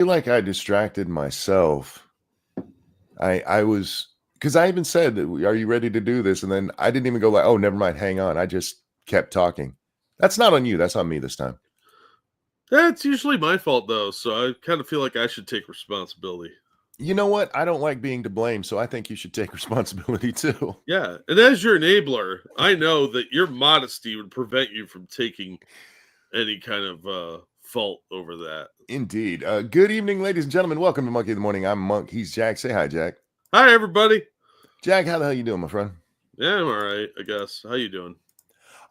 feel like I distracted myself. I was because I even said, "Are you ready to do this?" And then I didn't even go like, "Oh, never mind, hang on." I just kept talking. That's not on you. That's on me this time. That's usually my fault, though, so I kind of feel like I should take responsibility. You know what? I don't like being to blame, so I think you should take responsibility too. Yeah, and as your enabler, I know that your modesty would prevent you from taking any kind of fault over that. Indeed. Good evening, ladies and gentlemen. Welcome to Monkey of the Morning. I'm Monk. He's Jack. Say hi, Jack. Hi, everybody. Jack, how the hell you doing, my friend? Yeah, I'm all right, I guess. How you doing?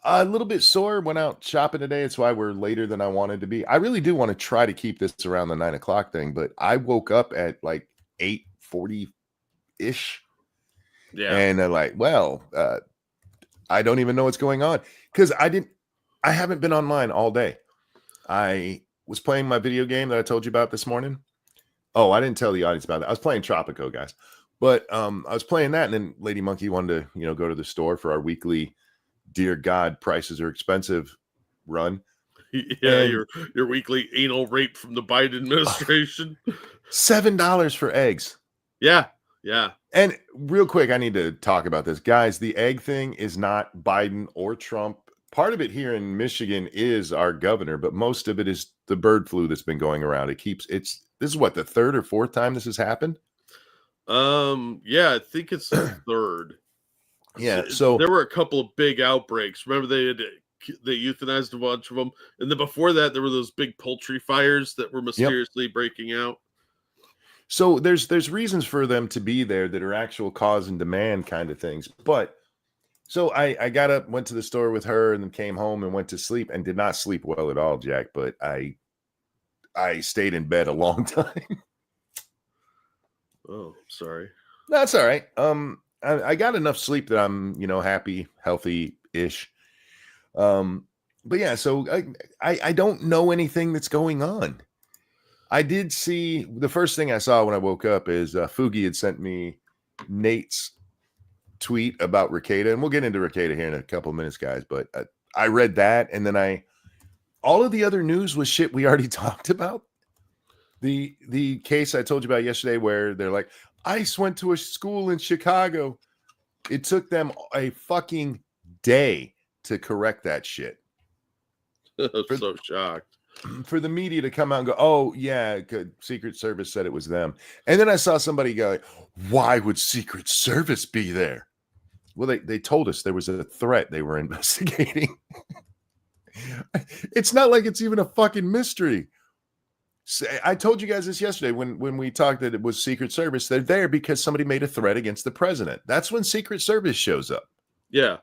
A little bit sore. Went out shopping today. It's why we're later than I wanted to be. I really do want to try to keep this around the 9 o'clock thing, but I woke up at like 8:40 ish, Yeah. and I don't even know what's going on because I haven't been online all day. I was playing my video game that I told you about this morning. Oh, I didn't tell the audience about that. I was playing Tropico, guys. But I was playing that, and then Lady Monkey wanted to, go to the store for our weekly "Dear God, prices are expensive" run. Yeah, And your weekly anal rape from the Biden administration. $7 for eggs. Yeah, yeah. And real quick, I need to talk about this. Guys, the egg thing is not Biden or Trump. Part of it here in Michigan is our governor, but most of it is the bird flu that's been going around. This is what, the third or fourth time this has happened? Yeah, I think it's the third. Yeah, so There were a couple of big outbreaks. Remember they euthanized a bunch of them, and then before that there were those big poultry fires that were mysteriously breaking out. So there's reasons for them to be there that are actual cause and demand kind of things. But so I got up, went to the store with her, and then came home and went to sleep and did not sleep well at all, Jack. But I stayed in bed a long time. Oh, sorry. That's all right. I got enough sleep that I'm, happy, healthy-ish. But yeah, so I don't know anything that's going on. I did see the first thing I saw when I woke up is Fugi had sent me Nate's tweet about Rekieta, and we'll get into Rekieta here in a couple of minutes, guys. But I read that, and then all of the other news was shit we already talked about. The case I told you about yesterday, where they're like, ICE went to a school in Chicago. It took them a fucking day to correct that shit. I'm so shocked. For the media to come out and go, oh, yeah, Secret Service said it was them. And then I saw somebody go, why would Secret Service be there? Well, they told us there was a threat they were investigating. It's not like it's even a fucking mystery. I told you guys this yesterday when we talked that it was Secret Service. They're there because somebody made a threat against the president. That's when Secret Service shows up. Yeah.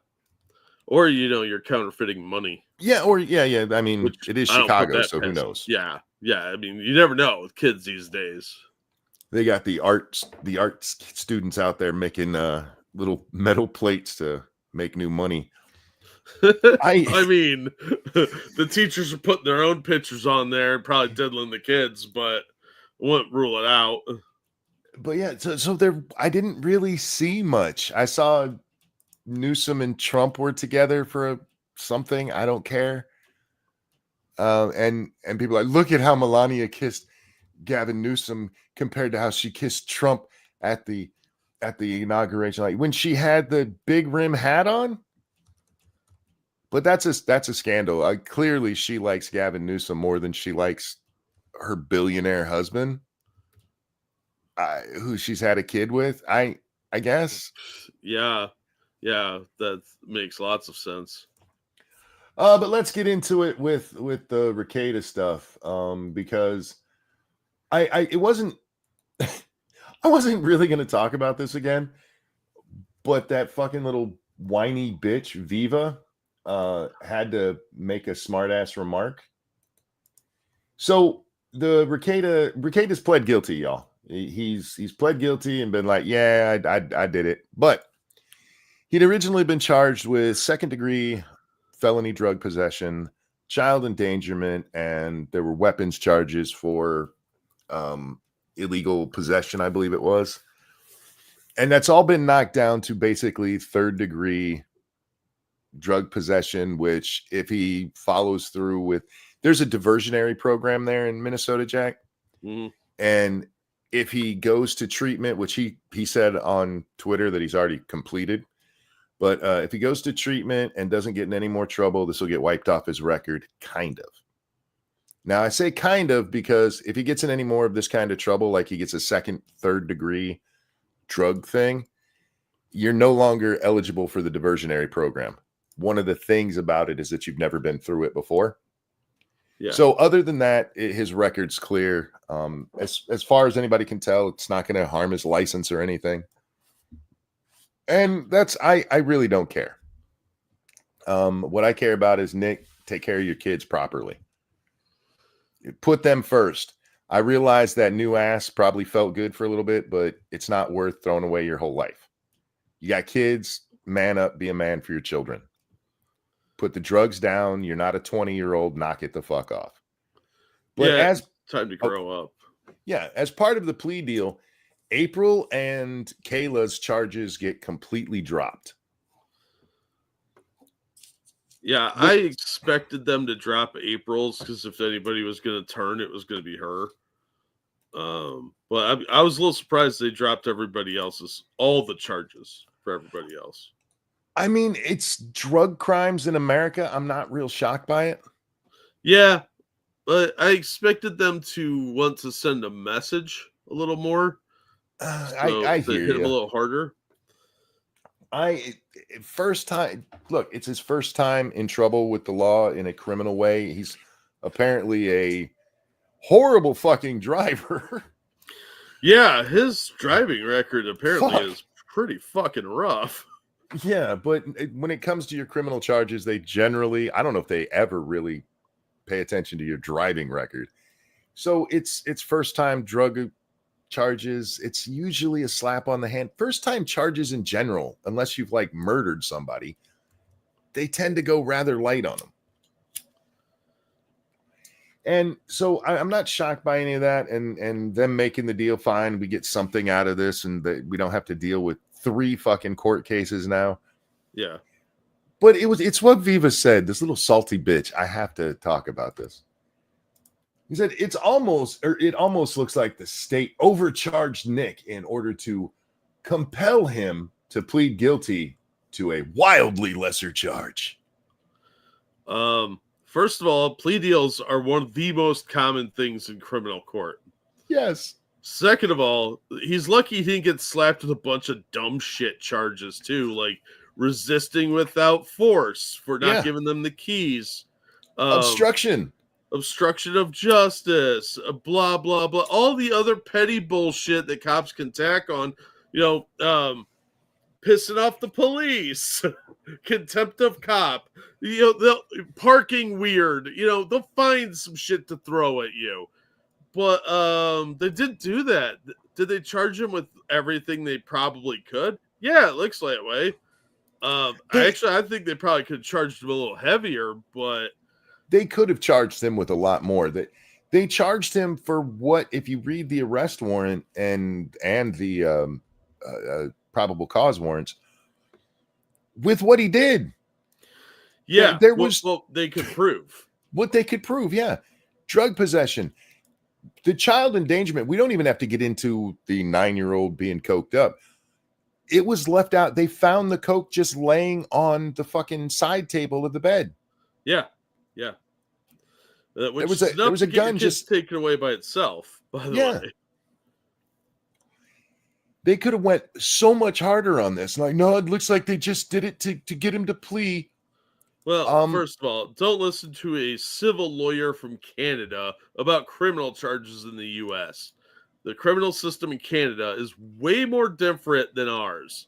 Or, you're counterfeiting money. Yeah, yeah. I mean, it is Chicago, so who knows? Yeah. I mean, you never know with kids these days. They got the art students out there making little metal plates to make new money. I mean, the teachers are putting their own pictures on there and probably diddling the kids, but wouldn't rule it out. But yeah, so there, I didn't really see much. I saw Newsom and Trump were together for something. I don't care. And people are like, look at how Melania kissed Gavin Newsom compared to how she kissed Trump at the inauguration, like when she had the big rim hat on. But that's a scandal. Clearly, she likes Gavin Newsom more than she likes her billionaire husband, who she's had a kid with. I guess. Yeah, that makes lots of sense. But let's get into it with the Rekieta stuff, because it wasn't. I wasn't really going to talk about this again, but that fucking little whiny bitch Viva had to make a smartass remark. So the Rekieta's pled guilty, y'all. He's pled guilty and been like, yeah, I did it, but he'd originally been charged with second-degree felony drug possession, child endangerment, and there were weapons charges for illegal possession, I believe it was. And that's all been knocked down to basically third-degree drug possession, which if he follows through with, there's a diversionary program there in Minnesota, Jack. Mhm. And if he goes to treatment, which he said on Twitter that he's already completed, but if he goes to treatment and doesn't get in any more trouble, this will get wiped off his record, kind of. Now, I say kind of because if he gets in any more of this kind of trouble, like he gets a second, third degree drug thing, you're no longer eligible for the diversionary program. One of the things about it is that you've never been through it before. Yeah. So other than that, his record's clear. As far as anybody can tell, it's not going to harm his license or anything. And that's I really don't care. What I care about is, Nick, take care of your kids properly. Put them first. I realize that new ass probably felt good for a little bit, but it's not worth throwing away your whole life. You got kids, man up, be a man for your children. Put the drugs down. You're not a 20-year-old. Knock it the fuck off. But yeah, as time to grow up. Yeah, as part of the plea deal, April and Kayla's charges get completely dropped. Yeah, I expected them to drop April's because if anybody was going to turn, it was going to be her. But I was a little surprised they dropped everybody else's, all the charges for everybody else. I mean, it's drug crimes in America. I'm not real shocked by it. Yeah, but I expected them to want to send a message a little more. I to hear hit him a you. little harder. First time, look, it's his first time in trouble with the law in a criminal way. He's apparently a horrible fucking driver. Yeah, his driving record apparently is pretty fucking rough. Yeah, but when it comes to your criminal charges, they generally, I don't know if they ever really pay attention to your driving record. So it's first time drug charges. It's usually a slap on the hand. First time charges in general, unless you've like murdered somebody, they tend to go rather light on them. And so I'm not shocked by any of that. And them making the deal fine. We get something out of this, and that we don't have to deal with 3 fucking court cases now. Yeah. But it's what Viva said, this little salty bitch. I have to talk about this. He said it almost looks like the state overcharged Nick in order to compel him to plead guilty to a wildly lesser charge. First of all, plea deals are one of the most common things in criminal court. Yes. Second of all, he's lucky he didn't get slapped with a bunch of dumb shit charges too, like resisting without force for not giving them the keys, obstruction of justice, blah blah blah, all the other petty bullshit that cops can tack on, pissing off the police, contempt of cop, they'll parking weird, they'll find some shit to throw at you. But they didn't do that. Did they charge him with everything they probably could? Yeah, it looks that way. I think they probably could have charged him a little heavier, but they could have charged him with a lot more. That they charged him for what, if you read the arrest warrant and the probable cause warrants, with what he did. Yeah, there was they could prove what they could prove. Yeah, drug possession. The child endangerment, we don't even have to get into the 9-year-old being coked up. It was left out. They found the coke just laying on the fucking side table of the bed. Yeah. There was a gun just taken away by itself, by the way. They could have went so much harder on this. Like, no, it looks like they just did it to get him to plea. Well, first of all, don't listen to a civil lawyer from Canada about criminal charges in the U.S. The criminal system in Canada is way more different than ours.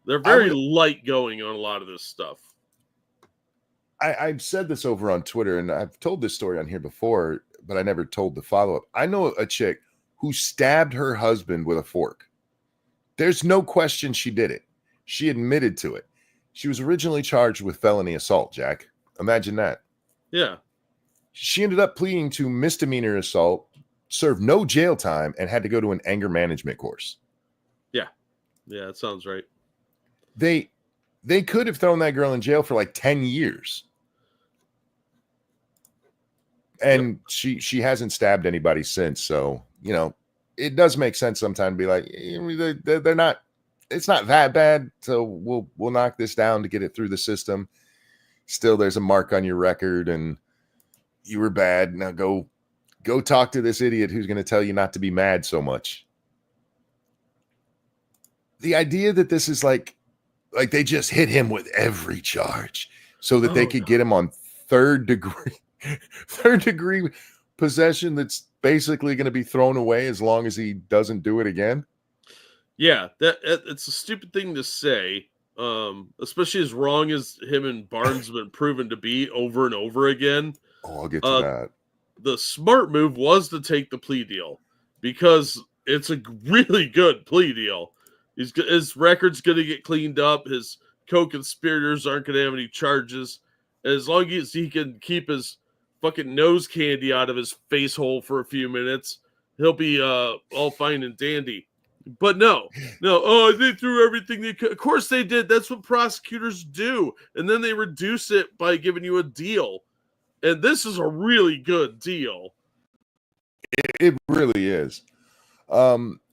They're very light going on a lot of this stuff. I've said this over on Twitter, and I've told this story on here before, but I never told the follow-up. I know a chick who stabbed her husband with a fork. There's no question she did it. She admitted to it. She was originally charged with felony assault, Jack. Imagine that. Yeah. She ended up pleading to misdemeanor assault, served no jail time, and had to go to an anger management course. Yeah. Yeah, that sounds right. They could have thrown that girl in jail for like 10 years. And she hasn't stabbed anybody since. So, you know, it does make sense sometimes to be like, they're not, it's not that bad. So we'll knock this down to get it through the system. Still, there's a mark on your record and you were bad. Now go talk to this idiot who's going to tell you not to be mad so much. The idea that this is like they just hit him with every charge so that they could get him on third degree possession that's basically going to be thrown away as long as he doesn't do it again. Yeah, it's a stupid thing to say, especially as wrong as him and Barnes have been proven to be over and over again. Oh, I'll get to that. The smart move was to take the plea deal because it's a really good plea deal. His record's going to get cleaned up. His co-conspirators aren't going to have any charges. As long as he can keep his fucking nose candy out of his face hole for a few minutes, he'll be all fine and dandy. But no. They threw everything they could. Of course they did. That's what prosecutors do. And then they reduce it by giving you a deal. And this is a really good deal. It really is.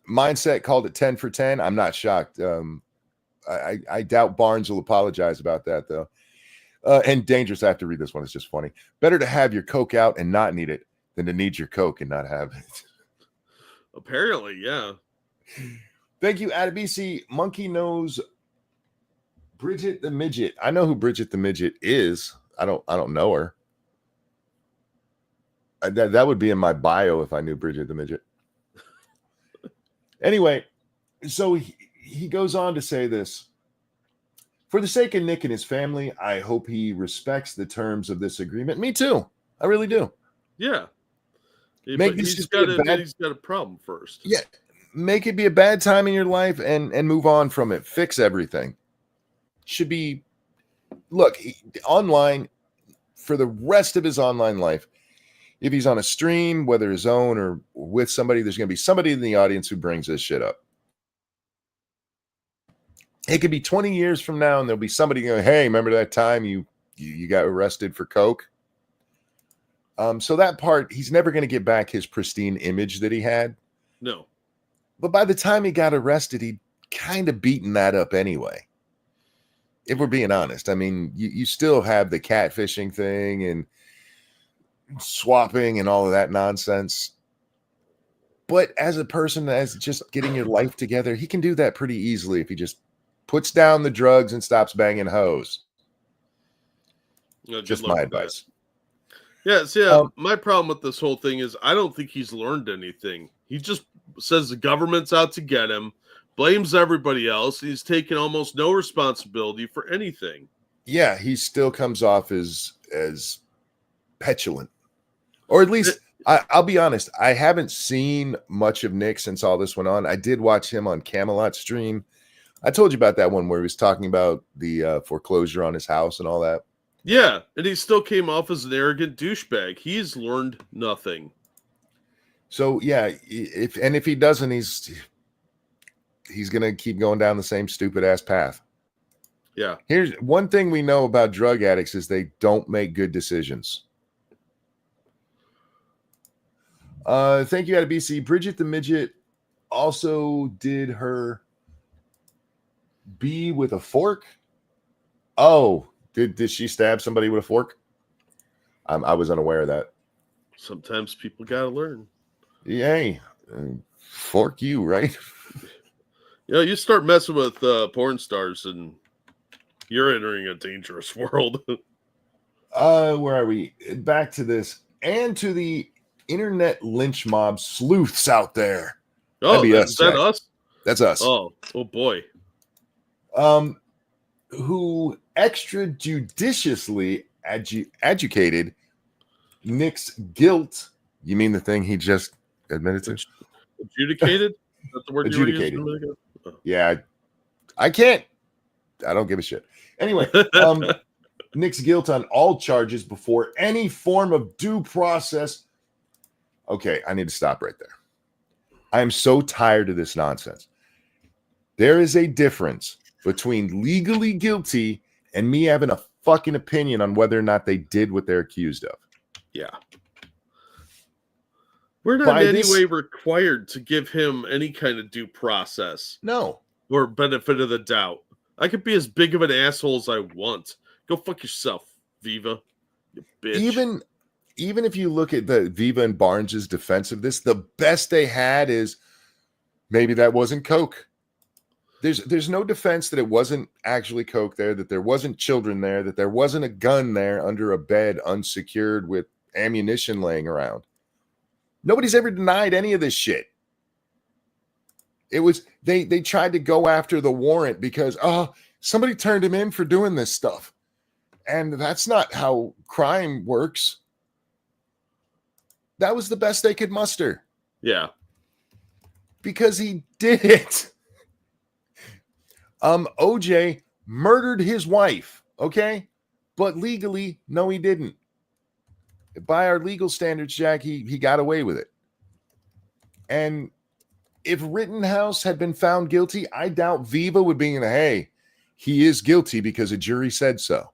Mindset called it 10 for 10. I'm not shocked. I doubt Barnes will apologize about that, though. And Dangerous, I have to read this one. It's just funny. Better to have your Coke out and not need it than to need your Coke and not have it. Apparently, yeah. Thank you, Adabisi. Monkey Nose Bridget the Midget. I know who Bridget the Midget is. I don't know her. That would be in my bio if I knew Bridget the Midget. Anyway, so he goes on to say this. For the sake of Nick and his family, I hope he respects the terms of this agreement. Me too. I really do. Yeah. He's got a problem first. Yeah. Make it be a bad time in your life and move on from it. Fix everything. Should be, look, online, for the rest of his online life, if he's on a stream, whether his own or with somebody, there's going to be somebody in the audience who brings this shit up. It could be 20 years from now, and there'll be somebody going, hey, remember that time you got arrested for coke? So that part, he's never going to get back his pristine image that he had. No. But by the time he got arrested, he'd kind of beaten that up anyway. If we're being honest. I mean, you still have the catfishing thing and swapping and all of that nonsense. But as a person that's just getting your life together, he can do that pretty easily if he just puts down the drugs and stops banging hoes. Just my advice. Yeah, my problem with this whole thing is I don't think he's learned anything. He just says the government's out to get him, blames everybody else, and he's taken almost no responsibility for anything. Yeah, he still comes off as petulant. Or at least, I'll be honest, I haven't seen much of Nick since all this went on. I did watch him on Camelot stream. I told you about that one where he was talking about the foreclosure on his house and all that. Yeah, and he still came off as an arrogant douchebag. He's learned nothing. So, yeah, if he doesn't, he's going to keep going down the same stupid-ass path. Yeah. Here's one thing we know about drug addicts is they don't make good decisions. Thank you, BC. Bridget the Midget also did her B with a fork. Oh, did she stab somebody with a fork? I was unaware of that. Sometimes people gotta learn. Yay. Fork you, right? You start messing with porn stars and you're entering a dangerous world. Where are we? Back to this and to the internet lynch mob sleuths out there. Oh, is that us? That's us. Oh boy. Who extrajudiciously adjudicated Nick's guilt. You mean the thing he just admitted to? Adjudicated? That's the word adjudicated. You were using? Oh. Yeah. I don't give a shit. Anyway, Nick's guilt on all charges before any form of due process. Okay, I need to stop right there. I am so tired of this nonsense. There is a difference between legally guilty and me having a fucking opinion on whether or not they did what they're accused of. Yeah. We're not By in any this, way required to give him any kind of due process no. or benefit of the doubt. I could be as big of an asshole as I want. Go fuck yourself, Viva, you bitch. Even if you look at the Viva and Barnes's defense of this, the best they had is maybe that wasn't coke. There's no defense that it wasn't actually coke there, that there wasn't children there, that there wasn't a gun there under a bed unsecured with ammunition laying around. Nobody's ever denied any of this shit. It was they tried to go after the warrant because somebody turned him in for doing this stuff. And that's not how crime works. That was the best they could muster. Yeah. Because he did it. OJ murdered his wife, okay? But legally, no, he didn't. By our legal standards, Jack, he got away with it. And if Rittenhouse had been found guilty, I doubt Viva would be hey, he is guilty because a jury said so.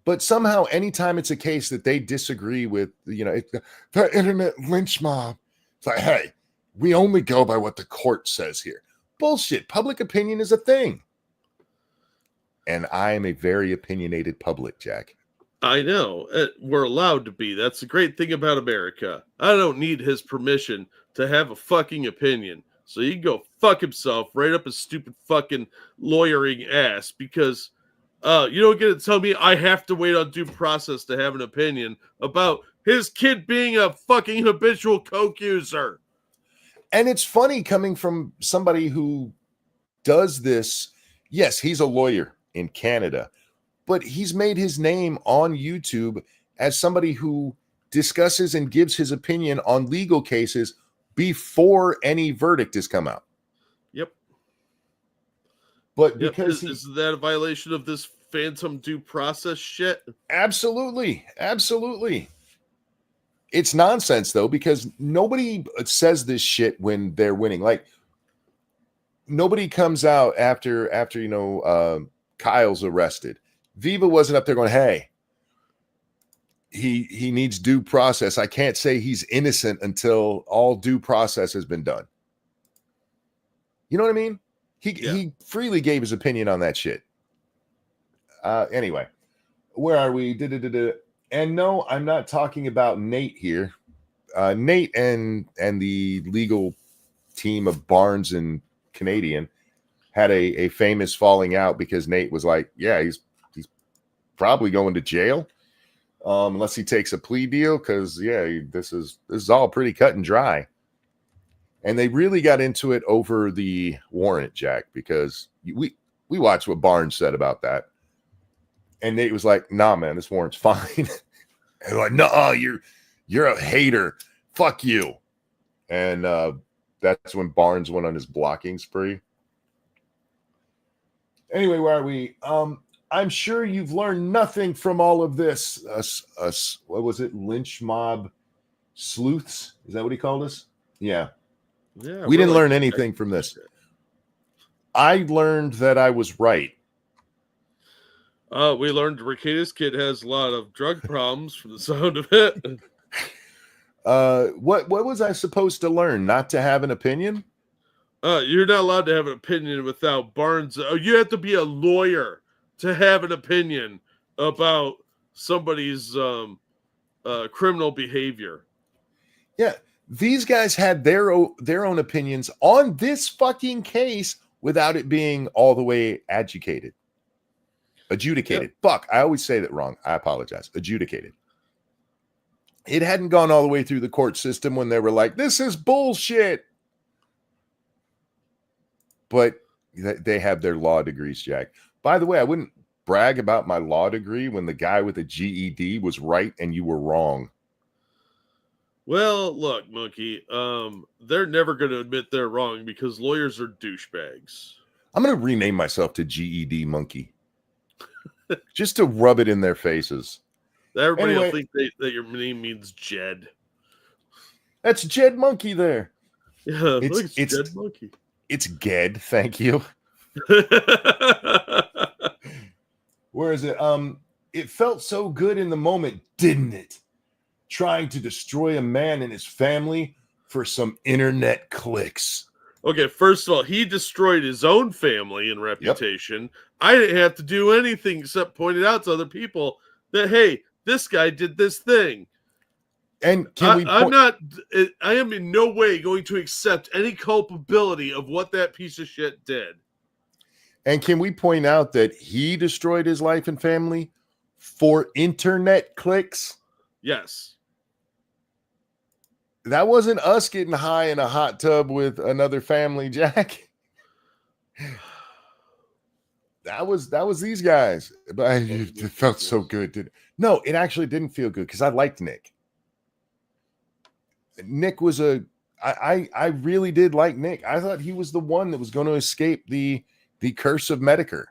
But somehow, anytime it's a case that they disagree with, the internet lynch mob, it's like, hey, we only go by what the court says here. Bullshit. Public opinion is a thing. And I am a very opinionated public, Jack. I know. We're allowed to be. That's the great thing about America. I don't need his permission to have a fucking opinion. So he can go fuck himself right up his stupid fucking lawyering ass because you don't get to tell me I have to wait on due process to have an opinion about his kid being a fucking habitual coke user. And it's funny coming from somebody who does this. Yes, he's a lawyer in Canada, but he's made his name on YouTube as somebody who discusses and gives his opinion on legal cases before any verdict has come out. Yep. But because is that a violation of this phantom due process shit? Absolutely. Absolutely. It's nonsense, though, because nobody says this shit when they're winning. Like, nobody comes out after Kyle's arrested. Viva wasn't up there going, hey, he needs due process. I can't say he's innocent until all due process has been done. You know what I mean? He freely gave his opinion on that shit. Anyway, where are we? And no, I'm not talking about Nate here. Nate and the legal team of Barnes and Canadian had a famous falling out because Nate was like, yeah, he's probably going to jail unless he takes a plea deal because, yeah, this is all pretty cut and dry. And they really got into it over the warrant, Jack, because we watched what Barnes said about that. And Nate was like, nah, man, this warrant's fine. And like, no, you're a hater. Fuck you. And that's when Barnes went on his blocking spree. Anyway, where are we? I'm sure you've learned nothing from all of this. Us, what was it? Lynch mob sleuths? Is that what he called us? Yeah. Yeah. We didn't learn anything from this. I learned that I was right. We learned Rekieta's kid has a lot of drug problems from the sound of it. What was I supposed to learn? Not to have an opinion? You're not allowed to have an opinion without Barnes. You have to be a lawyer to have an opinion about somebody's criminal behavior. Yeah, these guys had their own opinions on this fucking case without it being all the way adjudicated. Yep. Fuck, I always say that wrong. I apologize. Adjudicated. It hadn't gone all the way through the court system when they were like, this is bullshit. But they have their law degrees, Jack. By the way, I wouldn't brag about my law degree when the guy with a GED was right and you were wrong. Well, look, Monkey, they're never going to admit they're wrong because lawyers are douchebags. I'm going to rename myself to GED Monkey. Just to rub it in their faces. Everybody will think that your name means Jed. That's Jed Monkey there. Yeah, it's Jed Monkey. It's Ged, thank you. Where is it? It felt so good in the moment, didn't it? trying to destroy a man and his family for some internet clicks. Okay, first of all, he destroyed his own family and reputation. I didn't have to do anything except point it out to other people that, hey, this guy did this thing. And I am in no way going to accept any culpability of what that piece of shit did. And can we point out that he destroyed his life and family for internet clicks? Yes. That wasn't us getting high in a hot tub with another family, Jack. That was these guys. But it felt so good. No, it actually didn't feel good because I liked Nick. Nick was I really did like Nick. I thought he was the one that was going to escape the curse of Medicare.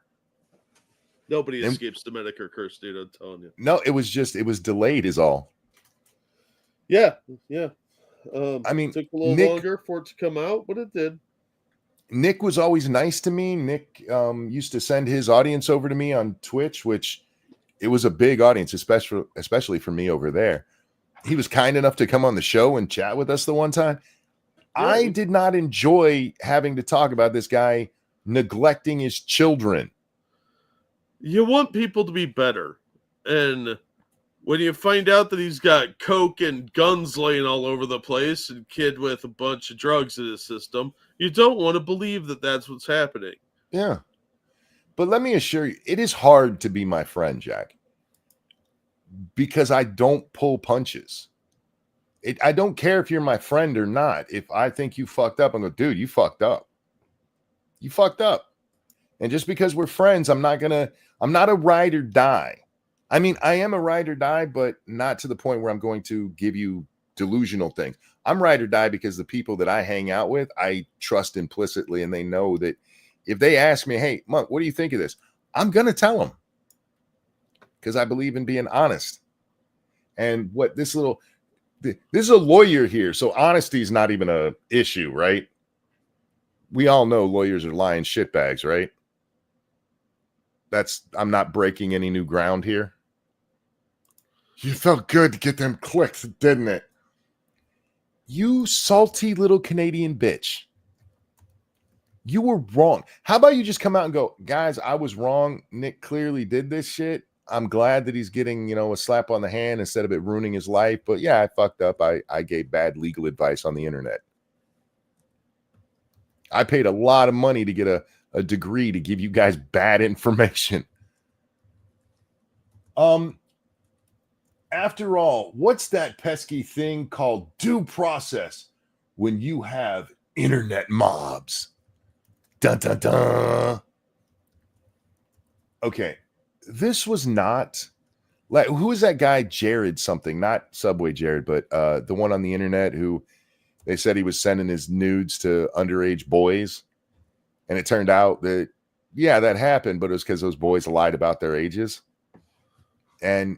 Nobody escapes the Medicare curse, dude. I'm telling you. No, it was delayed is all. Yeah. I mean, it took a little longer for it to come out, but it did. Nick was always nice to me. Nick used to send his audience over to me on Twitch, which it was a big audience, especially for me over there. He was kind enough to come on the show and chat with us the one time. Yeah. I did not enjoy having to talk about this guy neglecting his children. You want people to be better. And when you find out that he's got coke and guns laying all over the place and kid with a bunch of drugs in his system, you don't want to believe that that's what's happening. Yeah. But let me assure you, it is hard to be my friend, Jack, because I don't pull punches. I don't care if you're my friend or not. If I think you fucked up, I'm going, dude, you fucked up. You fucked up. And just because we're friends, I'm not a ride or die. I mean, I am a ride or die, but not to the point where I'm going to give you delusional things. I'm ride or die because the people that I hang out with, I trust implicitly, and they know that if they ask me, hey, Monk, what do you think of this? I'm going to tell them because I believe in being honest. And what this is a lawyer here, so honesty is not even an issue, right? We all know lawyers are lying shitbags, right? I'm not breaking any new ground here. You felt good to get them clicks, didn't it? You salty little Canadian bitch. You were wrong. How about you just come out and go, guys, I was wrong. Nick clearly did this shit. I'm glad that he's getting, a slap on the hand instead of it ruining his life. But yeah, I fucked up. I gave bad legal advice on the internet. I paid a lot of money to get a degree to give you guys bad information. After all, what's that pesky thing called due process when you have internet mobs? Dun, dun, dun. Okay, this was not like, who is that guy, Jared something, not Subway Jared, but the one on the internet who they said he was sending his nudes to underage boys. And it turned out that, yeah, that happened, but it was because those boys lied about their ages. And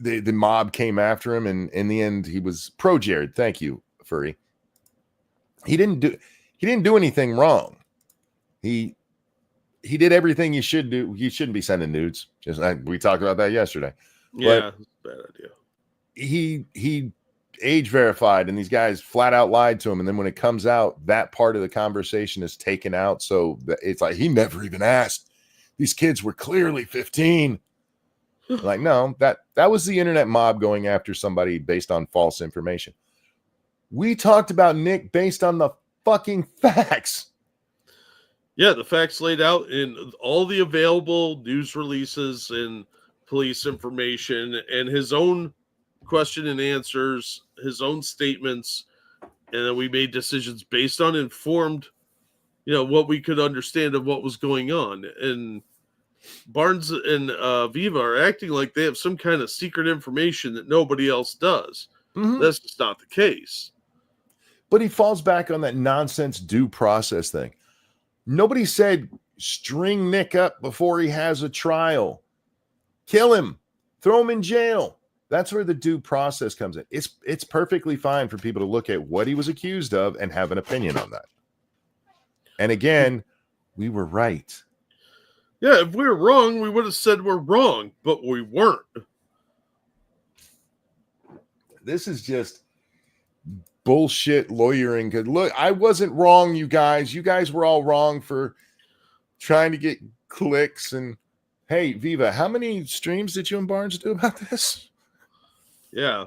the mob came after him, and in the end, he was pro Jared. Thank you, Furry. He didn't do anything wrong. He did everything you should do. You shouldn't be sending nudes. We talked about that yesterday. Yeah, it's a bad idea. He age verified, and these guys flat out lied to him. And then when it comes out, that part of the conversation is taken out. So it's like, he never even asked. These kids were clearly 15. Like, no, that was the internet mob going after somebody based on false information. We talked about Nick based on the fucking facts. Yeah, the facts laid out in all the available news releases and police information and his own question and answers, his own statements, and then we made decisions based on informed, what we could understand of what was going on. And Barnes and Viva are acting like they have some kind of secret information that nobody else does. Mm-hmm. That's just not the case. But he falls back on that nonsense due process thing. Nobody said string Nick up before he has a trial. Kill him. Throw him in jail. That's where the due process comes in. It's perfectly fine for people to look at what he was accused of and have an opinion on that. And again, we were right. Yeah, if we were wrong, we would have said we're wrong, but we weren't. This is just bullshit lawyering. Good look, I wasn't wrong, you guys. You guys were all wrong for trying to get clicks. And hey, Viva, how many streams did you and Barnes do about this? Yeah.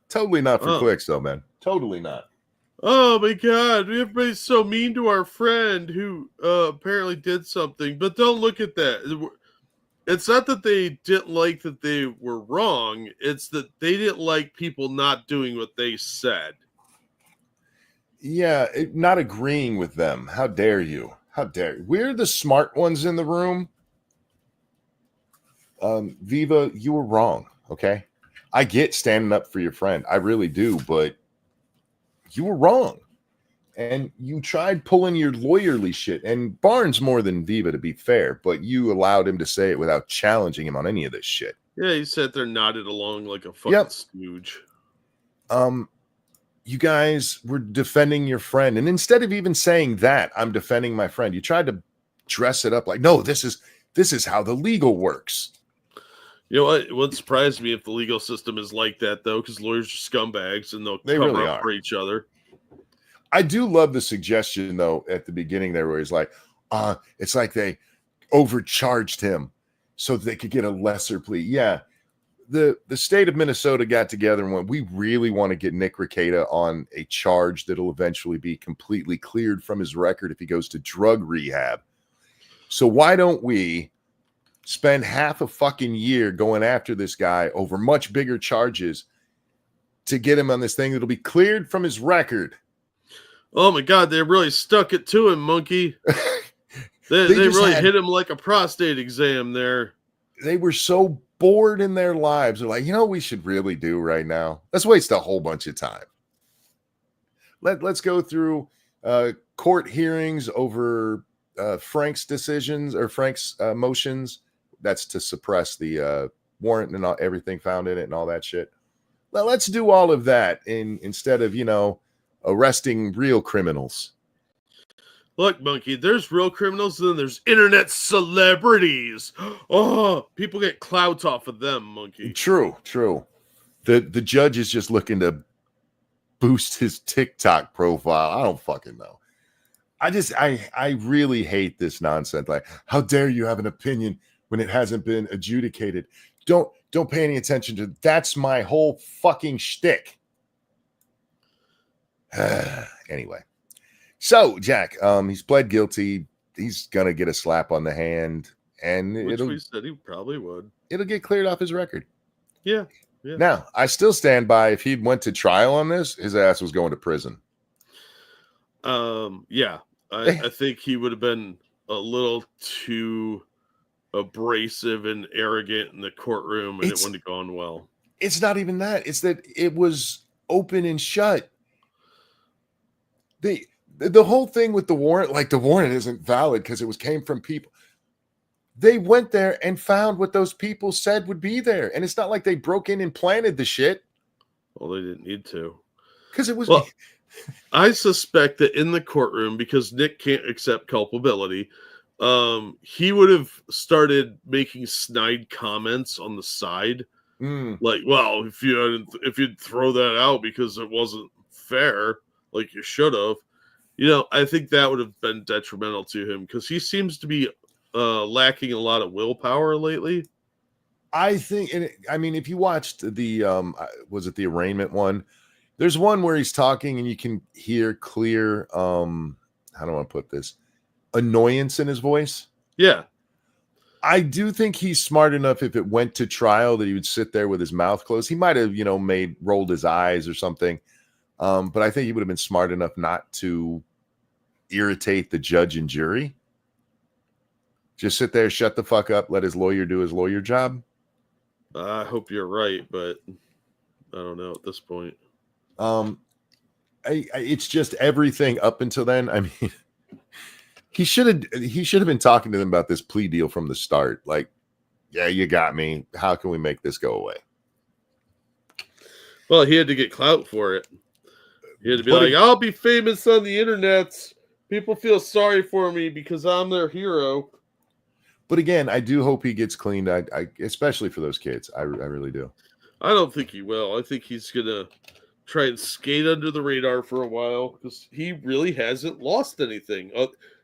Totally not for clicks, though, man. Totally not. Oh my god, everybody's so mean to our friend who apparently did something. But don't look at that. It's not that they didn't like that they were wrong. It's that they didn't like people not doing what they said. Yeah, not agreeing with them. How dare you? How dare you? We're the smart ones in the room. Viva, you were wrong, okay? I get standing up for your friend. I really do, but you were wrong. And you tried pulling your lawyerly shit. And Barnes more than Viva, to be fair, but you allowed him to say it without challenging him on any of this shit. Yeah, he sat there nodded along like a fucking stooge. You guys were defending your friend. And instead of even saying that, I'm defending my friend, you tried to dress it up like, no, this is how the legal works. You know what? It wouldn't surprise me if the legal system is like that, though, because lawyers are scumbags and they'll cover really up are for each other. I do love the suggestion, though, at the beginning there, where he's like, it's like they overcharged him so that they could get a lesser plea. Yeah. The state of Minnesota got together and went, we really want to get Nick Rekieta on a charge that'll eventually be completely cleared from his record if he goes to drug rehab. So why don't we spend half a fucking year going after this guy over much bigger charges to get him on this thing that'll be cleared from his record? Oh my god, they really stuck it to him, monkey. They really hit him like a prostate exam there. They were so bored in their lives. They're like, you know what we should really do right now? Let's waste a whole bunch of time. Let's go through court hearings over Frank's decisions or Frank's motions. That's to suppress the warrant and everything found in it and all that shit. Well, let's do all of that instead of, arresting real criminals. Look, monkey, there's real criminals and then there's internet celebrities. Oh, people get clout off of them, monkey. True. The judge is just looking to boost his TikTok profile. I don't fucking know. I really hate this nonsense. Like, how dare you have an opinion when it hasn't been adjudicated? Don't pay any attention to that's my whole fucking shtick. Anyway, so Jack, he's pled guilty. He's gonna get a slap on the hand, and which we said he probably would. It'll get cleared off his record. Yeah. Now, I still stand by. If he went to trial on this, his ass was going to prison. Yeah, I think he would have been a little too abrasive and arrogant in the courtroom, and it wouldn't have gone well. It's not even that. It's that it was open and shut. The whole thing with the warrant, like the warrant isn't valid because it came from people. They went there and found what those people said would be there. And it's not like they broke in and planted the shit. Well, they didn't need to. Because it was... Well, I suspect that in the courtroom, because Nick can't accept culpability, he would have started making snide comments on the side. Like, well, if you'd throw that out because it wasn't fair, like you should have, I think that would have been detrimental to him because he seems to be lacking a lot of willpower lately. I think, if you watched the, was it the arraignment one? There's one where he's talking and you can hear clear, how do I want to put this? Annoyance in his voice. Yeah. I do think he's smart enough if it went to trial that he would sit there with his mouth closed. He might have, rolled his eyes or something. But I think he would have been smart enough not to irritate the judge and jury. Just sit there, shut the fuck up, let his lawyer do his lawyer job. I hope you're right, but I don't know at this point. It's just everything up until then. I mean, he should have been talking to them about this plea deal from the start. Like, yeah, you got me. How can we make this go away? Well, he had to get clout for it. He had to be like, I'll be famous on the internet. People feel sorry for me because I'm their hero. But again, I do hope he gets cleaned. I especially for those kids. I really do. I don't think he will. I think he's gonna try and skate under the radar for a while because he really hasn't lost anything.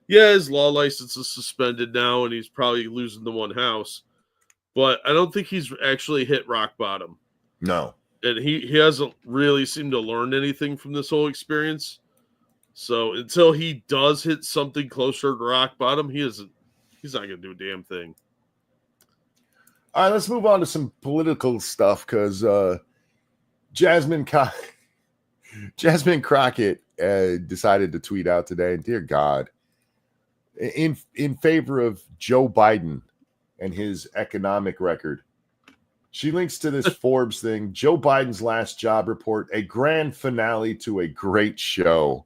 Yeah, his law license is suspended now, and he's probably losing the one house. But I don't think he's actually hit rock bottom, No. and he hasn't really seemed to learn anything from this whole experience. So until he does hit something closer to rock bottom, he's not gonna do a damn thing. All right, let's move on to some political stuff because Jasmine Crockett decided to tweet out today, and dear God, in favor of Joe Biden and his economic record. She links to this Forbes thing, Joe Biden's last job report, a grand finale to a great show.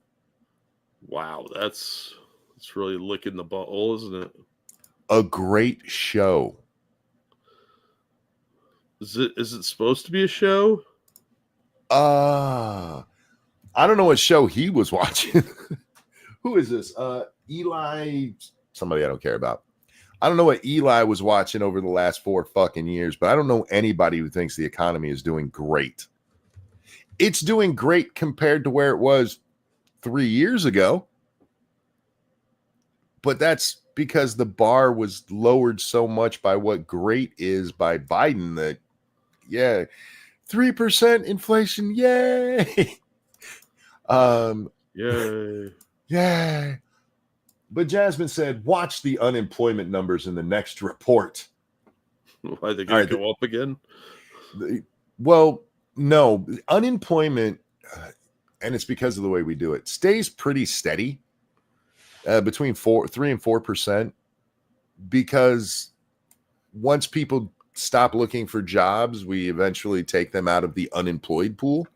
Wow, that's really licking the butthole, isn't it? A great show. Is it supposed to be a show? I don't know what show he was watching. Who is this? Eli, somebody I don't care about. I don't know what Eli was watching over the last 4 fucking years, but I don't know anybody who thinks the economy is doing great. It's doing great compared to where it was 3 years ago. But that's because the bar was lowered so much by what great is by Biden that, yeah, 3% inflation, yay. Yay. Yeah. But Jasmine said, watch the unemployment numbers in the next report. Why they going to go up again? Well, no. Unemployment, and it's because of the way we do it, stays pretty steady between 3 and 4%, because once people stop looking for jobs, we eventually take them out of the unemployed pool.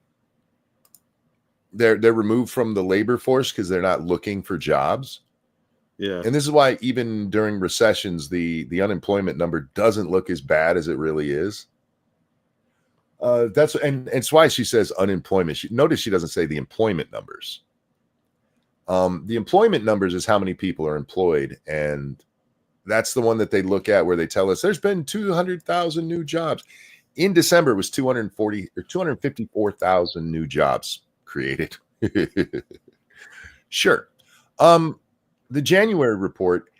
They're removed from the labor force because they're not looking for jobs. Yeah. And this is why even during recessions, the unemployment number doesn't look as bad as it really is. It's why she says unemployment. Notice she doesn't say the employment numbers. The employment numbers is how many people are employed, and that's the one that they look at where they tell us there's been 200,000 new jobs. In December, it was 240 or 254,000 new jobs created. Sure. The January report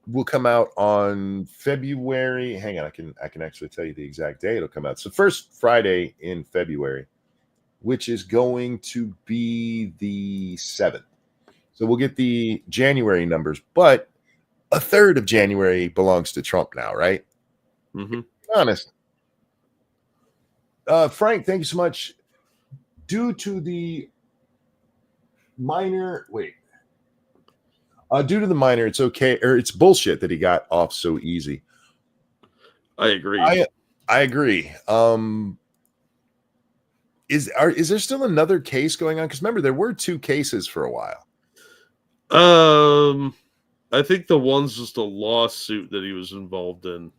will come out on February. Hang on, I can actually tell you the exact day it'll come out. So first Friday in February, which is going to be the 7th. So we'll get the January numbers, but a third of January belongs to Trump now, right? Mm-hmm. Honest. Frank, thank you so much. Due to the minor, it's okay, or it's bullshit that he got off so easy. I agree. I agree. Is there still another case going on? Because remember, there were 2 cases for a while. I think the one's just a lawsuit that he was involved in.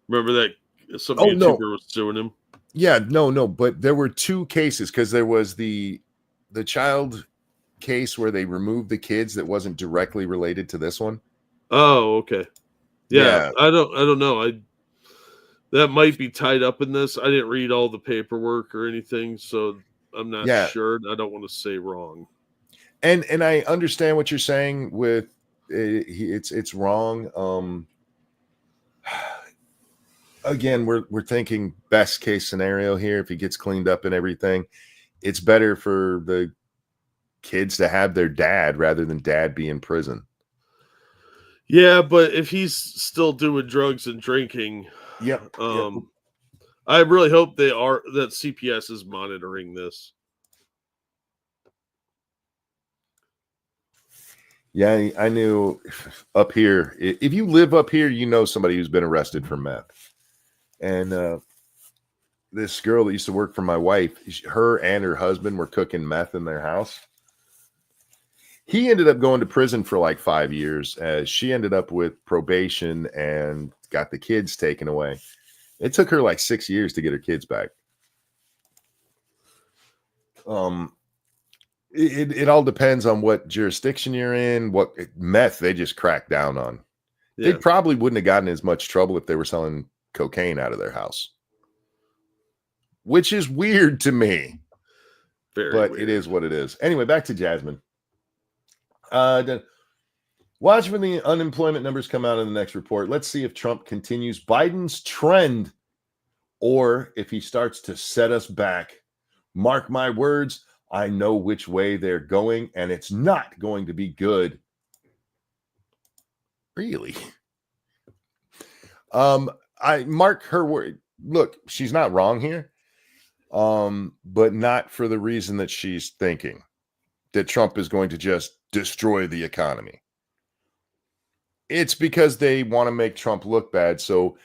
Remember that some YouTuber was suing him? Yeah, no, but there were 2 cases because there was the child case where they removed the kids that wasn't directly related to this one. Oh, okay. Yeah. I don't know. That might be tied up in this. I didn't read all the paperwork or anything, so I'm not sure. I don't want to say wrong. And I understand what you're saying with it's wrong. Again, we're thinking best case scenario here. If he gets cleaned up and everything, it's better for the kids to have their dad rather than dad be in prison. Yeah, but if he's still doing drugs and drinking, I really hope that CPS is monitoring this. Yeah, I knew up here. If you live up here, you know somebody who's been arrested for meth. And this girl that used to work for my wife, her and her husband were cooking meth in their house. He ended up going to prison for like 5 years. She ended up with probation and got the kids taken away. It took her like 6 years to get her kids back. It all depends on what jurisdiction you're in. What meth they just cracked down on. Yeah. They probably wouldn't have gotten as much trouble if they were selling cocaine out of their house. which is weird to me. Very But weird. it is what it is. Anyway, back to Jasmine. Watch when the unemployment numbers come out in the next report. Let's see if Trump continues Biden's trend or if he starts to set us back. Mark my words, I know which way they're going, and it's not going to be good. Really? I mark her word. Look, she's not wrong here. But not for the reason that she's thinking that Trump is going to just destroy the economy. It's because they want to make Trump look bad. So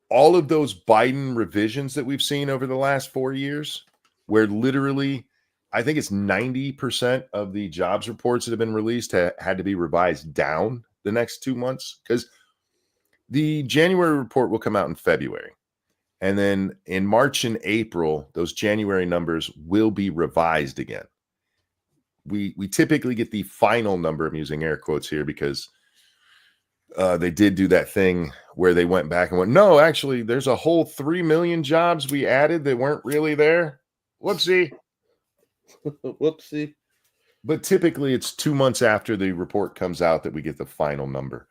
all of those Biden revisions that we've seen over the last 4 years, where literally, I think it's 90% of the jobs reports that have been released had to be revised down the next 2 months, because the January report will come out in February. And then in March and April, those January numbers will be revised again. We typically get the final number. I'm using air quotes here because they did do that thing where they went back and went, no, actually, there's a whole 3 million jobs we added that weren't really there. Whoopsie. Whoopsie. But typically it's 2 months after the report comes out that we get the final number.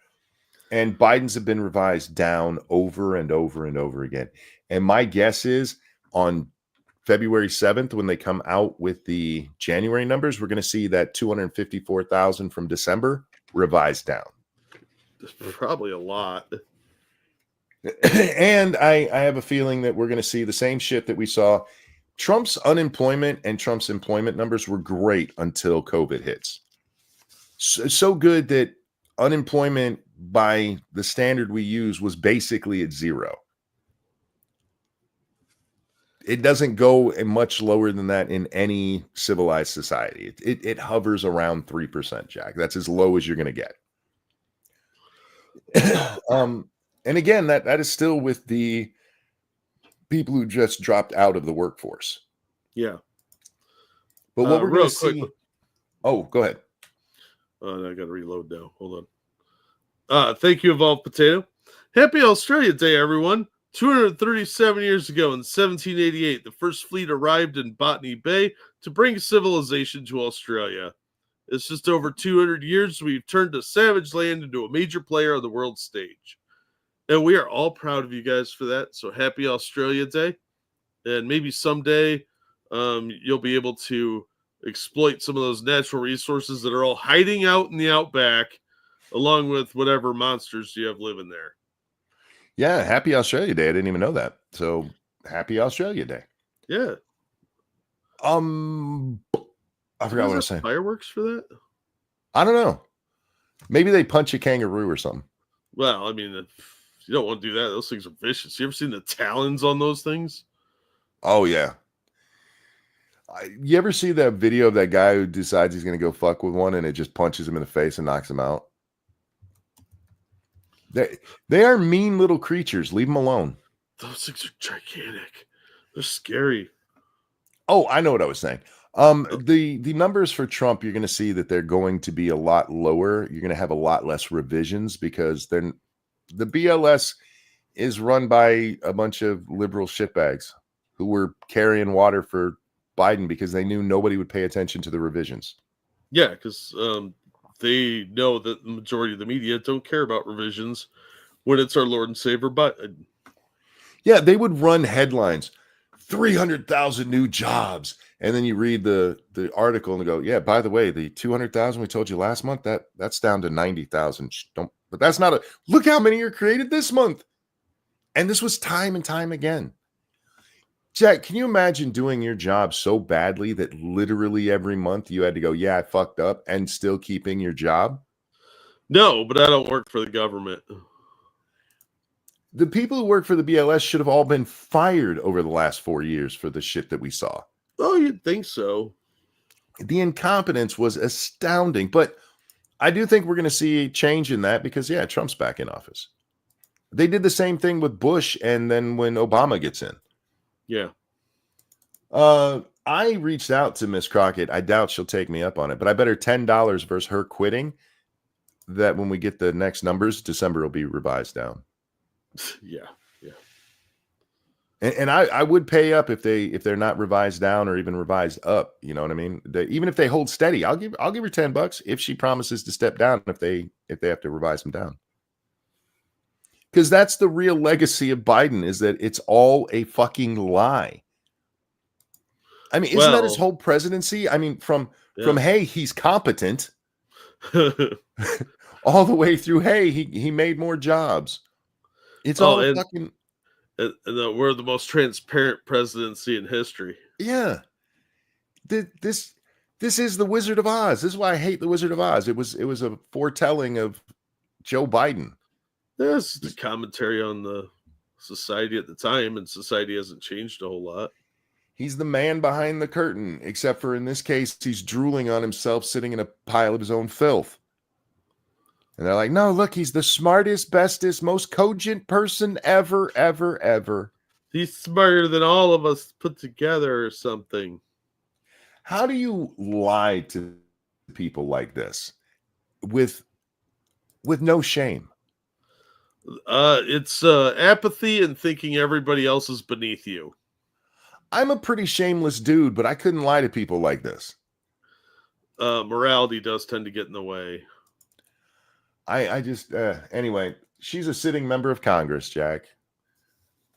And Biden's have been revised down over and over and over again. And my guess is on February 7th, when they come out with the January numbers, we're going to see that 254,000 from December revised down. There's probably a lot. And I have a feeling that we're going to see the same shit that we saw. Trump's unemployment and Trump's employment numbers were great until COVID hits. So good that unemployment by the standard we use was basically at zero. It doesn't go much lower than that in any civilized society. It hovers around 3%, Jack. That's as low as you're going to get. And again, that is still with the people who just dropped out of the workforce. Yeah. But what we're going to see... quick. Oh, go ahead. I got to reload now. Hold on. Thank you, Evolved Potato. Happy Australia Day, everyone. 237 years ago in 1788, the first fleet arrived in Botany Bay to bring civilization to Australia. It's just over 200 years we've turned a savage land into a major player on the world stage. And we are all proud of you guys for that. So happy Australia Day. And maybe someday you'll be able to exploit some of those natural resources that are all hiding out in the outback, along with whatever monsters you have living there. Yeah, happy Australia Day. I didn't even know that. So happy Australia Day. Yeah. I forgot what I was saying. Fireworks for that? I don't know. Maybe they punch a kangaroo or something. Well, I mean, you don't want to do that. Those things are vicious. You ever seen the talons on those things? Oh, yeah. You ever see that video of that guy who decides he's going to go fuck with one and it just punches him in the face and knocks him out? They are mean little creatures. Leave them alone. Those things are gigantic. They're scary. Oh, I know what I was saying. The numbers for Trump, you're going to see that they're going to be a lot lower. You're going to have a lot less revisions because the BLS is run by a bunch of liberal shitbags who were carrying water for Biden because they knew nobody would pay attention to the revisions. Yeah, because they know that the majority of the media don't care about revisions when it's our Lord and Savior Biden. Yeah, they would run headlines, 300,000 new jobs. And then you read the article and go, yeah, by the way, the 200,000 we told you last month, that's down to 90,000. But that's not look how many are created this month. And this was time and time again. Jack, can you imagine doing your job so badly that literally every month you had to go, yeah, I fucked up, and still keeping your job? No, but I don't work for the government. The people who work for the BLS should have all been fired over the last 4 years for the shit that we saw. Oh, you'd think so. The incompetence was astounding, but I do think we're going to see a change in that because, yeah, Trump's back in office. They did the same thing with Bush, and then when Obama gets in. Yeah. I reached out to Miss Crockett. I doubt she'll take me up on it, but I bet her $10 versus her quitting that when we get the next numbers, December will be revised down. Yeah. And I would pay up if they're not revised down or even revised up. You know what I mean? Even if they hold steady, I'll give her $10 if she promises to step down if they have to revise them down. Because that's the real legacy of Biden, is that it's all a fucking lie. I mean, isn't that his whole presidency? I mean, from hey, he's competent, all the way through hey, he made more jobs. It's all fucking. And we're the most transparent presidency in history. Yeah. This is the Wizard of Oz. This is why I hate the Wizard of Oz. It was a foretelling of Joe Biden. There's the commentary on the society at the time, and society hasn't changed a whole lot. He's the man behind the curtain, except for in this case, he's drooling on himself, sitting in a pile of his own filth. And they're like, no, look, he's the smartest, bestest, most cogent person ever, ever, ever. He's smarter than all of us put together or something. How do you lie to people like this with no shame? It's apathy and thinking everybody else is beneath you. I'm a pretty shameless dude, but I couldn't lie to people like this. Morality does tend to get in the way. I just, anyway, she's a sitting member of Congress, Jack,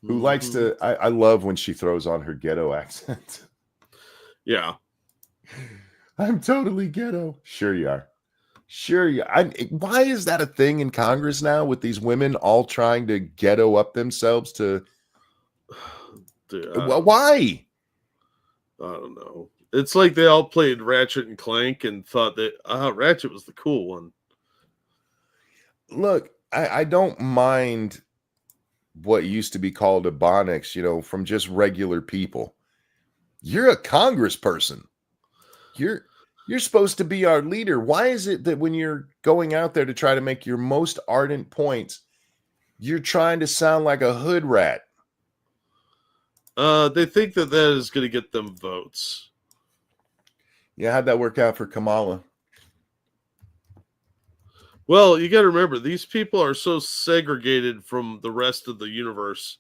who likes to, I love when she throws on her ghetto accent. Yeah. I'm totally ghetto. Sure you are. Sure you are. Why is that a thing in Congress now with these women all trying to ghetto up themselves to... Dude, why? I don't know. It's like they all played Ratchet and Clank and thought that Ratchet was the cool one. Look, I don't mind what used to be called ebonics, from just regular people. You're a congressperson. You're supposed to be our leader. Why is it that when you're going out there to try to make your most ardent points, you're trying to sound like a hood rat? They think that is going to get them votes. Yeah, how'd that work out for Kamala? Well, you got to remember, these people are so segregated from the rest of the universe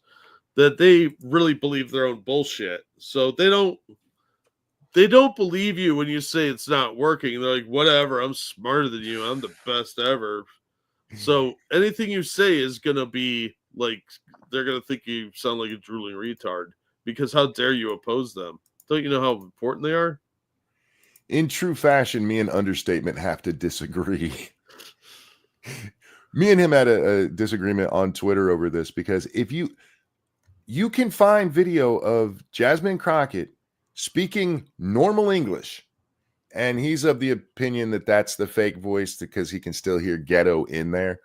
that they really believe their own bullshit. So they don't believe you when you say it's not working. They're like, whatever, I'm smarter than you. I'm the best ever. So anything you say is going to be like, they're going to think you sound like a drooling retard. Because how dare you oppose them? Don't you know how important they are? In true fashion, me and Understatement have to disagree. Me and him had a disagreement on Twitter over this, because if you can find video of Jasmine Crockett speaking normal English, and he's of the opinion that that's the fake voice because he can still hear ghetto in there.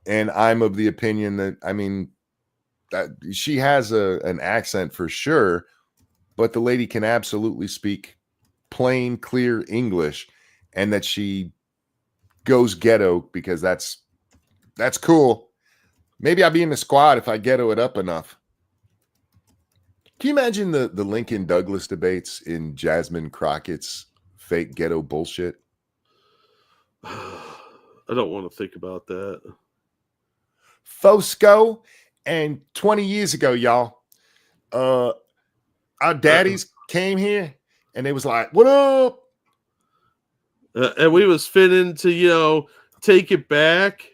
And I'm of the opinion that, that she has an accent for sure, but the lady can absolutely speak plain, clear English, and that she goes ghetto because that's cool. Maybe I'll be in the squad if I ghetto it up enough. Can you imagine the Lincoln Douglas debates in Jasmine Crockett's fake ghetto bullshit? I don't want to think about that. Fosco, and 20 years ago, y'all, our daddies came here and they was like, what up? And we was fitting to, take it back.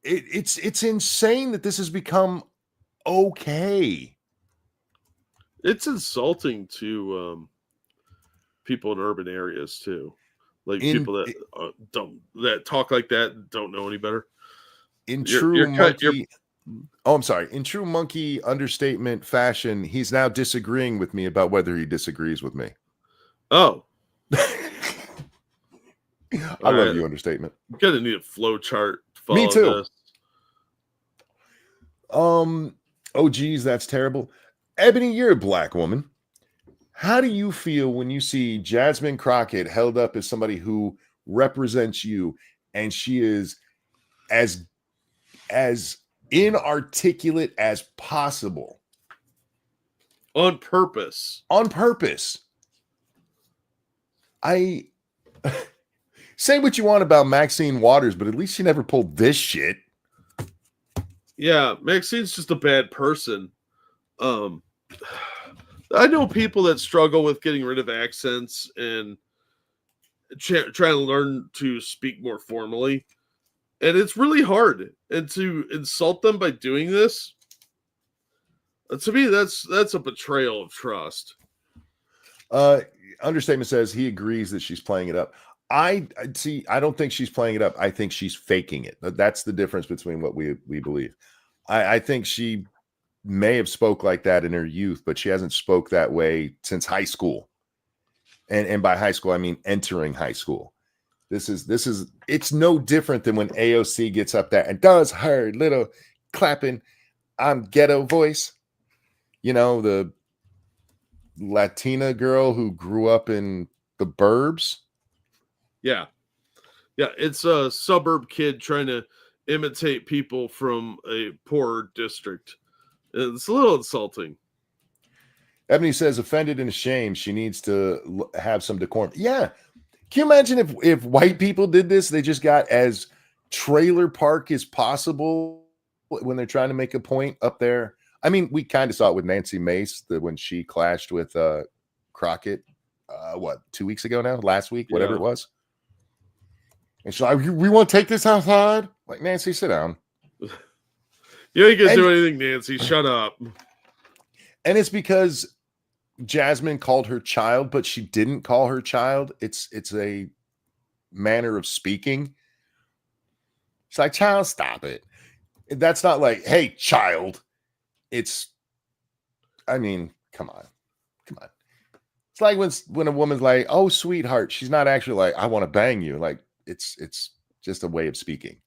It's insane that this has become okay. It's insulting to people in urban areas too, like people that talk like that don't know any better. In true monkey understatement fashion, he's now disagreeing with me about whether he disagrees with me. Oh. I love you, Understatement. I'm gonna need a flow chart to follow. Me too. This. Oh geez, that's terrible. Ebony, you're a black woman. How do you feel when you see Jasmine Crockett held up as somebody who represents you, and she is as inarticulate as possible? On purpose. I say what you want about Maxine Waters, but at least she never pulled this shit. Yeah, Maxine's just a bad person. Um, I know people that struggle with getting rid of accents and trying to learn to speak more formally, and it's really hard. And to insult them by doing this, to me, that's a betrayal of trust. Uh, Understatement says he agrees that she's playing it up. I see. I don't think she's playing it up. I think she's faking it. That's the difference between what we believe. I think she may have spoke like that in her youth, but she hasn't spoke that way since high school. And by high school, I mean entering high school. This is it's no different than when AOC gets up there and does her little clapping I'm ghetto voice. You know, the Latina girl who grew up in the burbs. Yeah, yeah, it's a suburb kid trying to imitate people from a poorer district. It's a little insulting. Ebony says, offended and ashamed. She needs to have some decorum. Yeah. Can you imagine if white people did this? They just got as trailer park as possible when they're trying to make a point up there. I mean, we kind of saw it with Nancy Mace when she clashed with Crockett. What, 2 weeks ago now? Last week, whatever it was. And she's like, we want to take this outside. Like, Nancy, sit down. You ain't gonna do anything, Nancy. Shut up. And it's because Jasmine called her child, but she didn't call her child. It's a manner of speaking. It's like, child, stop it. That's not like, hey, child. It's, I mean, come on. It's like when a woman's like, oh, sweetheart. She's not actually like, I want to bang you. Like, it's just a way of speaking.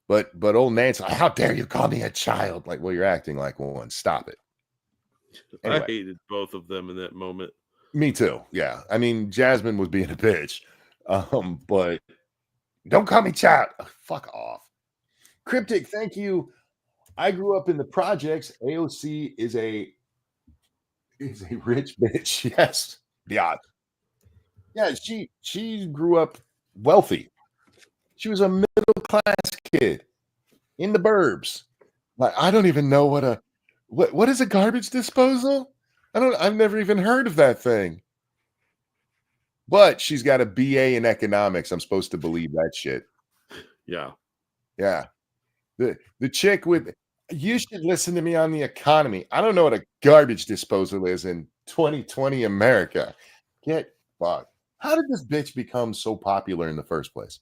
But old Nancy, like, how dare you call me a child? Like, well, you're acting like one. Stop it. Anyway, I hated both of them in that moment. Me too. Yeah. I mean, Jasmine was being a bitch. But don't call me child. Oh, fuck off. Cryptic, thank you. I grew up in the projects. AOC is a rich bitch. Yes. Yeah. Yeah, she grew up wealthy. She was a middle class kid in the burbs. Like, I don't even know what is a garbage disposal? I've never even heard of that thing. But she's got a BA in economics. I'm supposed to believe that shit. Yeah. Yeah. The chick with, you should listen to me on the economy. I don't know what a garbage disposal is in 2020 America. Get fucked. How did this bitch become so popular in the first place?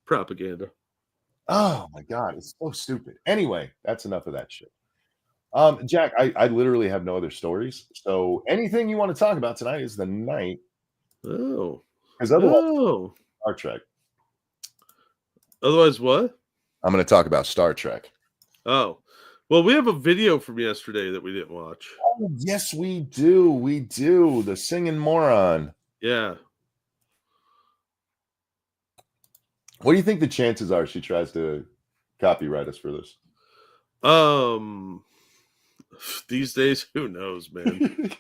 Propaganda. Oh my God. It's so stupid. Anyway, that's enough of that shit. Jack, I literally have no other stories. So anything you want to talk about tonight is the night. Oh. Because otherwise, Star Trek. Otherwise, what? I'm going to talk about Star Trek. Oh. Well, we have a video from yesterday that we didn't watch. Oh, yes, we do. We do. The singing moron. Yeah. What do you think the chances are she tries to copyright us for this? These days, who knows, man?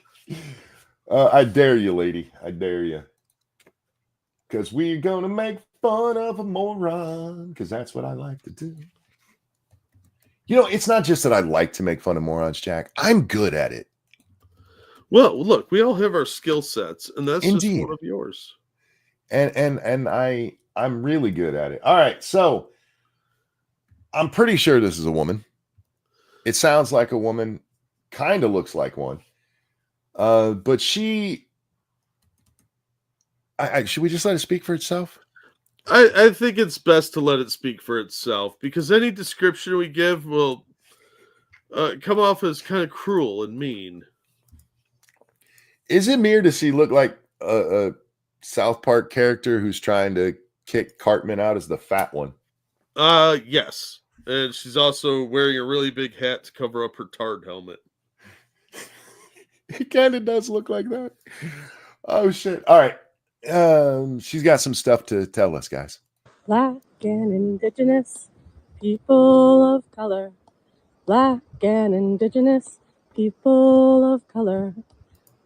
I dare you, lady. I dare you. Because we're going to make fun of a moron. Because that's what I like to do. You know, it's not just that I like to make fun of morons, Jack. I'm good at it. Well, look, we all have our skill sets, and that's Indeed. just one of yours. And I'm really good at it. All right, so I'm pretty sure this is a woman. It sounds like a woman, kind of looks like one. But should we just let it speak for itself? I think it's best to let it speak for itself, because any description we give will come off as kind of cruel and mean. Is it me, or does she look like a South Park character who's trying to kick Cartman out as the fat one? Yes. And she's also wearing a really big hat to cover up her tard helmet. It kind of does look like that. Oh, shit. All right. She's got some stuff to tell us, guys. Black and indigenous people of color. Black and indigenous people of color.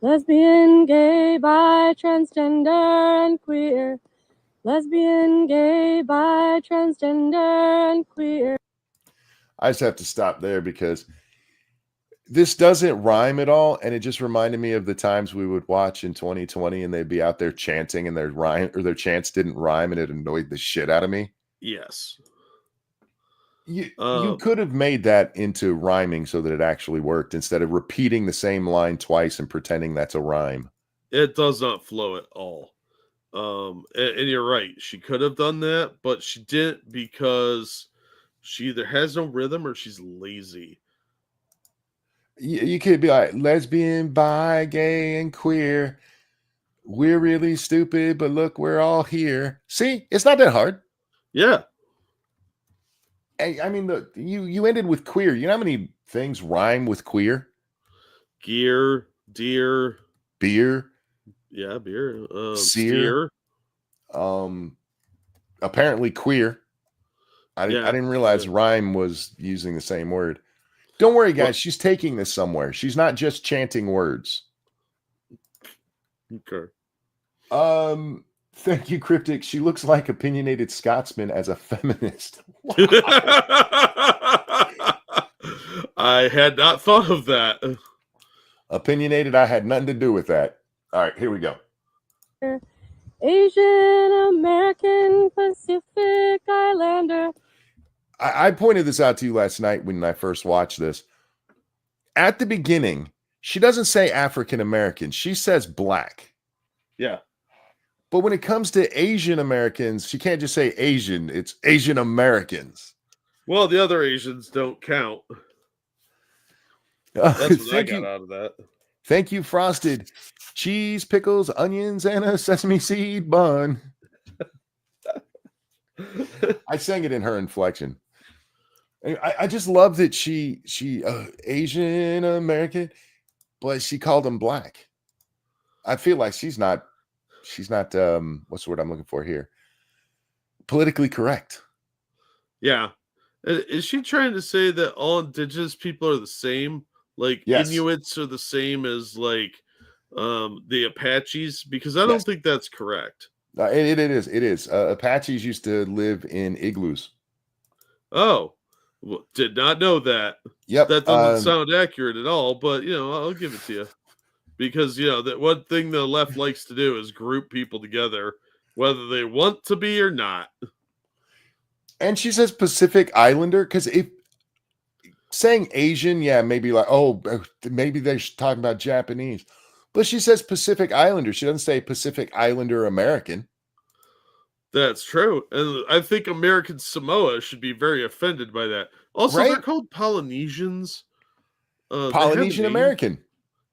Lesbian, gay, bi, transgender, and queer. Lesbian, gay, bi, transgender, and queer. I just have to stop there because this doesn't rhyme at all, and it just reminded me of the times we would watch in 2020, and they'd be out there chanting, and their rhyme or their chants didn't rhyme, and it annoyed the shit out of me. Yes. You could have made that into rhyming so that it actually worked instead of repeating the same line twice and pretending that's a rhyme. It does not flow at all. And you're right. She could have done that, but she didn't because she either has no rhythm or she's lazy. You could be like lesbian, bi, gay, and queer. We're really stupid, but look, we're all here. See, it's not that hard. Yeah. I mean, you ended with queer. You know how many things rhyme with queer? Gear, deer, Beer, yeah, beer, seer, steer. apparently queer. I didn't realize rhyme was using the same word. Don't worry, guys. Well, she's taking this somewhere. She's not just chanting words. okay. Thank you, Cryptic. She looks like opinionated Scotsman as a feminist. I had not thought of that. Opinionated, I had nothing to do with that. All right, here we go. Asian American Pacific Islander. I pointed this out to you last night when I first watched this. At the beginning, she doesn't say African American. She says black. Yeah. But when it comes to Asian Americans, she can't just say Asian. It's Asian Americans. Well, the other Asians don't count. That's what I got out of that. Thank you, Frosted. Cheese, pickles, onions, and a sesame seed bun. I sang it in her inflection. I just love that she Asian American, but she called him black. I feel like she's not what's the word I'm looking for here? Politically correct. Yeah. Is she trying to say that all indigenous people are the same? Like yes. Inuits are the same as like the Apaches? Because I don't think that's correct. It is. Apaches used to live in igloos. Oh, well, did not know that. Yep. That doesn't sound accurate at all, but I'll give it to you. Because that one thing the left likes to do is group people together, whether they want to be or not. And she says Pacific Islander, because if saying Asian, yeah, maybe like, oh, maybe they're talking about Japanese. But she says Pacific Islander. She doesn't say Pacific Islander American. That's true. And I think American Samoa should be very offended by that. Also, they're called Polynesians. Polynesian American.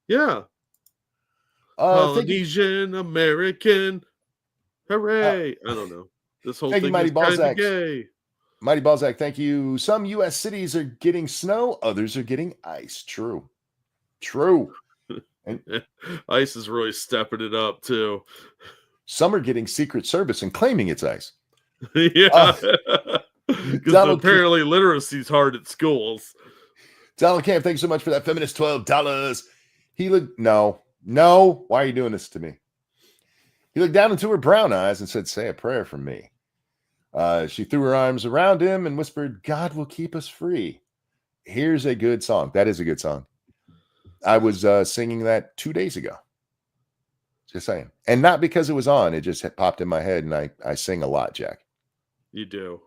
Yeah. Polynesian American. Hooray. I don't know. This whole thing is kind of gay. Mighty Balzac, thank you. Some U.S. cities are getting snow. Others are getting ice. True. And ice is really stepping it up, too. Some are getting Secret Service and claiming it's ice. Yeah. Because apparently literacy is hard at schools. Donald Camp, thanks so much for that feminist $12. He looked, no. Why are you doing this to me? He looked down into her brown eyes and said, say a prayer for me. She threw her arms around him and whispered, God will keep us free. Here's a good song. That is a good song. I was singing that 2 days ago. Just saying. And not because it was on. It just popped in my head, and I sing a lot, Jack. You do.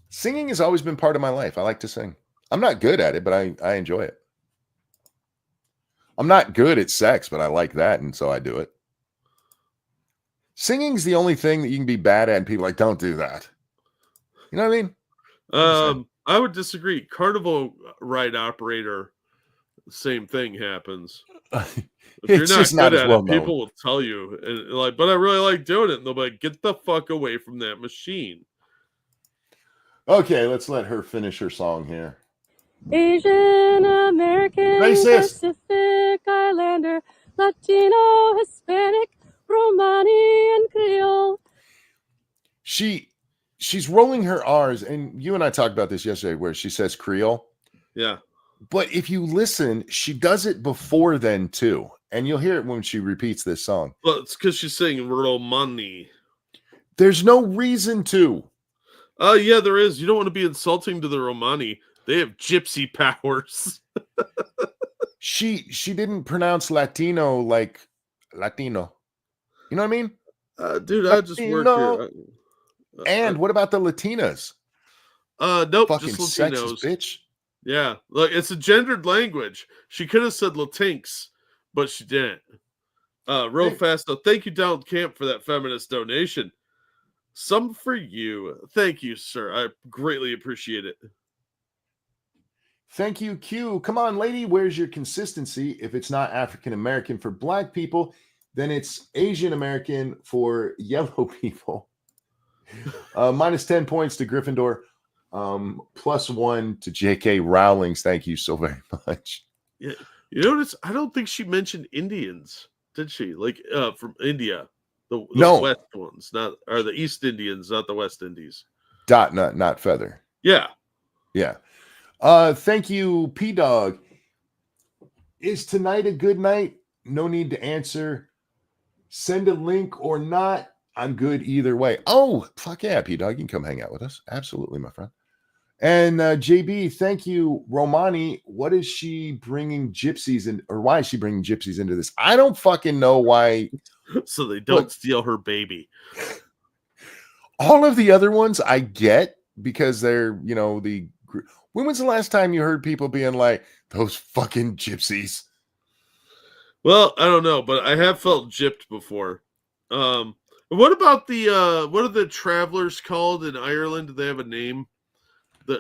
Singing has always been part of my life. I like to sing. I'm not good at it, but I enjoy it. I'm not good at sex, but I like that, and so I do it. Singing's the only thing that you can be bad at, and people are like, don't do that. You know what I mean? I would disagree. Carnival ride operator, same thing happens. If you're not good at it, people will tell you, and but I really like doing it. And they'll be like, get the fuck away from that machine. Okay, let's let her finish her song here. Asian American Pacific Islander, Latino, Hispanic, Romani, and Creole. She's rolling her R's, and you and I talked about this yesterday where she says Creole. Yeah. But if you listen, she does it before then too. And you'll hear it when she repeats this song. Well, it's because she's saying Romani. There's no reason to. Yeah, there is. You don't want to be insulting to the Romani. They have gypsy powers. She didn't pronounce Latino like Latino. You know what I mean? Dude, I just work Latino. here. And what about the Latinas? Nope, Fucking just sexist Latinos. bitch. Yeah, like it's a gendered language. She could have said Latinx, but she didn't. Real fast though. Thank you, Donald Camp, for that feminist donation. Some for you. Thank you, sir. I greatly appreciate it. Thank you, Q. Come on, lady. Where's your consistency? If it's not African American for black people, then it's Asian American for yellow people. Minus 10 points to Gryffindor. Plus 1 to J.K. Rowling's. Thank you so very much. Yeah, you notice I don't think she mentioned Indians, did she? Like from India, the West ones, not or the East Indians, not the West Indies. Dot, not feather. Yeah. Thank you, P Dog. Is tonight a good night? No need to answer. Send a link or not. I'm good either way. Oh, fuck yeah, P Dog. You can come hang out with us. Absolutely, my friend. And JB, thank you, Romani. What is she bringing gypsies in, or why is she bringing gypsies into this? I don't fucking know why. So they don't steal her baby. All of the other ones I get because they're, when was the last time you heard people being like, those fucking gypsies? Well, I don't know, but I have felt gypped before. What about what are the travelers called in Ireland? Do they have a name? They're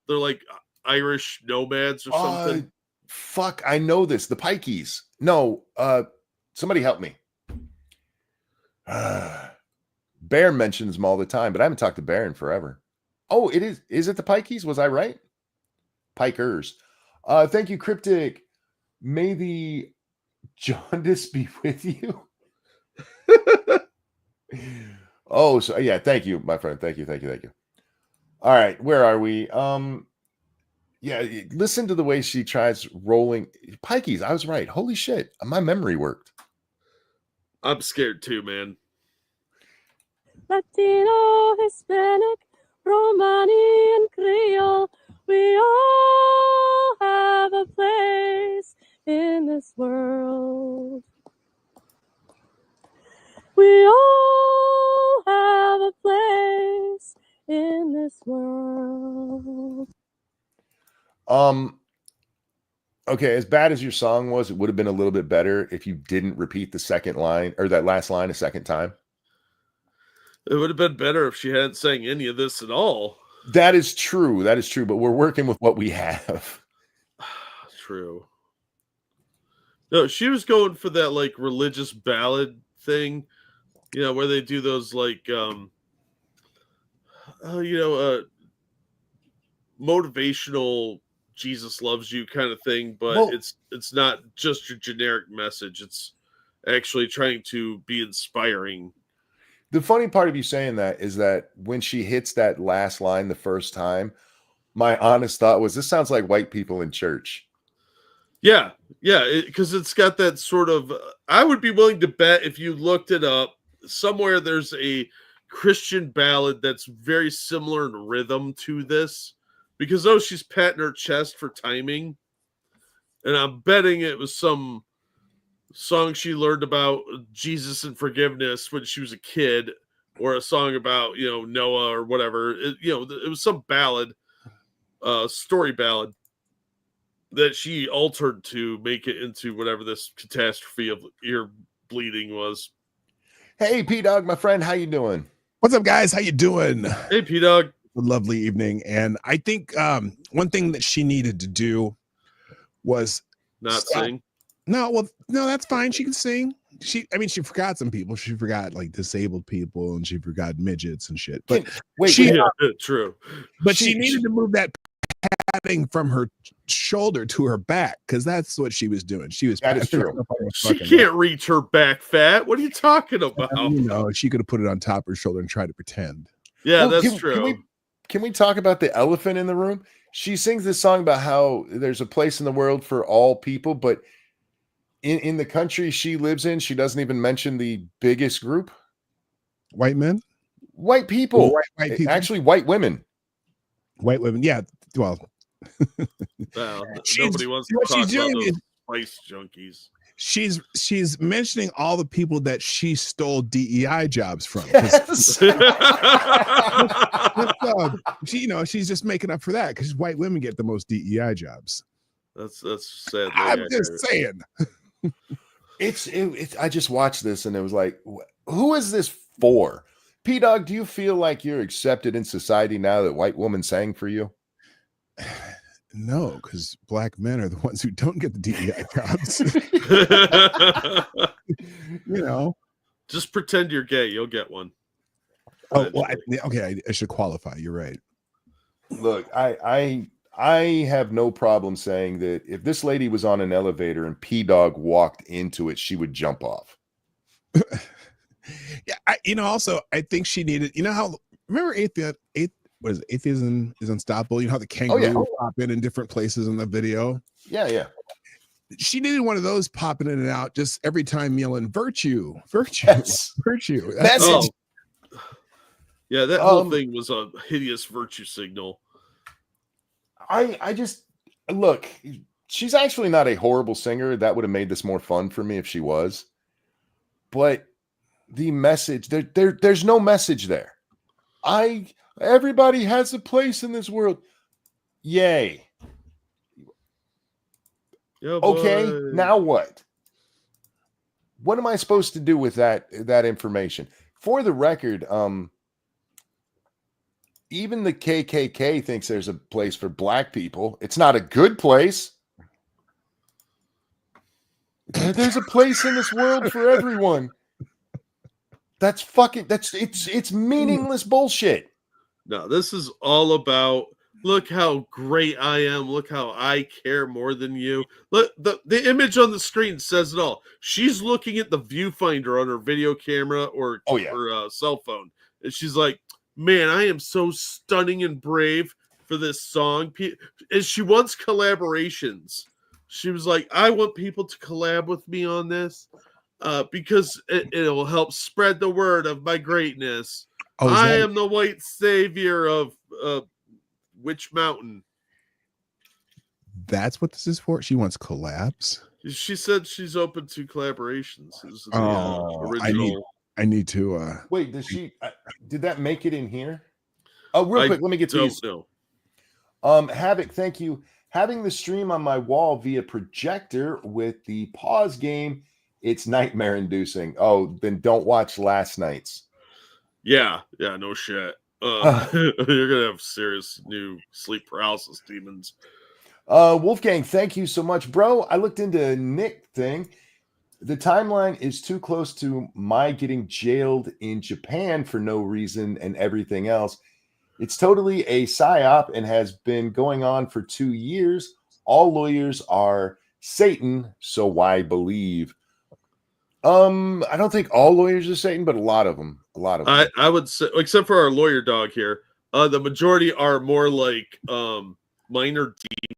like Irish nomads or something. Fuck, I know this. The pikeys. No, somebody help me. Bear mentions them all the time, but I haven't talked to Bear in forever. Oh, it is. Is it the pikeys? Was I right? Pikers. Thank you, Cryptic. May the jaundice be with you. Oh, so yeah, thank you, my friend. Thank you. All right, where are we? Yeah, listen to the way she tries rolling pikeys. I was right. Holy shit, my memory worked. I'm scared too, man. Latino, Hispanic, Romani, and Creole, we all have a place in this world. We all have a place in this world. Okay, as bad as your song was, it would have been a little bit better if you didn't repeat the second line or that last line a second time. It would have been better if she hadn't sang any of this at all. That is true, but we're working with what we have. True. No, she was going for that like religious ballad thing, where they do those like motivational Jesus loves you kind of thing, but it's not just your generic message. It's actually trying to be inspiring. The funny part of you saying that is that when she hits that last line the first time, my honest thought was, this sounds like white people in church. Yeah, because it's got that sort of, I would be willing to bet if you looked it up, somewhere there's a Christian ballad that's very similar in rhythm to this, because she's patting her chest for timing, and I'm betting it was some song she learned about Jesus and forgiveness when she was a kid, or a song about Noah or whatever. It was some ballad, story ballad that she altered to make it into whatever this catastrophe of ear bleeding was. Hey, P-Dog, my friend, how you doing? What's up, guys? How you doing? Hey, P-Dog. A lovely evening. And I think one thing that she needed to do was not sing. No, that's fine. She can sing. She forgot some people. She forgot like disabled people, and she forgot midgets and shit. But true. But she needed to move that padding from her shoulder to her back, because that's what she was doing. She was. That is true. She can't reach her back fat. What are you talking about? She could have put it on top of her shoulder and tried to pretend. Yeah, that's true. Can we talk about the elephant in the room? She sings this song about how there's a place in the world for all people, but in the country she lives in, she doesn't even mention the biggest group. White men? White people. White people. Actually, white women. White women. Yeah. Well, Well, She's- nobody wants to what talk she's about doing those is- spice junkies. she's mentioning all the people that she stole DEI jobs from. Yes. She's just making up for that because white women get the most DEI jobs. That's sadly. I'm just saying. It's I just watched this and it was like, who is this for? P-Dog, do you feel like you're accepted in society now that white women sang for you? No, because black men are the ones who don't get the DEI jobs. Just pretend you're gay. You'll get one. Oh, well, I should qualify. You're right. Look, I have no problem saying that if this lady was on an elevator and P-Dog walked into it, she would jump off. Yeah, also, I think she needed, remember Atheism is Unstoppable? You know how the kangaroo pop in different places in the video? Yeah. She needed one of those popping in and out just every time yelling virtue. Yes. Virtue. Yeah, that whole thing was a hideous virtue signal. I just look, she's actually not a horrible singer. That would have made this more fun for me if she was. But the message, there's no message there. Everybody has a place in this world. Yay. Yeah, okay, boy. now what? What am I supposed to do with that information? For the record, even the KKK thinks there's a place for black people. It's not a good place. There's a place in this world for everyone. It's meaningless bullshit. No, this is all about look how great I am. Look how I care more than you. Look, the image on the screen says it all. She's looking at the viewfinder on her video camera or cell phone. And she's like, man, I am so stunning and brave for this song. And she wants collaborations. She was like, I want people to collab with me on this because it'll help spread the word of my greatness. I am the white savior of Witch Mountain. That's what this is for? She wants collabs? She said she's open to collaborations. Original. I need to wait, did that make it in here? Oh, real quick, let me get to these. Havoc, thank you. Having the stream on my wall via projector with the pause game, it's nightmare inducing. Oh, then don't watch last night's. Yeah, no shit. You're gonna have serious new sleep paralysis demons. Wolfgang, thank you so much, bro. I looked into Nick thing. The timeline is too close to my getting jailed in Japan for no reason and everything else. It's totally a psyop and has been going on for 2 years. All lawyers are Satan, so why believe? I don't think all lawyers are Satan, but a lot of them. I would say, except for our lawyer dog here, the majority are more like minor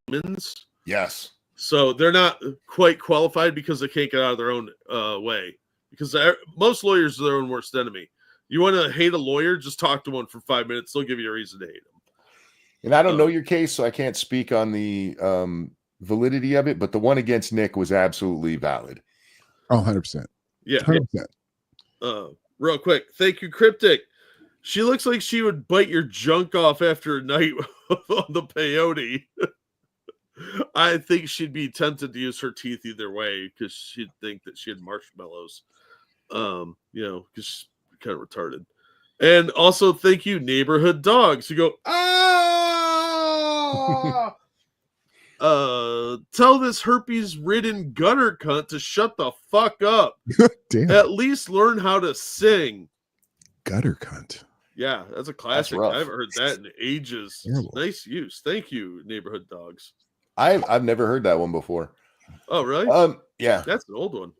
demons. Yes. So they're not quite qualified because they can't get out of their own way. Because most lawyers are their own worst enemy. You want to hate a lawyer, just talk to one for 5 minutes. They'll give you a reason to hate him. And I don't know your case, so I can't speak on the validity of it, but the one against Nick was absolutely valid. Oh, 100%. Yeah. 100%. Real quick. Thank you, Cryptic. She looks like she would bite your junk off after a night on the peyote. I think she'd be tempted to use her teeth either way because she'd think that she had marshmallows. Because she's kind of retarded. And also, thank you, neighborhood dogs. You go, tell this herpes-ridden gutter cunt to shut the fuck up. Damn. At least learn how to sing. Gutter cunt. Yeah, that's a classic. That's I haven't heard that in ages. Terrible. Nice use. Thank you, neighborhood dogs. I've never heard that one before. Oh, really? Yeah. That's an old one.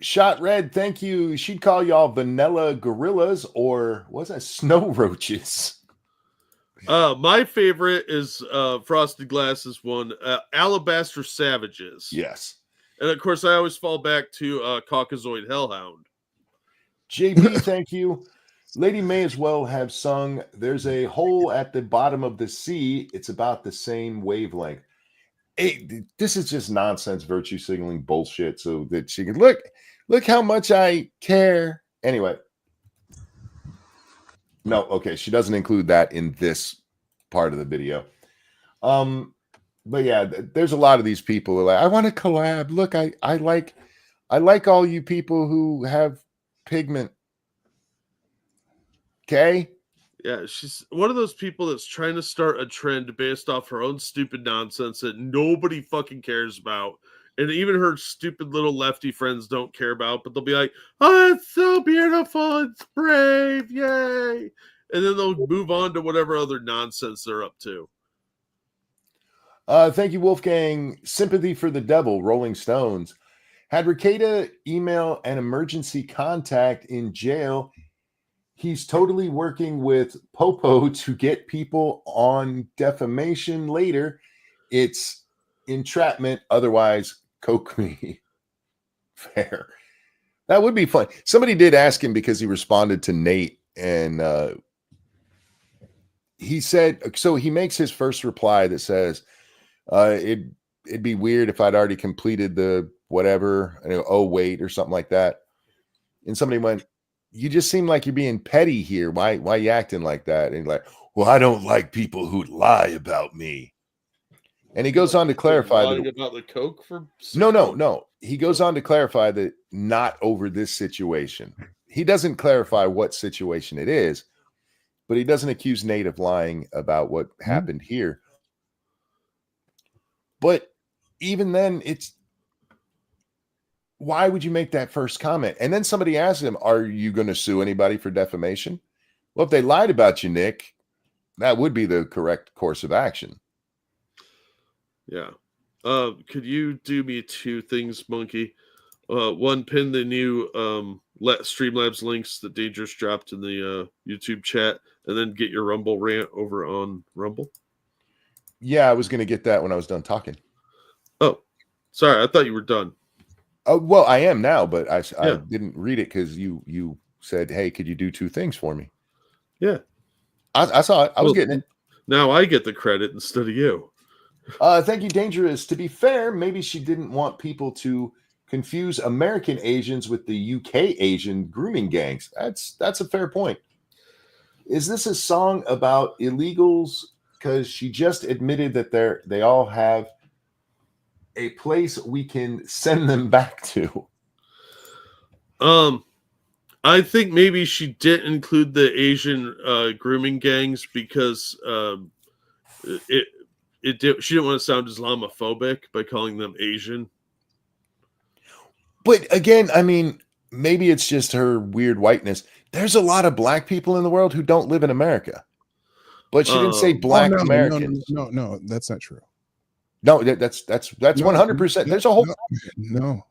Shot Red, thank you. She'd call y'all vanilla gorillas or what's that? Snow roaches. My favorite is Frosted Glasses one, Alabaster Savages. Yes. And of course, I always fall back to Caucasoid Hellhound. JP, thank you. Lady may as well have sung, "There's a hole at the bottom of the sea. It's about the same wavelength." Hey, this is just nonsense virtue signaling bullshit so that she can look how much I care. Anyway. No, okay. She doesn't include that in this part of the video. But yeah, there's a lot of these people who are like, I want to collab. Look, I like all you people who have pigment. Okay. Yeah, she's one of those people that's trying to start a trend based off her own stupid nonsense that nobody fucking cares about. And even her stupid little lefty friends don't care about, but they'll be like, "Oh, it's so beautiful, it's brave, yay!" And then they'll move on to whatever other nonsense they're up to. Thank you, Wolfgang. Sympathy for the Devil, Rolling Stones. Had Rekieta email an emergency contact in jail. He's totally working with Popo to get people on defamation later. It's entrapment. Otherwise, coke me. Fair. That would be fun. Somebody did ask him because he responded to Nate, and he said, so he makes his first reply that says, it'd be weird if I'd already completed the whatever, oh wait, or something like that. And somebody went, you just seem like you're being petty here. Why you acting like that? And he's like, well, I don't like people who lie about me. And he goes on to clarify that about the coke for no. He goes on to clarify that not over this situation. He doesn't clarify what situation it is, but he doesn't accuse Nate of lying about what happened here. But even then, it's why would you make that first comment? And then somebody asked him, are you going to sue anybody for defamation? Well, if they lied about you, Nick, that would be the correct course of action. Yeah. Could you do me two things, Monkey? One, pin the new Streamlabs links that Dangerous dropped in the YouTube chat, and then get your Rumble rant over on Rumble. Yeah, I was going to get that when I was done talking. Oh, sorry. I thought you were done. Oh, well, I am now, but I didn't read it because you said, hey, could you do two things for me? Yeah. I saw it. I was getting it. Now I get the credit instead of you. Thank you, Dangerous. To be fair, maybe she didn't want people to confuse American Asians with the UK Asian grooming gangs. That's a fair point. Is this a song about illegals? Because she just admitted that they all have a place we can send them back to. I think maybe she didn't include the Asian grooming gangs because she didn't want to sound Islamophobic by calling them Asian. But again, I mean, maybe it's just her weird whiteness. There's a lot of black people in the world who don't live in America. But she didn't say black Americans. No, that's not true. No, that's 100%. There's a whole no.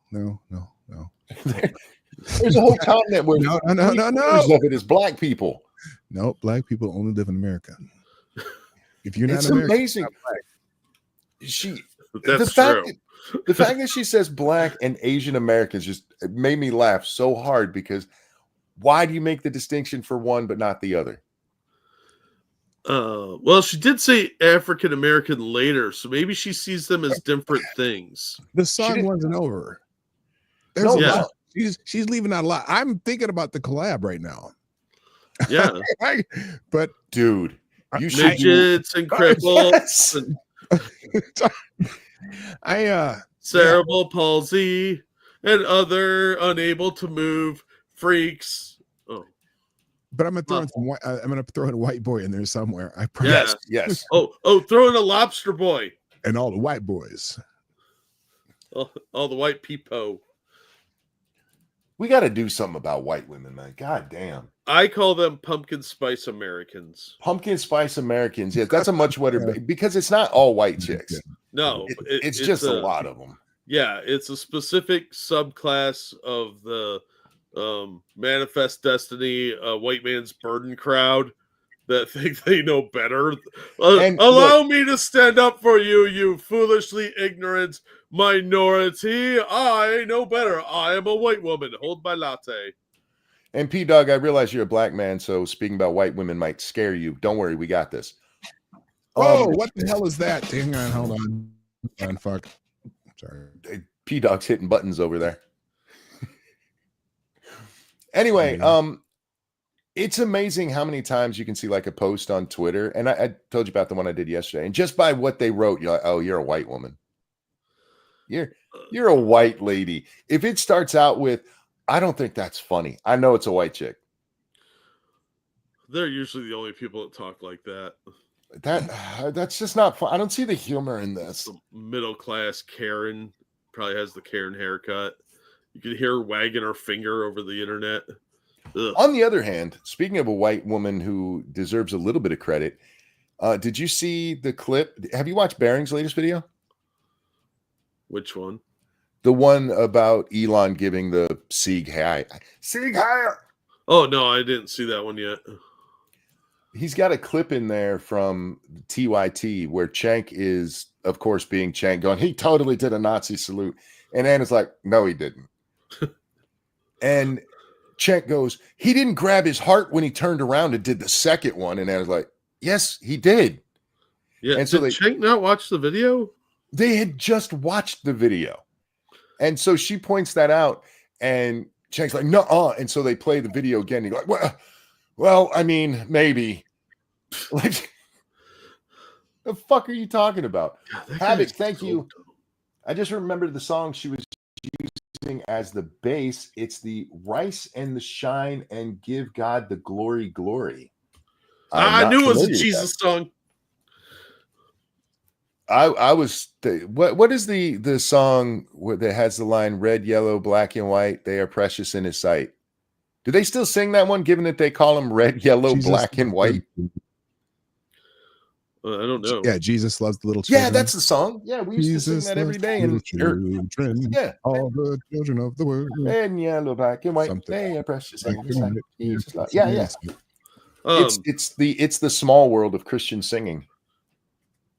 There's a whole continent where no. of it is black people. No, black people only live in America. If you're not it's American, amazing. That's true. The fact that she says black and Asian Americans just made me laugh so hard because why do you make the distinction for one but not the other? Well, she did say African American later, so maybe she sees them as different things. The song wasn't over. There's a lot. She's leaving out a lot. I'm thinking about the collab right now. Yeah, but dude, you should midgets and cripples. Yes. Cerebral palsy and other unable to move freaks. Oh. But I'm gonna throw in a white boy in there somewhere. I promise. Yes. Oh, throw in a lobster boy. And all the white boys. All the white people. We got to do something about white women, man. God damn. I call them pumpkin spice Americans. Pumpkin spice Americans. Yeah, that's a much better because it's not all white chicks. No, it's just a lot of them. Yeah, it's a specific subclass of the Manifest Destiny, white man's burden crowd that think they know better. Allow me to stand up for you, you foolishly ignorant minority. I know better. I am a white woman. Hold my latte. And P Dog, I realize you're a black man, so speaking about white women might scare you. Don't worry, we got this. Whoa, what the hell is that? Hang on, hold on. Fuck. Sorry. P Dog's hitting buttons over there. Anyway, it's amazing how many times you can see like a post on Twitter, and I told you about the one I did yesterday, and just by what they wrote, you're like, oh, you're a white woman. You're a white lady. If it starts out with, I don't think that's funny, I know it's a white chick. They're usually the only people that talk like that. That's just not fun. I don't see the humor in this. The middle class Karen probably has the Karen haircut. You can hear her wagging her finger over the internet. Ugh. On the other hand, speaking of a white woman who deserves a little bit of credit, did you see the clip? Have you watched Baring's latest video? Which one? The one about Elon giving the Sieg Heil. Sieg Heil. Oh, no, I didn't see that one yet. He's got a clip in there from TYT where Cenk is, of course, being Cenk, going, he totally did a Nazi salute. And Anna's like, no, he didn't. And Cenk goes, he didn't grab his heart when he turned around and did the second one. And Anna's like, yes, he did. Yeah, and so did Cenk not watch the video? They had just watched the video. And so she points that out, and Cenk's like, no, and so they play the video again. He's like, well, I mean, maybe. Like, the fuck are you talking about? God, Havoc, thank you. I just remembered the song she was using as the bass. It's the Rice and the Shine and Give God the Glory, Glory. I knew it was a Jesus song. I was what is the song that has the line red, yellow, black, and white? They are precious in his sight. Do they still sing that one, given that they call them red, yellow, black, and white? I don't know. Yeah, Jesus loves the little children. Yeah, that's the song. Yeah, we used to sing that every day. And children, yeah, all the children of the world. Red and yellow, black and white. Something. They are precious in Black his and sight. white. Yeah. It's the small world of Christian singing.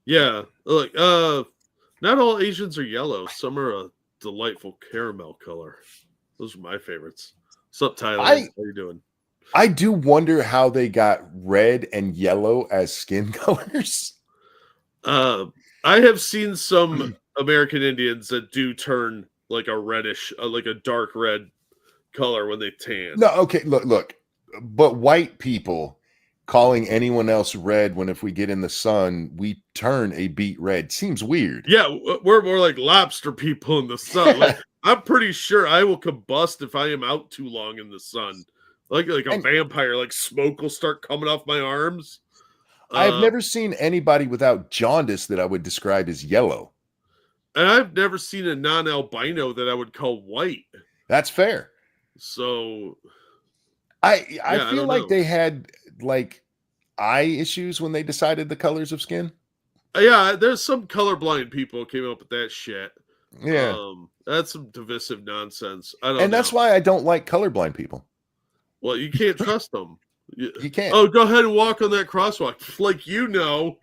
Yeah, look, not all Asians are yellow. Some are a delightful caramel color. Those are my favorites. What's up, Tyler? How you doing? I do wonder how they got red and yellow as skin colors. I have seen some American Indians that do turn like a reddish, like a dark red color when they tan. No, okay, look, but white people calling anyone else red when if we get in the sun, we turn a beet red seems weird. Yeah, we're more like lobster people in the sun. Like, I'm pretty sure I will combust if I am out too long in the sun. Like a vampire, like smoke will start coming off my arms. I've never seen anybody without jaundice that I would describe as yellow. And I've never seen a non-albino that I would call white. That's fair. So I feel like they had like eye issues when they decided the colors of skin. Yeah, there's some colorblind people came up with that shit. Yeah. That's some divisive nonsense. I don't know. And that's why I don't like colorblind people. Well, you can't trust them. You can't. Oh, go ahead and walk on that crosswalk. Like, you know.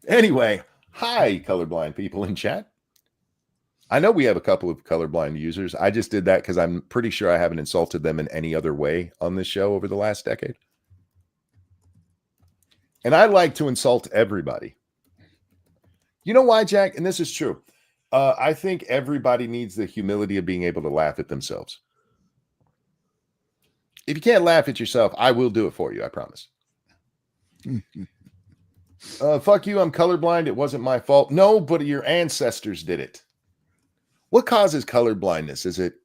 Anyway, hi, colorblind people in chat. I know we have a couple of colorblind users. I just did that because I'm pretty sure I haven't insulted them in any other way on this show over the last decade. And I like to insult everybody. You know why, Jack? And this is true. I think everybody needs the humility of being able to laugh at themselves. If you can't laugh at yourself, I will do it for you. I promise. Fuck you. I'm colorblind. It wasn't my fault. No, but your ancestors did it. What causes color blindness? Is it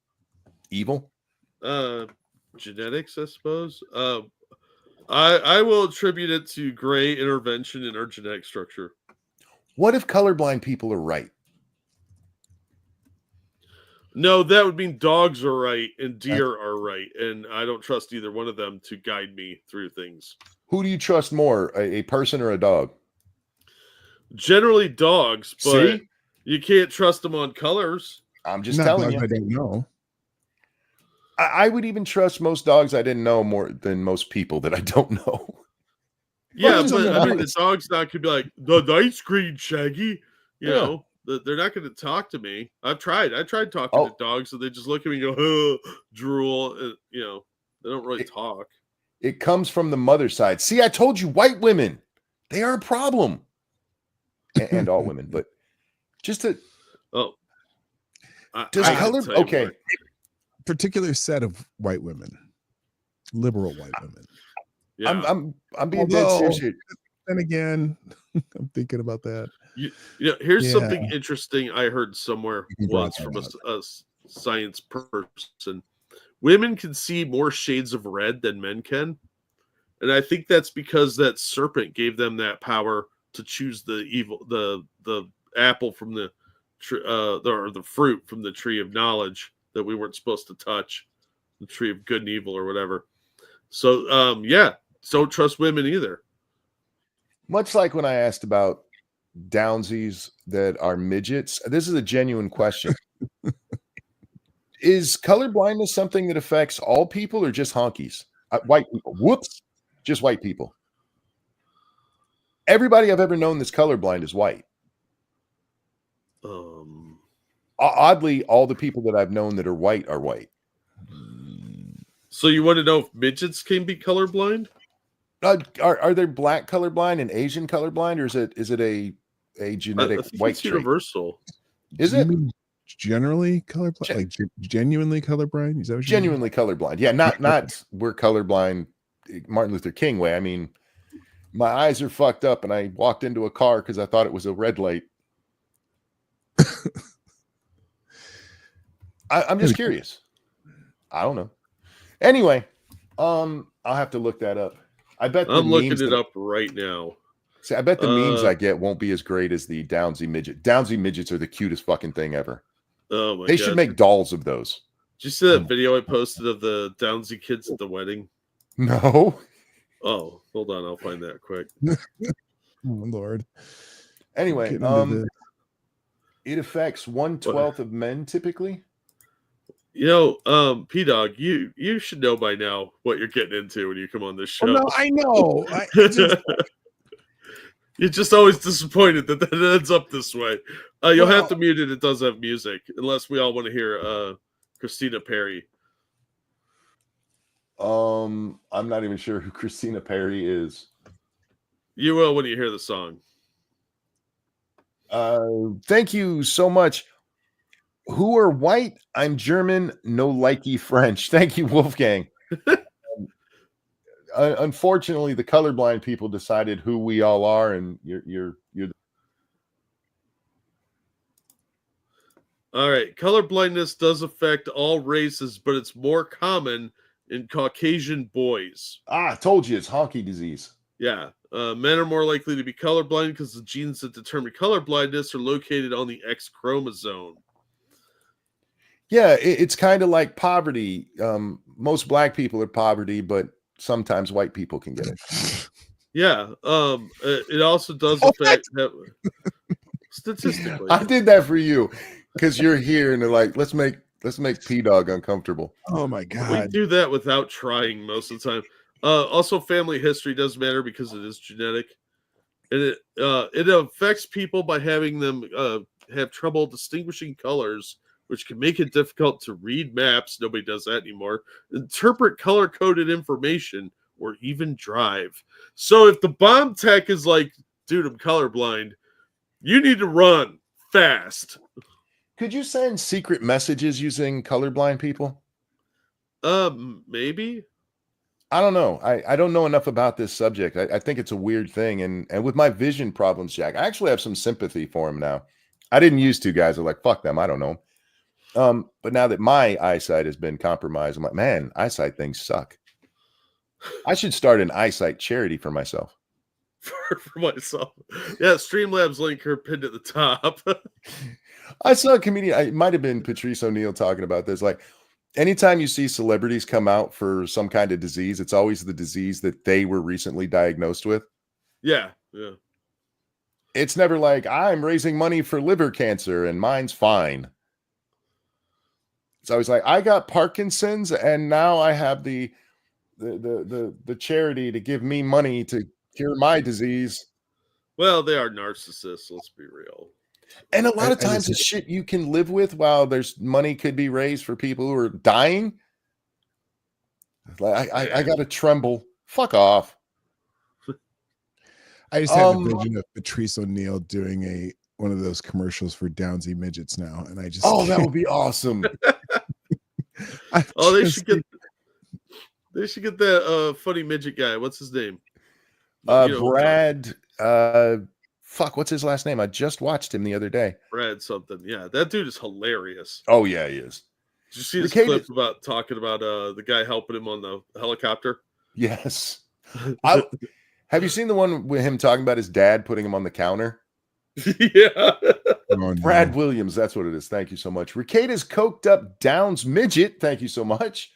evil? Genetics, I suppose. I will attribute it to gray intervention in our genetic structure. What if colorblind people are right? No, that would mean dogs are right and deer are right, and I don't trust either one of them to guide me through things. Who do you trust more, a person or a dog? Generally dogs, but See? You can't trust them on colors. I'm just telling you. I don't know. I would even trust most dogs I didn't know more than most people that I don't know. Yeah, but I mean, the dog's not could be like the nice green Shaggy, you know. They're not going to talk to me. I tried talking Oh. to dogs, and they just look at me and go, oh, drool. And, they don't really talk. It comes from the mother side. See, I told you, white women, they are a problem. And all women, but just to Oh, does I can color tell you okay. more. Particular set of white women, liberal white women. Yeah. I'm being dead serious here. And again, I'm thinking about that. Here's Yeah. something interesting I heard somewhere You can draw once that from out. a science person. Women can see more shades of red than men can. And I think that's because that serpent gave them that power to choose the apple from the fruit from the tree of knowledge that we weren't supposed to touch, the tree of good and evil or whatever. So don't trust women either. Much like when I asked about downsies that are midgets, this is a genuine question. Is color blindness something that affects all people or just honkies? White people. Whoops. Just white people. Everybody I've ever known that's colorblind is white. Oddly, all the people that I've known that are white are white. So you want to know if midgets can be colorblind? Are there black colorblind and Asian colorblind, or is it a genetic I think white it's trait? universal. Is it generally colorblind? Like genuinely colorblind? Is that what genuinely colorblind? Yeah, not we're colorblind Martin Luther King way. I mean, my eyes are fucked up, and I walked into a car because I thought it was a red light. I'm just curious. I don't know. Anyway, I'll have to look that up. I bet I'm looking it up right now. See, I bet the memes I get won't be as great as the Downsy midget. Downsy midgets are the cutest fucking thing ever. Oh my god. They should make dolls of those. Did you see that video I posted of the Downsy kids at the wedding? No. Oh, hold on, I'll find that quick. Oh Lord. Anyway, it affects 1/12 of men typically. P-Dog, you should know by now what you're getting into when you come on this show. Oh, no, I know. You're just always disappointed that ends up this way. You'll have to mute it. It does have music, unless we all want to hear Christina Perry. I'm not even sure who Christina Perry is. You will when you hear the song. Thank you so much. Who are white? I'm German, no likey French. Thank you, Wolfgang. Unfortunately, the colorblind people decided who we all are, and you're all right. Colorblindness does affect all races, but it's more common in Caucasian boys. I told you it's honky disease. Yeah. Men are more likely to be colorblind because the genes that determine colorblindness are located on the X chromosome. Yeah, it's kind of like poverty. Most black people are poverty, but sometimes white people can get it. Yeah. It also does affect statistically. I did that for you because you're here and they're like, let's make P-Dog uncomfortable. Oh my god. We do that without trying most of the time. Also, family history does matter because it is genetic, and it affects people by having them have trouble distinguishing colors, which can make it difficult to read maps. Nobody does that anymore. Interpret color-coded information, or even drive. So if the bomb tech is like, dude, I'm colorblind, you need to run fast. Could you send secret messages using colorblind people? Maybe. I don't know. I don't know enough about this subject. I think it's a weird thing. And with my vision problems, Jack, I actually have some sympathy for him now. I didn't used to, guys are like, fuck them. I don't know. But now that my eyesight has been compromised, I'm like, man, eyesight things suck. I should start an eyesight charity for myself. For myself. Yeah, Streamlabs link are pinned at the top. I saw a comedian, it might have been Patrice O'Neill talking about this. Like, anytime you see celebrities come out for some kind of disease, it's always the disease that they were recently diagnosed with. Yeah. It's never like, I'm raising money for liver cancer and mine's fine. It's always like, I got Parkinson's and now I have the charity to give me money to cure my disease. Well, they are narcissists, let's be real. And a lot of I times just it's shit you can live with while there's money could be raised for people who are dying. Like, I got to tremble. Fuck off. I just had a vision of Patrice O'Neill doing one of those commercials for Downsy midgets now, and I just that would be awesome. Oh, they should get that funny midget guy. What's his name? Brad. Fuck, what's his last name? I just watched him the other day. Brad something. Yeah, that dude is hilarious. Oh yeah, he is. Did you see his clip about talking about the guy helping him on the helicopter? Yes. Have you seen the one with him talking about his dad putting him on the counter? Yeah. Oh, Brad Williams, that's what it is. Thank you so much. Rekieta's coked up Downs midget. Thank you so much.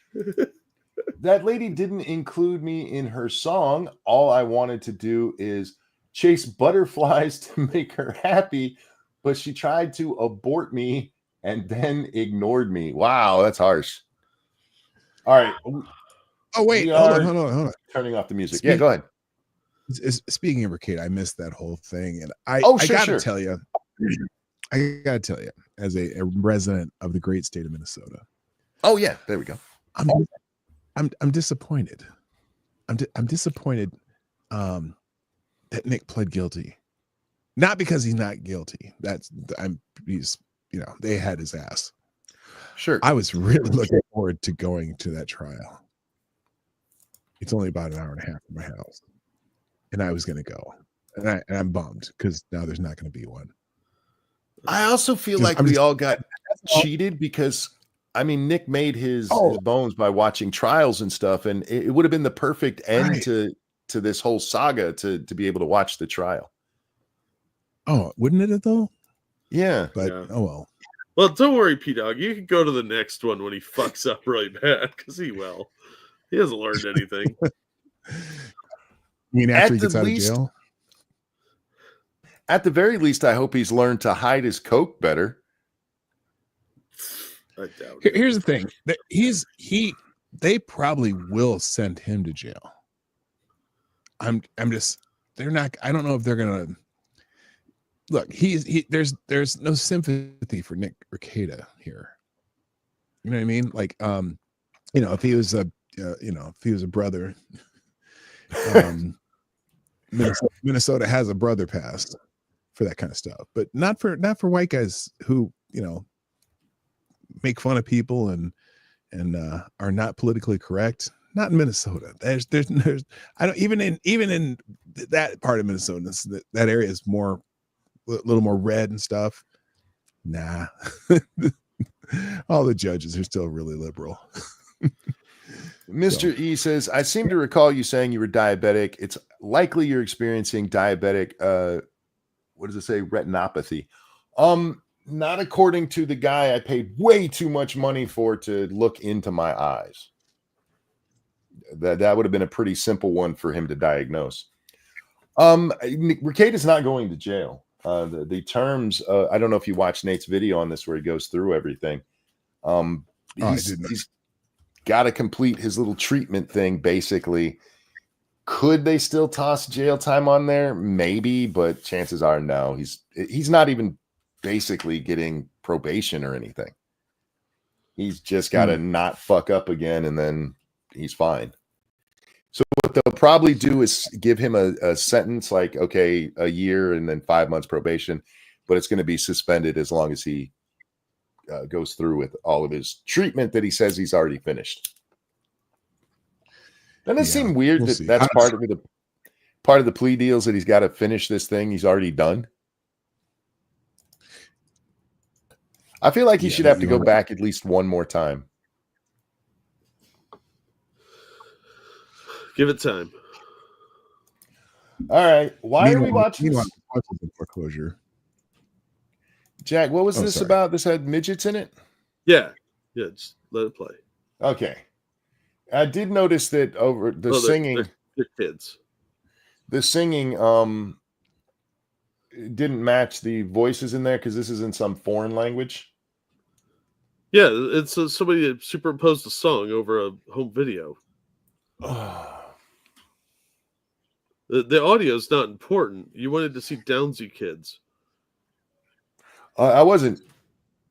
That lady didn't include me in her song. All I wanted to do is chase butterflies to make her happy, but she tried to abort me and then ignored me. Wow, that's harsh. All right. Oh wait, hold on. Turning off the music. Yeah, go ahead. Speaking of Rekieta, I missed that whole thing, and I gotta tell you, as a resident of the great state of Minnesota. Oh yeah, there we go. I'm disappointed. I'm disappointed that Nick pled guilty, not because he's not guilty. He's they had his ass. Sure. I was really looking forward to going to that trial. It's only about an hour and a half from my house, and I was going to go, and I'm bummed because now there's not going to be one. I also feel like we all got cheated because, I mean, Nick made his bones by watching trials and stuff, and it would have been the perfect end to this whole saga to be able to watch the trial. Oh, wouldn't it though? Yeah, but oh well. Well, don't worry, P-Dog. You can go to the next one when he fucks up really bad, because he will. He hasn't learned anything. You mean after he gets out of jail? At the very least, I hope he's learned to hide his coke better. I doubt it. Here's the thing. They probably will send him to jail. They're not, I don't know if they're gonna look, there's no sympathy for Nick Rekieta here. You know what I mean? Like, if he was a brother, Minnesota has a brother pass for that kind of stuff, but not for white guys who, make fun of people and are not politically correct. Not in Minnesota. There's I don't even in that part of Minnesota, that area is a little more red and stuff. Nah. All the judges are still really liberal. Mr. E says, I seem to recall you saying you were diabetic. It's likely you're experiencing diabetic, what does it say? Retinopathy. Not according to the guy I paid way too much money for to look into my eyes. That would have been a pretty simple one for him to diagnose. Rekieta's not going to jail. The terms, I don't know if you watched Nate's video on this where he goes through everything. He's got to complete his little treatment thing, basically. Could they still toss jail time on there? Maybe, but chances are no. He's not even basically getting probation or anything. He's just got to not fuck up again, and then he's fine. So what they'll probably do is give him a sentence like, okay, a year and then 5 months probation, but it's going to be suspended as long as he goes through with all of his treatment that he says he's already finished. Doesn't it seem weird that's part of the plea deals, that he's got to finish this thing he's already done? I feel like he should have to go back at least one more time. Give it time. All right. Why are we watching foreclosure? Jack, what was this about? This had midgets in it? Yeah. Just let it play. Okay. I did notice that over the singing. They're kids. The singing didn't match the voices in there because this is in some foreign language. Yeah, it's somebody that superimposed a song over a home video. The audio is not important. You wanted to see Downsy kids. I wasn't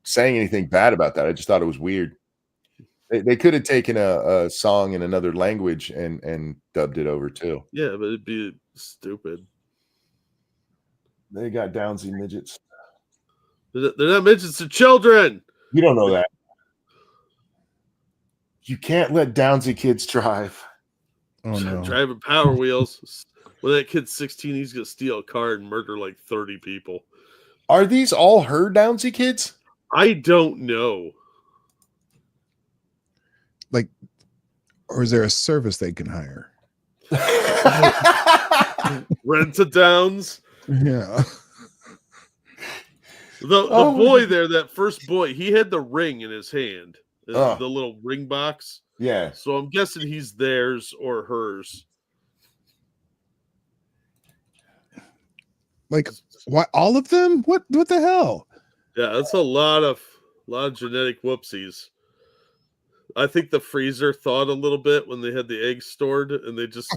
saying anything bad about that. I just thought it was weird. They could have taken a song in another language and dubbed it over too. Yeah, but it'd be stupid. They got Downsy midgets. They're not midgets, they're children. You don't know that. You can't let Downsy kids drive. Oh no. Driving Power Wheels. When that kid's 16, he's gonna steal a car and murder like 30 people. Are these all her Downsy kids? I don't know. Like, or is there a service they can hire? Rent a Downs. Yeah. The boy there, that first boy, he had the ring in his hand, the little ring box. Yeah. So I'm guessing he's theirs or hers. Like, why all of them? What the hell? Yeah, that's a lot of genetic whoopsies. I think the freezer thawed a little bit when they had the eggs stored, and they just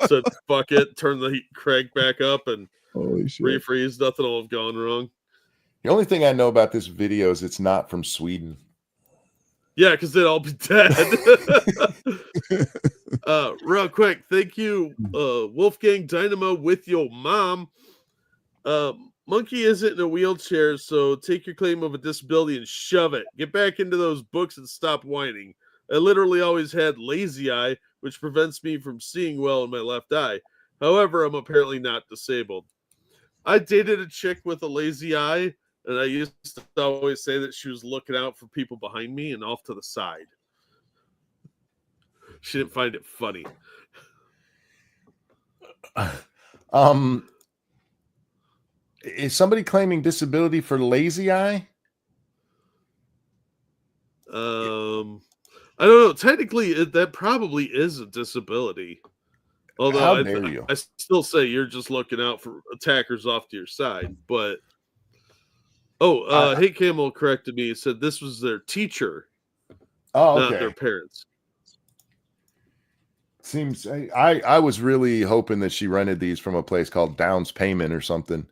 said, fuck it, turn the heat crank back up, and Holy shit. refreeze. Nothing will have gone wrong. The only thing I know about this video is it's not from Sweden. Yeah, because they'd all be dead. Real quick, thank you, Wolfgang Dynamo with your mom. Monkey isn't in a wheelchair, so take your claim of a disability and shove it. Get back into those books and stop whining. I literally always had lazy eye, which prevents me from seeing well in my left eye. However, I'm apparently not disabled. I dated a chick with a lazy eye, and I used to always say that she was looking out for people behind me and off to the side. She didn't find it funny. Is somebody claiming disability for lazy eye? I don't know. Technically, that probably is a disability. Although How dare you? I still say you're just looking out for attackers off to your side. But Hate Camel corrected me. He said this was their teacher, not their parents. Seems I was really hoping that she rented these from a place called Downs Payment or something.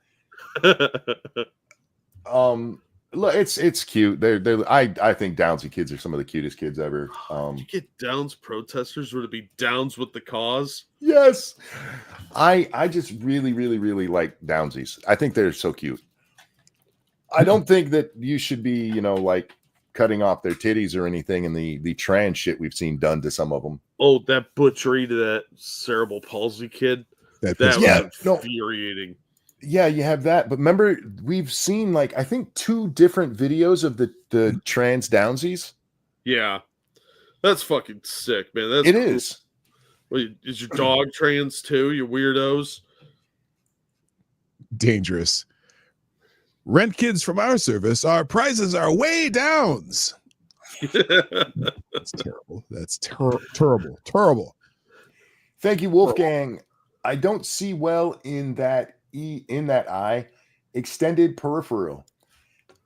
Look, it's cute. I think Downsy kids are some of the cutest kids ever. You get Downs protesters or to be Downs with the cause. Yes, I just really like Downsies. I think they're so cute. I don't think that you should be, like cutting off their titties or anything in the trans shit we've seen done to some of them. Oh, that butchery to that cerebral palsy kid. That was infuriating. Yeah, you have that. But remember, we've seen like I think 2 different videos of the trans Downsies. Yeah. That's fucking sick, man. It is. Wait, is your dog trans too, you weirdos? Dangerous. Rent kids from our service. Our prices are way downs. That's terrible. That's terrible. Thank you, Wolfgang. I don't see well in that eye. Extended peripheral.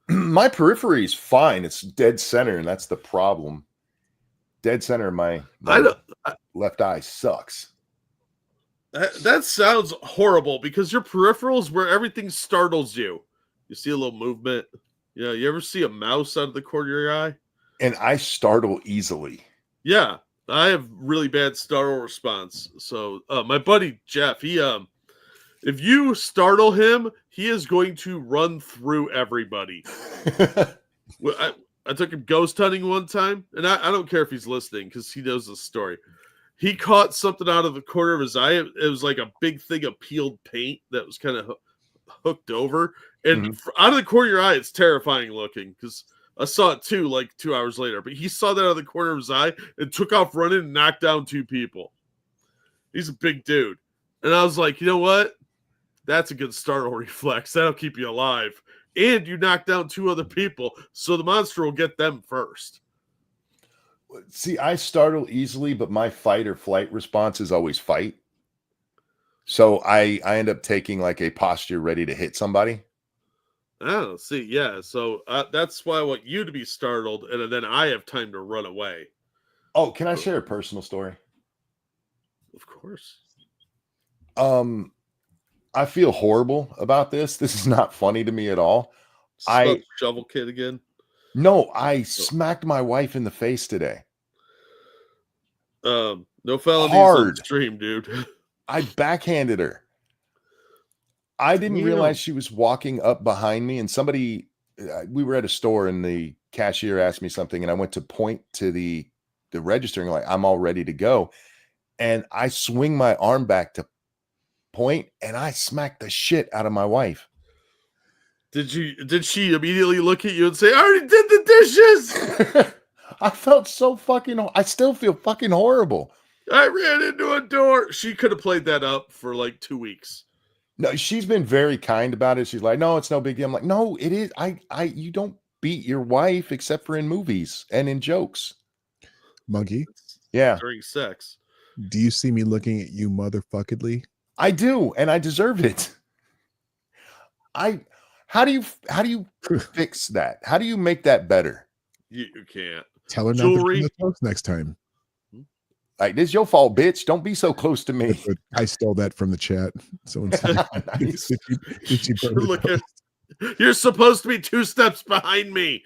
My periphery is fine. It's dead center, and that's the problem. Dead center of my left eye sucks. That sounds horrible because your peripheral is where everything startles you. You see a little movement. Yeah, you ever see a mouse out of the corner of your eye? And I startle easily. Yeah, I have really bad startle response. So my buddy Jeff, he if you startle him, he is going to run through everybody. I took him ghost hunting one time, and I don't care if he's listening because he knows the story. He caught something out of the corner of his eye. It was like a big thing of peeled paint that was kind of hooked over. And out of the corner of your eye, it's terrifying looking because I saw it too, like 2 hours later. But he saw that out of the corner of his eye and took off running and knocked down 2 people. He's a big dude. And I was like, you know what? That's a good startle reflex. That'll keep you alive. And you knock down 2 other people, so the monster will get them first. See, I startle easily, but my fight or flight response is always fight. So I end up taking like a posture ready to hit somebody. Oh, see, yeah. So that's why I want you to be startled, and then I have time to run away. Oh, can I share a personal story? Of course. I feel horrible about this. This is not funny to me at all. Smelled shovel kid again. No, I smacked my wife in the face today. No felonies on Hard. stream, dude. I backhanded her. I didn't realize she was walking up behind me, and somebody, we were at a store and the cashier asked me something, and I went to point to the register and like, I'm all ready to go. And I swing my arm back to point, and I smacked the shit out of my wife. Did she immediately look at you and say, I already did the dishes? I felt so I still feel fucking horrible. I ran into a door. She could have played that up for like 2 weeks. No, she's been very kind about it. She's like, no, it's no big deal. I'm like, no, it is. You don't beat your wife except for in movies and in jokes. Monkey. Yeah. During sex. Do you see me looking at you motherfuckedly? I do, and I deserve it. How do you fix that? How do you make that better? You can't. Tell her Jewelry. not to close next time. Like, this is your fault, bitch. Don't be so close to me. I stole that from the chat. Someone said, Nice. did you Look at, you're supposed to be 2 steps behind me.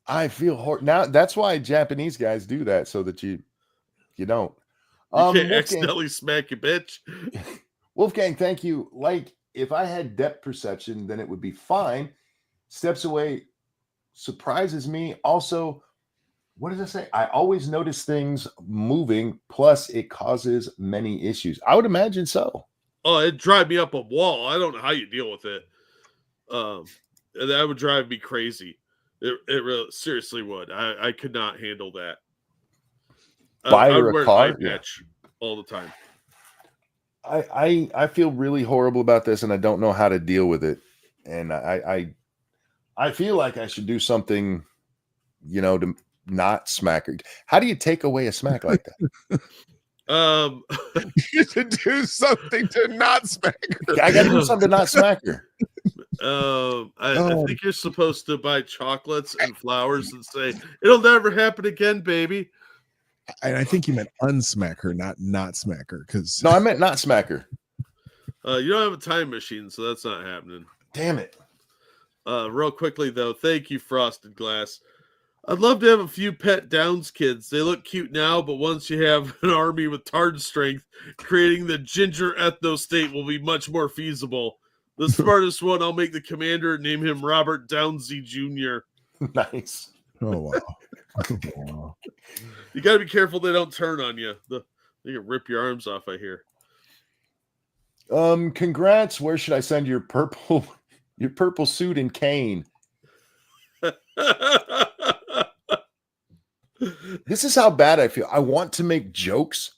I feel now. That's why Japanese guys do that, so that you don't. You can't accidentally smack you, bitch. Wolfgang, thank you. Like, if I had depth perception, then it would be fine. Steps away surprises me. Also, what does it say? I always notice things moving, plus it causes many issues. I would imagine so. Oh, it'd drive me up a wall. I don't know how you deal with it. That would drive me crazy. It really seriously would. I could not handle that. Buy I her would wear a car an eye patch all the time. I feel really horrible about this, and I don't know how to deal with it. And I feel like I should do something, to not smack her. How do you take away a smack like that? You should do something to not smack her. I got to do something to not smack her. I think you're supposed to buy chocolates and flowers and say, it'll never happen again, baby. And I think you meant unsmack her, not smack her. Because no, I meant not smack her. You don't have a time machine, so that's not happening. Damn it. Real quickly though, thank you, Frosted Glass. I'd love to have a few pet Downs kids. They look cute now, but once you have an army with Tard strength, creating the ginger ethno state will be much more feasible. The smartest one, I'll make the commander and name him Robert Downsy Jr. Nice. oh wow. You got to be careful they don't turn on you. They can rip your arms off, I hear. Congrats. Where should I send your purple suit and cane? This is how bad I feel. I want to make jokes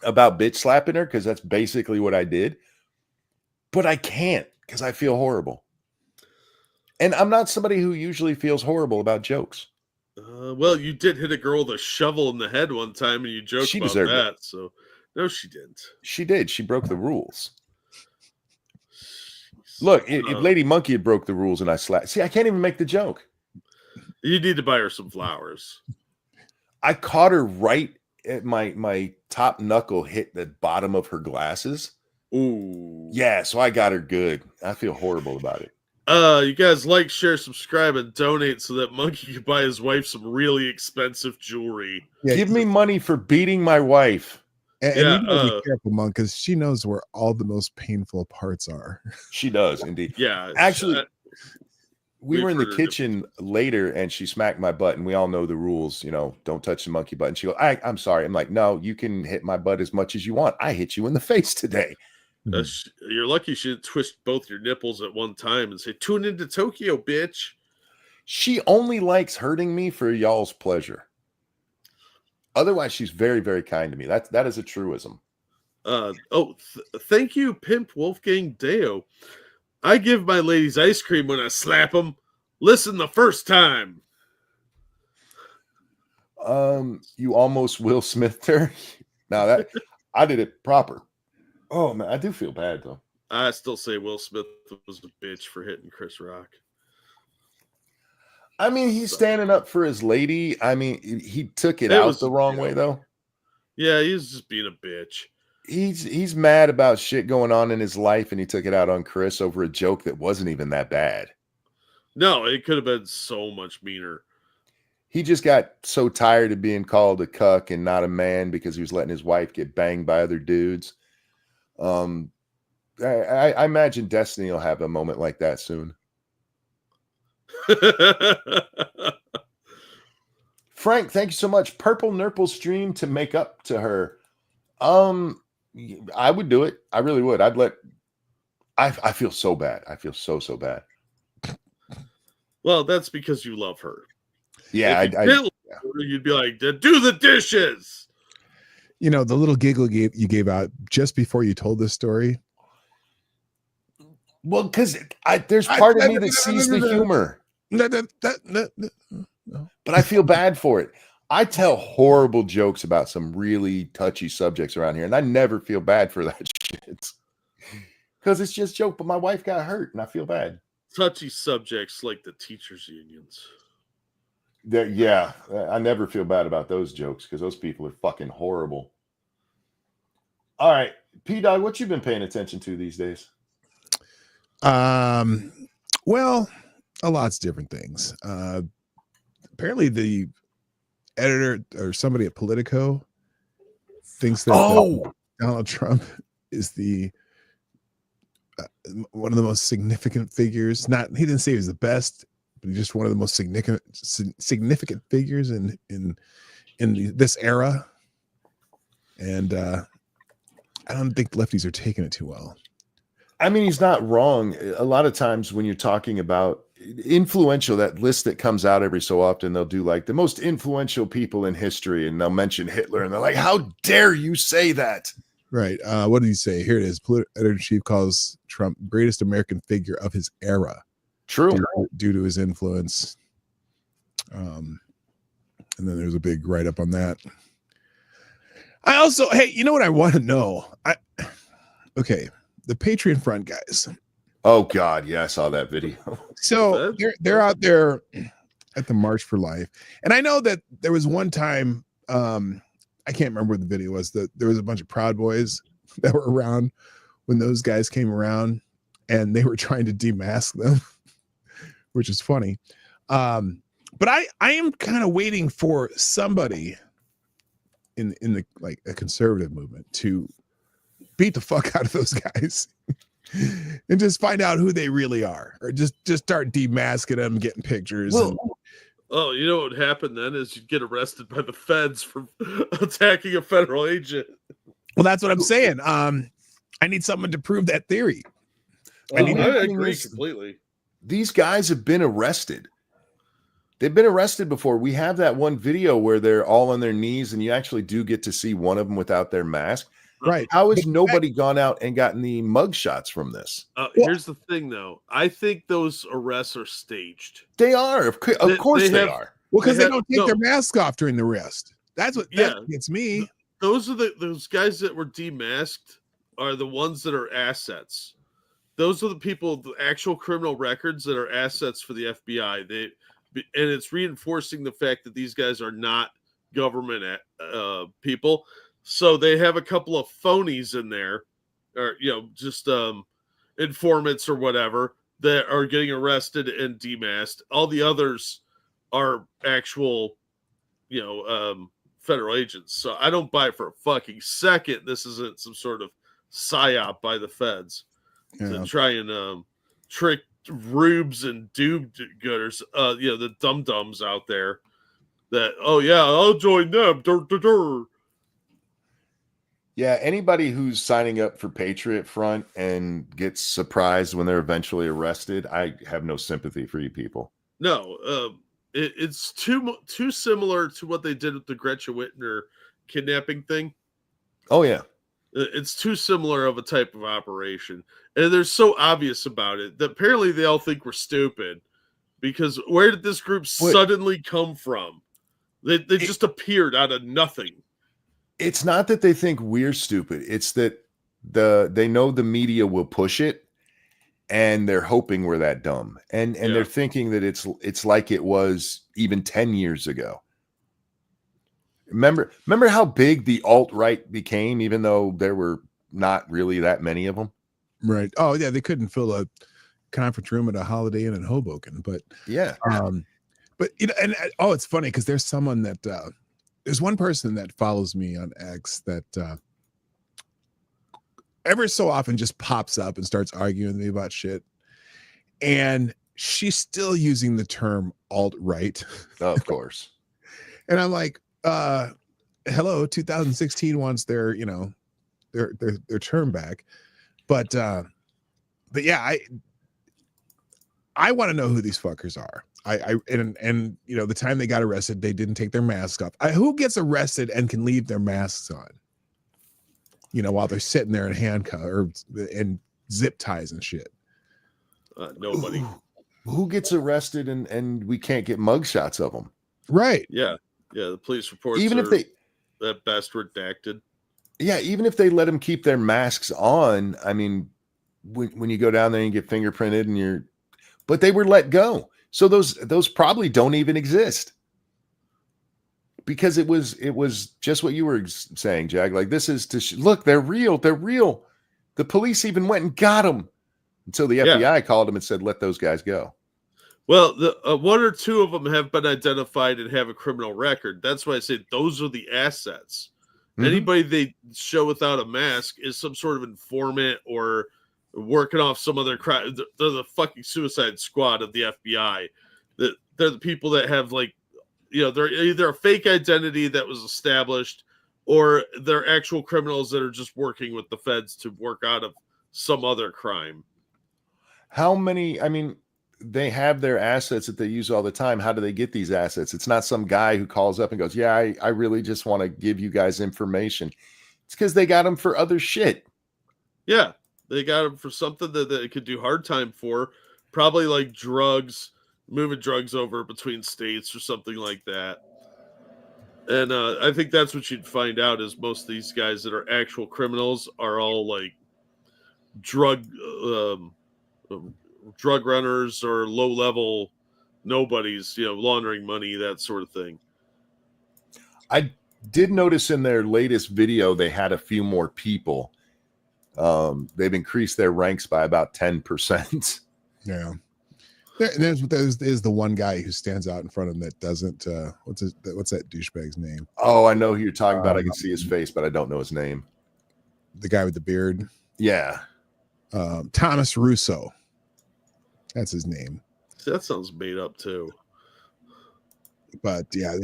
about bitch slapping her because that's basically what I did. But I can't because I feel horrible. And I'm not somebody who usually feels horrible about jokes. Well, you did hit a girl with a shovel in the head one time and you joked about that. So, no, she didn't. She did. She broke the rules. Look, if Lady Monkey had broke the rules and I slapped. See, I can't even make the joke. You need to buy her some flowers. I caught her right at my top knuckle hit the bottom of her glasses. Ooh. Yeah, so I got her good. I feel horrible about it. You guys like, share, subscribe, and donate so that Monkey can buy his wife some really expensive jewelry. Yeah, give me money for beating my wife. And you gotta be careful, Monk, because she knows where all the most painful parts are. She does, indeed. Yeah. Actually, we were in the kitchen later and she smacked my butt, and we all know the rules, don't touch the monkey butt. And she goes, I'm sorry. I'm like, no, you can hit my butt as much as you want. I hit you in the face today. You're lucky she didn't twist both your nipples at one time and say, tune into Tokyo, bitch. She only likes hurting me for y'all's pleasure. Otherwise, she's very, very kind to me. That is a truism. Thank you, Pimp Wolfgang Deo. I give my ladies ice cream when I slap them. Listen the first time. You almost Will Smith her. Now that I did it proper. Oh man, I do feel bad though. I still say Will Smith was a bitch for hitting Chris Rock. I mean, he's standing up for his lady. I mean, he took it out the wrong way though. Yeah, he's just being a bitch. He's mad about shit going on in his life, and he took it out on Chris over a joke that wasn't even that bad. No, it could have been so much meaner. He just got so tired of being called a cuck and not a man because he was letting his wife get banged by other dudes. I imagine Destiny will have a moment like that soon. Frank, thank you so much. Purple Nurple stream to make up to her. I would do it. I really would. I feel so bad. I feel so bad. Well, that's because you love her. Yeah, if you didn't love her, you'd be like, do the dishes. You know, the little giggle you gave out just before you told this story. Well, because there's part of me that sees the humor. No. But I feel bad for it. I tell horrible jokes about some really touchy subjects around here, and I never feel bad for that shit. Because it's just joke, but my wife got hurt, and I feel bad. Touchy subjects like the teachers' unions. Yeah, I never feel bad about those jokes because those people are fucking horrible. All right, P-Dog, what you been paying attention to these days? Well, a lot's different things. Apparently the editor or somebody at Politico thinks that Donald Trump is the one of the most significant figures. He didn't say he was the best, but he's just one of the most significant figures in this era. And I don't think lefties are taking it too well. I mean, he's not wrong. A lot of times when you're talking about influential, that list that comes out every so often, they'll do like the most influential people in history, and they'll mention Hitler, and they're like, how dare you say that? Right. What did he say? Here it is. Editor-in-chief calls Trump greatest American figure of his era. True. Due to his influence. And then there's a big write-up on that. I also, hey, you know what I want to know? Okay, the Patreon front guys. Oh God, yeah, I saw that video. So they're out there at the March for Life, and I know that there was one time, I can't remember what the video was. That there was a bunch of Proud Boys that were around when those guys came around, and they were trying to demask them, which is funny. But I am kind of waiting for somebody in the like a conservative movement to beat the fuck out of those guys and just find out who they really are, or just start demasking them, getting pictures. Oh, you know what would happen then is you'd get arrested by the feds for attacking a federal agent. Well, that's what I'm saying. I need someone to prove that theory. I agree completely. These guys have been arrested. They've been arrested before. We have that one video where they're all on their knees, and you actually do get to see one of them without their mask. Right. How has nobody gone out and gotten the mug shots from this? Here's the thing, though. I think those arrests are staged. They are. Of course they are. Well, because they don't take their mask off during the arrest. That's what gets me. Those are those guys that were demasked are the ones that are assets. Those are the people, the actual criminal records that are assets for the FBI. And it's reinforcing the fact that these guys are not government people. So they have a couple of phonies in there, or just informants or whatever, that are getting arrested and demasked. All the others are actual, federal agents. So I don't buy it for a fucking second. This isn't some sort of psyop by the feds to try and trick rubes and do-gooders, the dum-dums out there that, I'll join them. Dur, dur, dur. Yeah, anybody who's signing up for Patriot Front and gets surprised when they're eventually arrested, I have no sympathy for you people. No, it's too similar to what they did with the Gretchen Whitmer kidnapping thing. Oh, yeah. It's too similar of a type of operation. And they're so obvious about it that apparently they all think we're stupid. Because where did this group suddenly come from? They just appeared out of nothing. It's not that they think we're stupid. It's that they know the media will push it, and they're hoping we're that dumb. And they're thinking that it's like it was even 10 years ago. Remember how big the alt-right became, even though there were not really that many of them? Right. Oh, yeah. They couldn't fill conference room at a Holiday Inn in Hoboken. But Yeah. But and oh, it's funny because there's someone that there's one person that follows me on X that ever so often just pops up and starts arguing with me about shit, and she's still using the term alt-right. Of course. And I'm like, hello, 2016 wants their their term back, but yeah, I want to know who these fuckers are. And the time they got arrested, they didn't take their masks off. Who gets arrested and can leave their masks on? While they're sitting there in handcuffs or and zip ties and shit. Nobody. Who gets arrested and we can't get mugshots of them? Right. Yeah. The police reports even if they at best redacted. Yeah, even if they let them keep their masks on, I mean, when you go down there and get fingerprinted but they were let go. So those probably don't even exist. Because it was just what you were saying, Jag. Like, this is look, they're real. They're real. The police even went and got them until the FBI called them and said, let those guys go. Well, the one or two of them have been identified and have a criminal record. That's why I say those are the assets. Mm-hmm. Anybody they show without a mask is some sort of informant or working off some other crime. They're the fucking Suicide Squad of the FBI. They're the people that have, like, they're either a fake identity that was established or they're actual criminals that are just working with the feds to work out of some other crime. How many, I mean, they have their assets that they use all the time. How do they get these assets? It's not some guy who calls up and goes, yeah, I really just want to give you guys information. It's because they got them for other shit. Yeah, they got them for something that they could do hard time for. Probably like drugs, moving drugs over between states or something like that. And I think that's what you'd find out is most of these guys that are actual criminals are all like drug runners or low-level nobodies, laundering money, that sort of thing. I did notice in their latest video they had a few more people. They've increased their ranks by about 10%. Yeah. There's the one guy who stands out in front of him that doesn't what's that douchebag's name? Oh, I know who you're talking about. I can see his face, but I don't know his name. The guy with the beard. Yeah. Thomas Russo. That's his name. That sounds made up too. But yeah,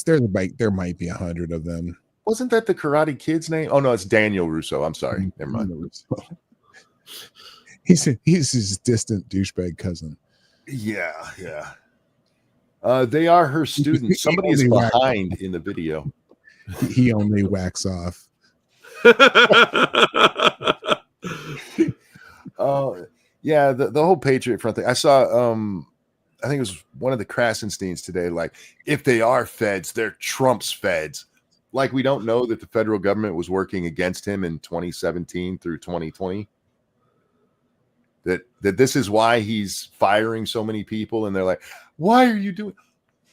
there might be 100 of them. Wasn't that the Karate Kid's name? Oh no, it's Daniel Russo. I'm sorry. Never mind. He's his distant douchebag cousin. Yeah. They are her students. Somebody is behind in the video. He only whacks off. Yeah, the whole Patriot Front thing. I saw I think it was one of the Krasensteins today, like, if they are feds, they're Trump's feds. Like, we don't know that the federal government was working against him in 2017 through 2020. That this is why he's firing so many people, and they're like, why are you doing?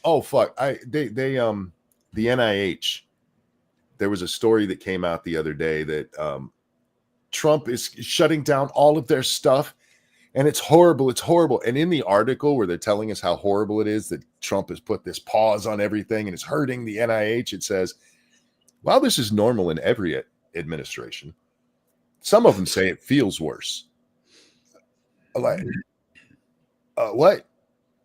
Oh fuck. The NIH, there was a story that came out the other day that Trump is shutting down all of their stuff, and it's horrible. It's horrible. And in the article where they're telling us how horrible it is that Trump has put this pause on everything and it's hurting the NIH, it says, while this is normal in every administration, some of them say it feels worse. Like, what?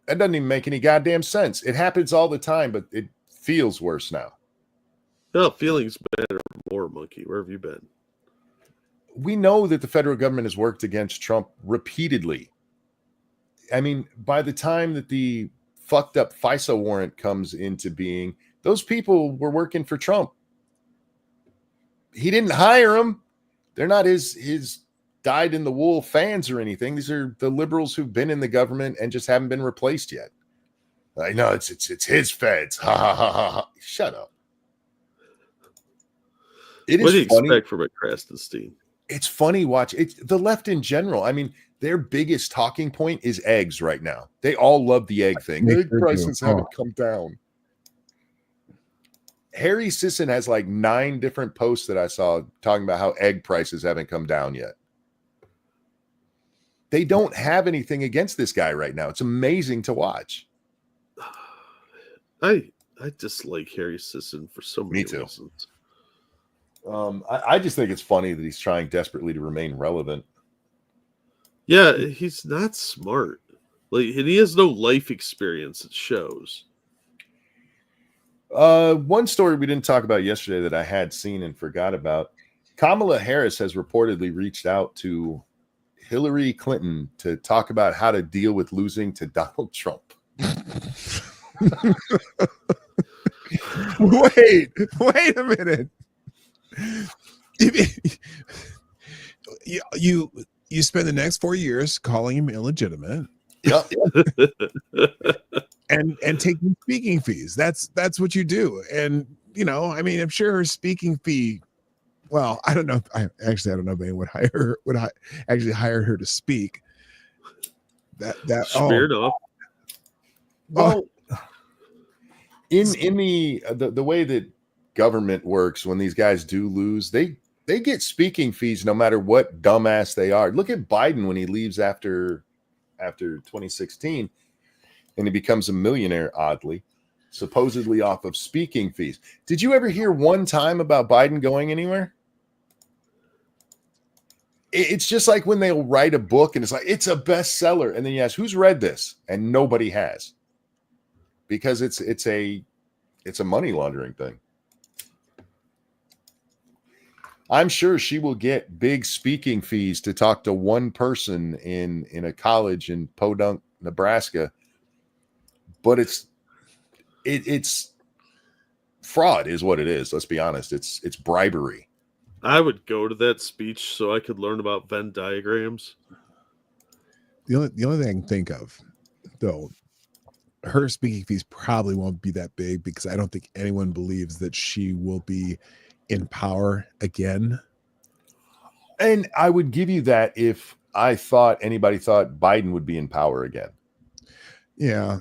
That doesn't even make any goddamn sense. It happens all the time, but it feels worse now. No, feelings better, more monkey. Where have you been? We know that the federal government has worked against Trump repeatedly. I mean, by the time that the fucked up FISA warrant comes into being, those people were working for Trump. He didn't hire them. They're not his dyed-in-the-wool fans or anything. These are the liberals who've been in the government and just haven't been replaced yet. I know it's his feds. Ha ha ha ha. Shut up. What do you expect from a Krasenstein? It's funny it's the left in general. I mean, their biggest talking point is eggs right now. They all love the egg thing. Egg prices haven't come down. Harry Sisson has like 9 different posts that I saw talking about how egg prices haven't come down yet. they don't have anything against this guy right now. It's amazing to watch. I dislike Harry Sisson for so many Me too. reasons. I just think it's funny that he's trying desperately to remain relevant. Yeah, he's not smart. Like, and he has no life experience. It shows. One story we didn't talk about yesterday that I had seen and forgot about. Kamala Harris has reportedly reached out to Hillary Clinton to talk about how to deal with losing to Donald Trump. Wait a minute. You spend the next 4 years calling him illegitimate. Yep. and taking speaking fees. That's what you do. And I mean, I'm sure her speaking fee. Well, I don't know. I don't know if anyone would actually hire her to speak. That Fair enough. Well, in the way that government works, when these guys do lose, they get speaking fees no matter what dumbass they are. Look at Biden when he leaves after 2016 and he becomes a millionaire, oddly, supposedly off of speaking fees. Did you ever hear one time about Biden going anywhere? It's just like when they'll write a book and it's like, it's a bestseller. And then you ask, who's read this? And nobody has. Because it's a money laundering thing. I'm sure she will get big speaking fees to talk to one person in a college in Podunk, Nebraska. But it's fraud is what it is. Let's be honest. It's bribery. I would go to that speech so I could learn about Venn diagrams. The only thing I can think of, though, her speaking fees probably won't be that big because I don't think anyone believes that she will be in power again. And I would give you that if I thought anybody thought Biden would be in power again. Yeah.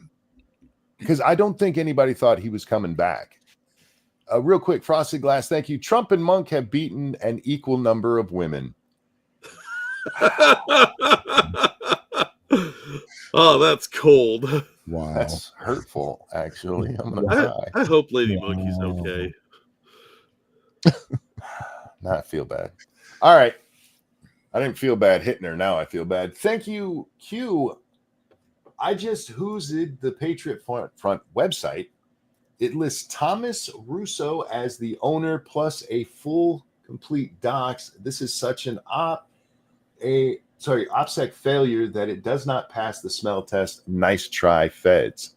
Because I don't think anybody thought he was coming back. Real quick, Frosted Glass, thank you. Trump and Monk have beaten an equal number of women. Oh, that's cold. Wow. That's hurtful, actually. I'm going to cry. I hope Lady Monkey's okay. Now I feel bad. All right. I didn't feel bad hitting her. Now I feel bad. Thank you, Q. I just whoozed the Patriot Front website. It lists Thomas Russo as the owner plus a full complete docs. This is such an OPSEC failure that it does not pass the smell test. Nice try, feds.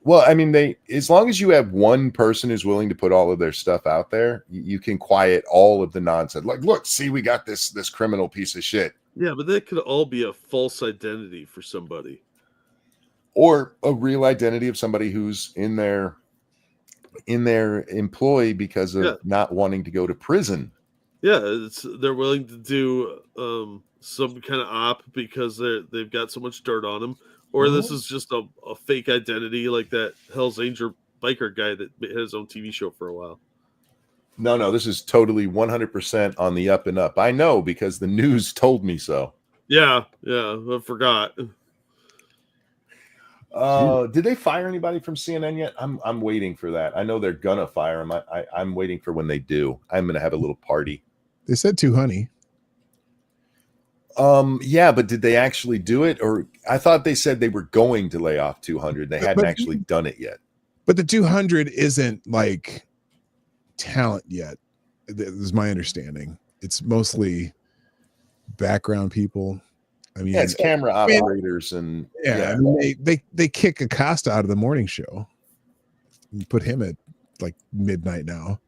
Well, I mean, as long as you have one person who's willing to put all of their stuff out there, you can quiet all of the nonsense. Like, look, see, we got this criminal piece of shit. Yeah, but that could all be a false identity for somebody. Or a real identity of somebody who's in their employ because of not wanting to go to prison. Yeah, they're willing to do some kind of op because they've got so much dirt on them. Or this is just a fake identity like that Hell's Angel biker guy that had his own TV show for a while. No, this is totally 100% on the up and up. I know because the news told me so. Yeah, I forgot. Did they fire anybody from CNN yet? I'm waiting for that. I know they're gonna fire him. I'm waiting for when they do. I'm gonna have a little party. They said 200. Yeah, but did they actually do it? Or I thought they said they were going to lay off 200. They hadn't actually done it yet. But the 200 isn't like talent yet. This is my understanding. It's mostly background people. I mean, it's camera operators and I mean, they kick Acosta out of the morning show. You put him at like midnight now.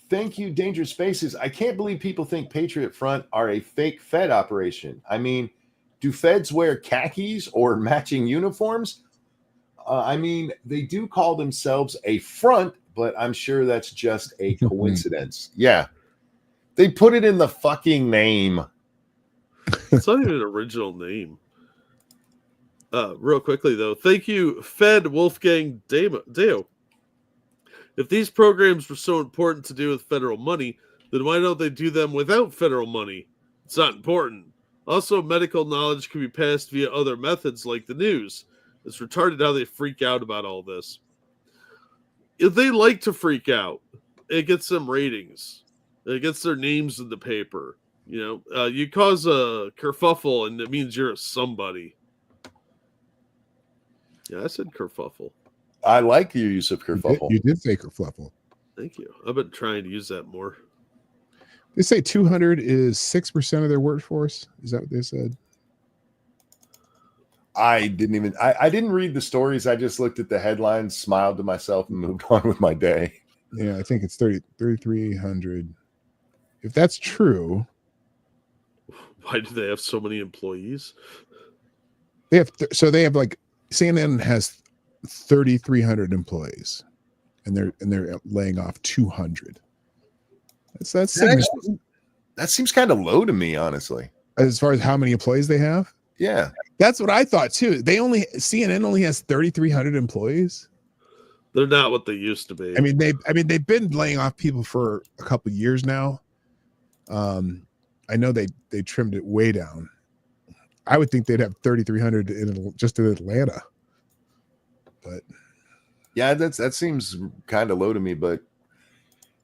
Thank you, Dangerous Spaces. I can't believe people think Patriot Front are a fake Fed operation. I mean, do Feds wear khakis or matching uniforms? I mean, they do call themselves a front, but I'm sure that's just a coincidence. Yeah. They put it in the fucking name. It's not even an original name. Real quickly, though. Thank you, Fed Wolfgang Deo. If these programs were so important to do with federal money, then why don't they do them without federal money? It's not important. Also, medical knowledge can be passed via other methods like the news. It's retarded how they freak out about all this. If they like to freak out, it gets them ratings. It gets their names in the paper. You cause a kerfuffle, and it means you're a somebody. Yeah, I said kerfuffle. I like your use of kerfuffle. You did say kerfuffle. Thank you. I've been trying to use that more. They say 200 is 6% of their workforce. Is that what they said? I didn't read the stories. I just looked at the headlines, smiled to myself, and moved on with my day. Yeah, I think it's 3,300. If that's true, why do they have so many employees? They have like CNN has 3,300 employees, and they're laying off 200. That seems kind of low to me, honestly. As far as how many employees they have, yeah, that's what I thought too. CNN only has 3,300 employees. They're not what they used to be. I mean, they've been laying off people for a couple of years now. I know they trimmed it way down. I would think they'd have 3,300 just in Atlanta. But yeah, that seems kind of low to me. But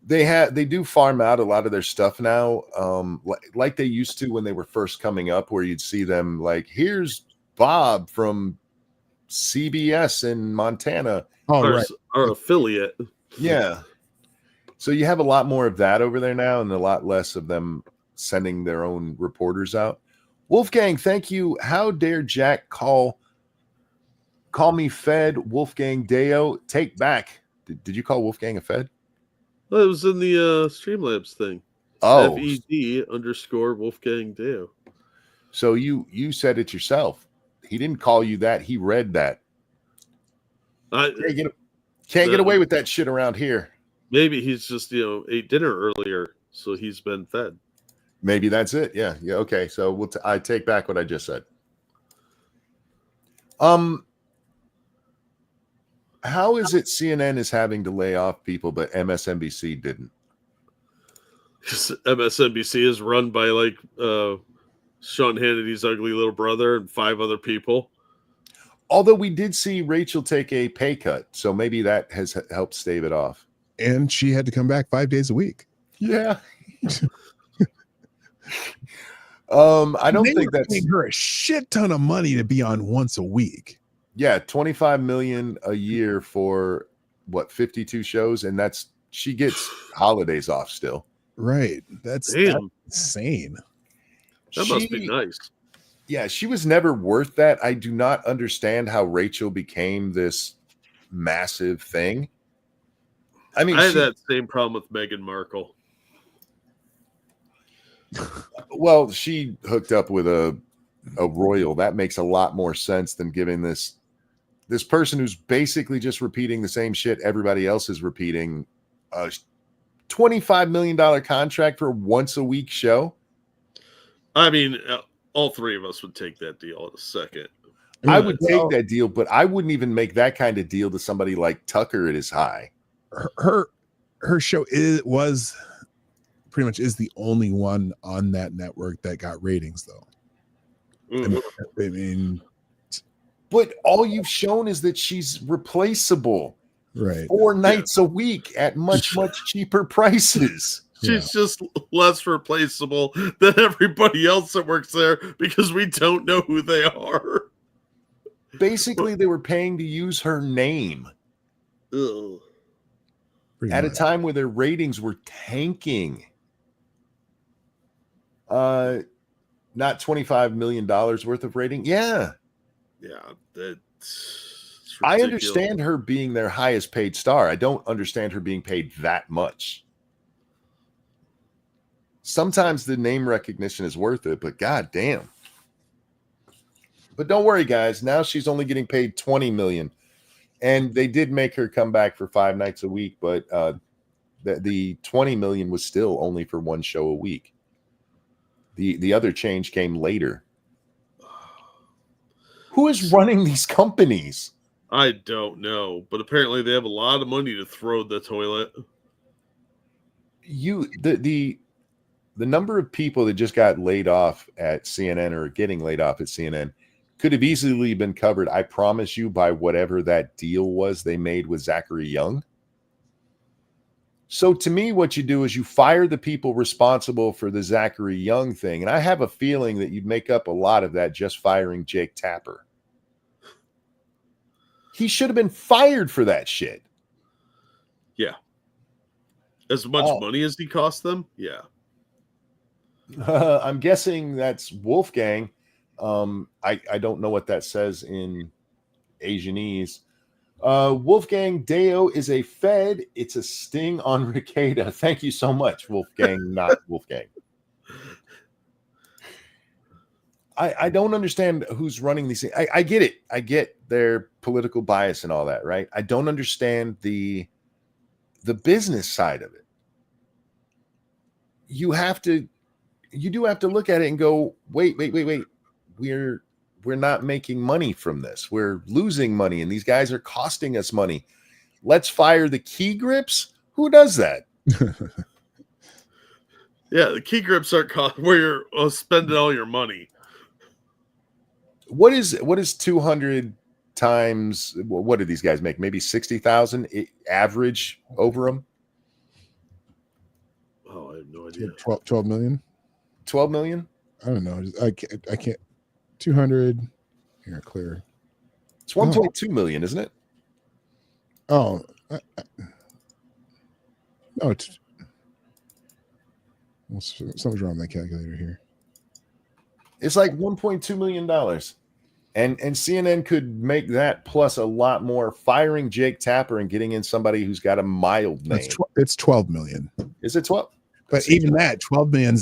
they do farm out a lot of their stuff now, like they used to when they were first coming up, where you'd see them like, here's Bob from CBS in Montana. Our affiliate. Yeah. So you have a lot more of that over there now, and a lot less of them sending their own reporters out. Wolfgang, thank you. How dare Jack call me Fed Wolfgang Deo? Take back. Did you call Wolfgang a Fed? Well, it was in the Streamlabs thing. Oh, FED_ Wolfgang Deo. So you said it yourself. He didn't call you that. He read that. Can't get away with that shit around here. Maybe he's just ate dinner earlier, so he's been fed. Maybe that's it. Yeah. Okay. So I take back what I just said. How is it CNN is having to lay off people, but MSNBC didn't? Because MSNBC is run by like Sean Hannity's ugly little brother and 5 other people. Although we did see Rachel take a pay cut, so maybe that has helped stave it off. And she had to come back 5 days a week. Yeah. I don't think that's paying her a shit ton of money to be on once a week. Yeah, $25 million a year for 52 shows, and she gets holidays off still. Right. That's insane. That must be nice. Yeah, she was never worth that. I do not understand how Rachel became this massive thing. I mean, I had that same problem with Meghan Markle. Well, she hooked up with a royal. That makes a lot more sense than giving this person who's basically just repeating the same shit everybody else is repeating a $25 million contract for a once a week show. I mean, all 3 of us would take that deal in a second. I would take that deal, but I wouldn't even make that kind of deal to somebody like Tucker at his high. Her show was pretty much the only one on that network that got ratings, though. Mm-hmm. I mean, but all you've shown is that she's replaceable, right? 4 nights a week at much cheaper prices. She's just less replaceable than everybody else that works there because we don't know who they are. Basically, they were paying to use her name at a time where their ratings were tanking. Not $25 million worth of rating. Yeah. I understand her being their highest paid star. I don't understand her being paid that much. Sometimes the name recognition is worth it, but goddamn. But don't worry, guys. Now she's only getting paid $20 million, and they did make her come back for 5 nights a week. But the $20 million was still only for 1 show a week. The other change came later. Who is running these companies? I don't know, but apparently they have a lot of money to throw at the toilet. the number of people that just got laid off at CNN or getting laid off at CNN could have easily been covered, I promise you, by whatever that deal was they made with Zachary Young. So to me, what you do is you fire the people responsible for the Zachary Young thing. And I have a feeling that you'd make up a lot of that just firing Jake Tapper. He should have been fired for that shit. Yeah. As much money as he cost them? Yeah. I'm guessing that's Wolfgang. I don't know what that says in Asianese. Wolfgang Deo is a Fed. It's a sting on Rekieta. Thank you so much, Wolfgang, not Wolfgang. I don't understand who's running these things. I get it. I get their political bias and all that, right? I don't understand the business side of it. You do have to look at it and go, wait. We're not making money from this. We're losing money, and these guys are costing us money. Let's fire the key grips. Who does that? Yeah, the key grips aren't where you're spending all your money. What is 200 times? What did these guys make? Maybe 60,000 average over them. Oh, I have no idea. 12 million. 12 million. I don't know. I can't. 200 here, clear. It's 1.2 million, isn't it? Oh, no. Something's wrong with my calculator here. It's like $1.2 million. And CNN could make that plus a lot more, firing Jake Tapper and getting in somebody who's got a mild name. It's 12 million. Is it 12? But even that 12 million,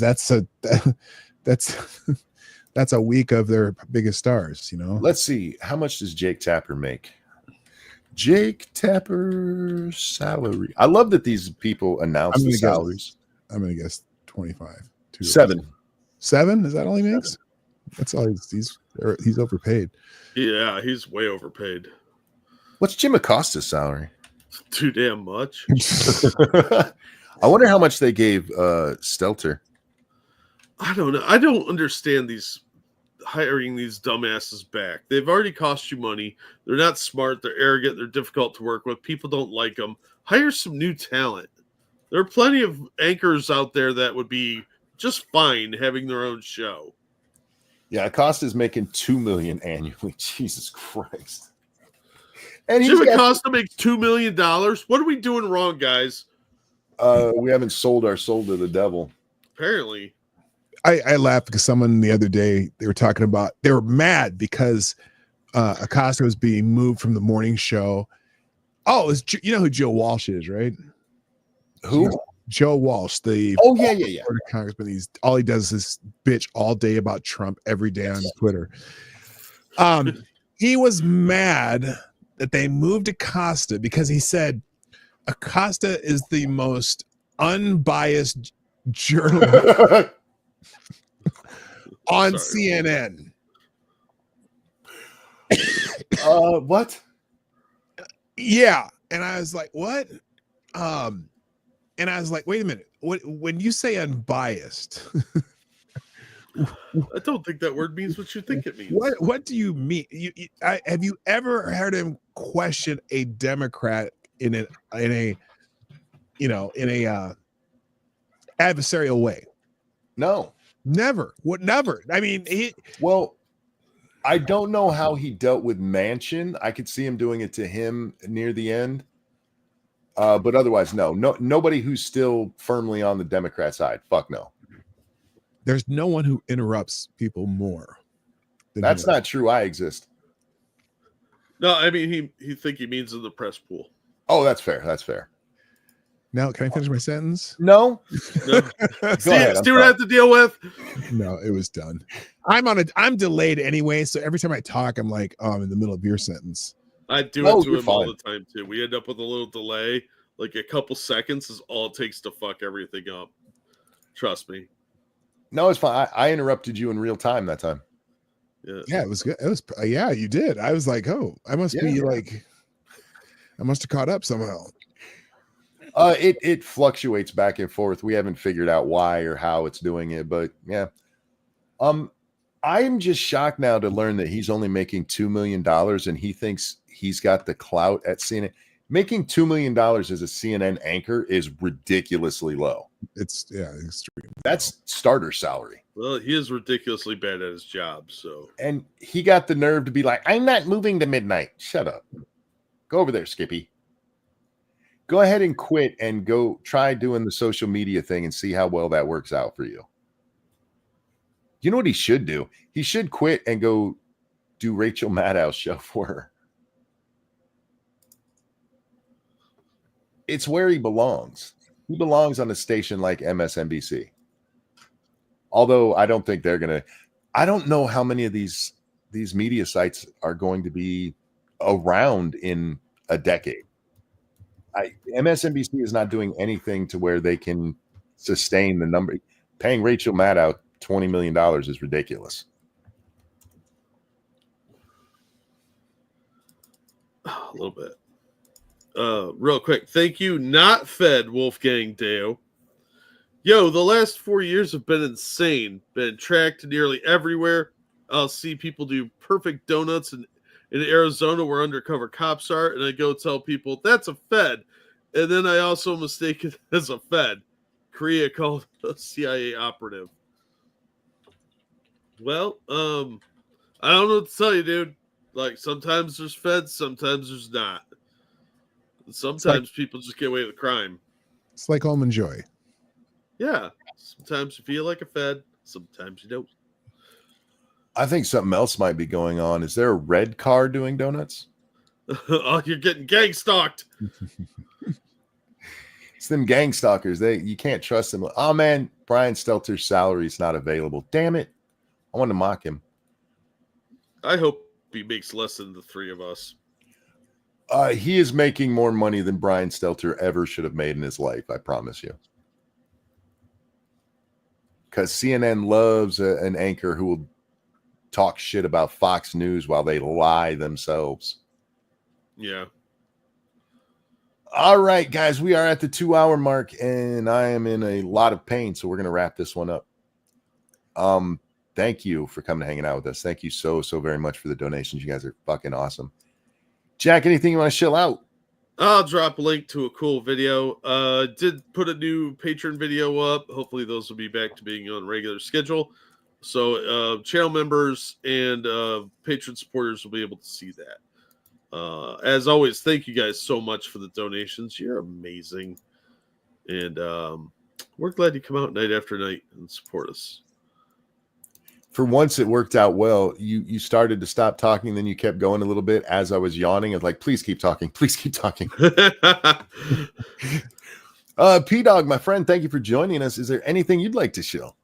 that's a week of their biggest stars, you know. Let's see. How much does Jake Tapper make? Jake Tapper's salary. I love that these people announce the salaries. I'm going to guess 25. 7. 7? Is that all he makes? That's all he's overpaid. Yeah, he's way overpaid. What's Jim Acosta's salary? Too damn much. I wonder how much they gave Stelter. I don't know. I don't understand these hiring these dumbasses back. They've already cost you money. They're not smart. They're arrogant. They're difficult to work with. People don't like them. Hire some new talent. There are plenty of anchors out there that would be just fine having their own show. Yeah, Acosta's making $2 million annually. Jesus Christ. And Jim Acosta makes $2 million. What are we doing wrong, guys? We haven't sold our soul to the devil. Apparently. I laughed because someone the other day, they were mad because Acosta was being moved from the morning show. Oh, you know who Joe Walsh is, right? Who? Joe Walsh, the congressman. All he does is bitch all day about Trump every day on Twitter. He was mad that they moved Acosta because he said Acosta is the most unbiased journalist on CNN. What? Yeah, and I was like, what? And I was like, wait a minute. When you say unbiased, I don't think that word means what you think it means. What do you mean? Have you ever heard him question a Democrat in a adversarial way? No. Never. Never. I mean, I don't know how he dealt with Manchin. I could see him doing it to him near the end. But otherwise, no. Nobody who's still firmly on the Democrat side. Fuck no. There's no one who interrupts people more. That's not true. I exist. No, I mean he means in the press pool. Oh, that's fair. That's fair. Now, can I finish my sentence? No. See what I have to deal with? No, it was done. I'm delayed anyway, so every time I talk, I'm like, I'm in the middle of your sentence. I do it to him all the time too. We end up with a little delay, like a couple seconds is all it takes to fuck everything up. Trust me. No, it's fine. I interrupted you in real time that time. Yeah, it was good. It was you did. I was like, oh, I must have caught up somehow. It fluctuates back and forth. We haven't figured out why or how it's doing it, but yeah. I'm just shocked now to learn that he's only making $2 million and he thinks he's got the clout at CNN. Making $2 million as a CNN anchor is ridiculously low. It's extreme. That's starter salary. Well, he is ridiculously bad at his job, so. And he got the nerve to be like, I'm not moving to midnight. Shut up. Go over there, Skippy. Go ahead and quit and go try doing the social media thing and see how well that works out for you. You know what he should do? He should quit and go do Rachel Maddow's show for her. It's where he belongs. He belongs on a station like MSNBC. Although I don't think they're going to. I don't know how many of these media sites are going to be around in a decade. MSNBC is not doing anything to where they can sustain the number. Paying Rachel Maddow $20 million is ridiculous. A little bit. Real quick. Thank you, not fed Wolfgang Deo. Yo, the last 4 years have been insane. Been tracked nearly everywhere. I'll see people do perfect donuts in Arizona where undercover cops are, and I go tell people that's a Fed. And then I also mistake it as a Fed. Korea called a CIA operative. Well, I don't know what to tell you, dude. Like, sometimes there's Feds, sometimes there's not. Sometimes people just get away with crime. It's like almond joy. Yeah. Sometimes you feel like a Fed, sometimes you don't. I think something else might be going on. Is there a red car doing donuts? Oh, you're getting gang stalked. It's them gang stalkers. You can't trust them. Oh man, Brian Stelter's salary is not available. Damn it. I want to mock him. I hope he makes less than the three of us. He is making more money than Brian Stelter ever should have made in his life. I promise you. Because CNN loves an anchor who will talk shit about Fox News while they lie themselves. Yeah. All right, guys, we are at the 2-hour mark, and I am in a lot of pain, so we're going to wrap this one up. Thank you for coming and hanging out with us. Thank you so very much for the donations. You guys are fucking awesome. Jack, anything you want to chill out? I'll drop a link to a cool video. Did put a new patron video up. Hopefully those will be back to being on regular schedule. So channel members and patron supporters will be able to see that. As always, thank you guys so much for the donations. You're amazing. And we're glad you come out night after night and support us. For once, it worked out well. You started to stop talking, then you kept going a little bit as I was yawning. I was like, please keep talking. Please keep talking. P-Dog, my friend, thank you for joining us. Is there anything you'd like to show?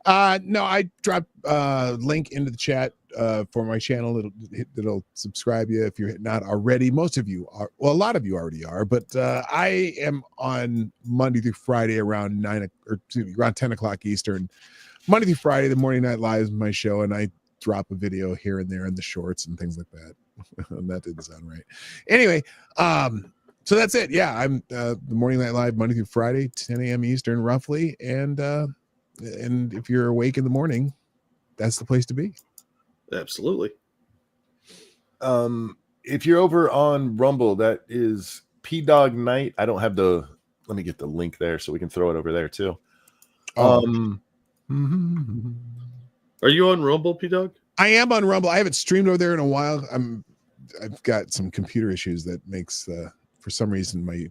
No, I dropped a link into the chat for my channel. It'll subscribe you if you're not already. Most of you are. Well, a lot of you already are. But I am on Monday through Friday around around 10 o'clock Eastern. Monday through Friday, the Morning Night Live is my show, and I drop a video here and there in the shorts and things like that. That didn't sound right. Anyway, so that's it. Yeah, I'm the Morning Night Live Monday through Friday, 10 a.m. Eastern, roughly. And if you're awake in the morning, that's the place to be. Absolutely. If you're over on Rumble, that is P-Dog Night. I don't have let me get the link there so we can throw it over there too. Are you on Rumble, P-Dog? I am on Rumble. I haven't streamed over there in a while. I've got some computer issues that makes for some reason my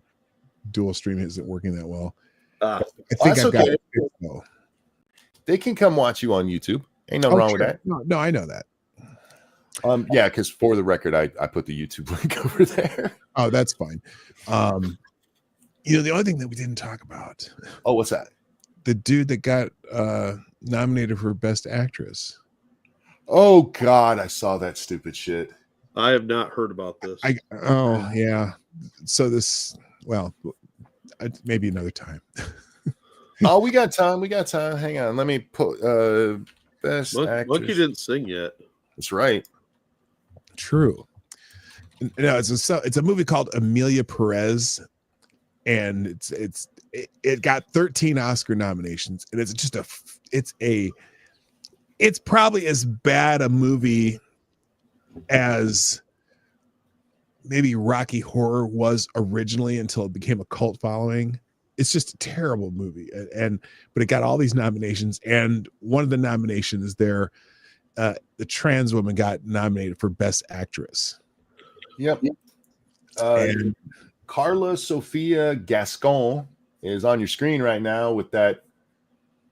dual stream isn't working that well. I think I've got it. They can come watch you on YouTube. Ain't nothing wrong with that. No, I know that. Yeah, because for the record, I put the YouTube link over there. Oh, that's fine. The only thing that we didn't talk about. Oh, what's that? The dude that got nominated for Best Actress. Oh God, I saw that stupid shit. I have not heard about this. Yeah. So maybe another time. Oh, we got time. Hang on. Let me put Best Actress. Monkey didn't sing yet. That's right. True. No, it's a movie called Amelia Perez. and it got 13 Oscar nominations, and it's probably as bad a movie as maybe Rocky Horror was originally until it became a cult following. It's just a terrible movie, but it got all these nominations, and one of the nominations there, the trans woman got nominated for Best Actress. Yep. And Carla Sofia Gascon is on your screen right now with that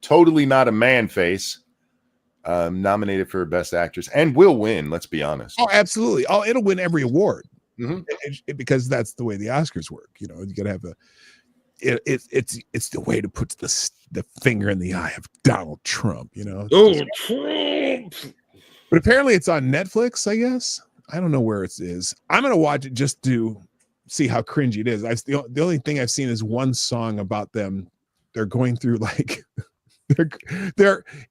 totally not a man face, nominated for Best Actress, and will win. Let's be honest. oh, absolutely. Oh, it'll win every award. Mhm. Because that's the way the Oscars work. You know, you gotta have it's the way to put the finger in the eye of Donald Trump. You know. Trump. But apparently it's on Netflix, I guess. I don't know where it is. I'm gonna watch it just to see how cringy it is. The only thing I've seen is one song about them. They're going through like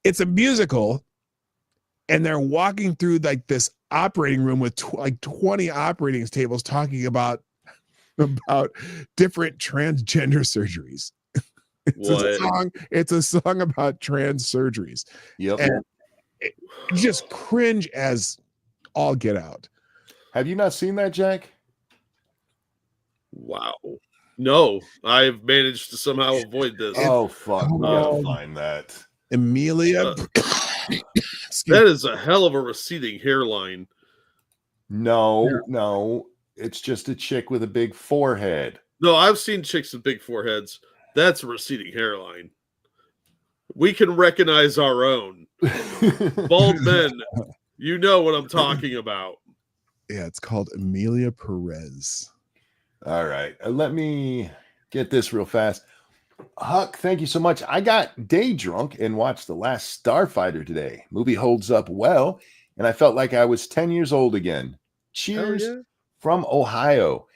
it's a musical, and they're walking through like this operating room with like 20 operating tables talking about different transgender surgeries. It's a song about trans surgeries. Yep. And just cringe as all get out. Have you not seen that, Jack? Wow. No, I've managed to somehow avoid this. Oh fuck! We gotta find that. Emilia. That is a hell of a receding hairline. No, it's just a chick with a big forehead. No, I've seen chicks with big foreheads. That's a receding hairline. We can recognize our own. Bald men, you know what I'm talking about. Yeah, it's called Emilia Perez. All right, let me get this real fast. Huck, thank you so much. I got day drunk and watched The Last Starfighter today. Movie holds up well, and I felt like I was 10 years old again. Cheers from Ohio.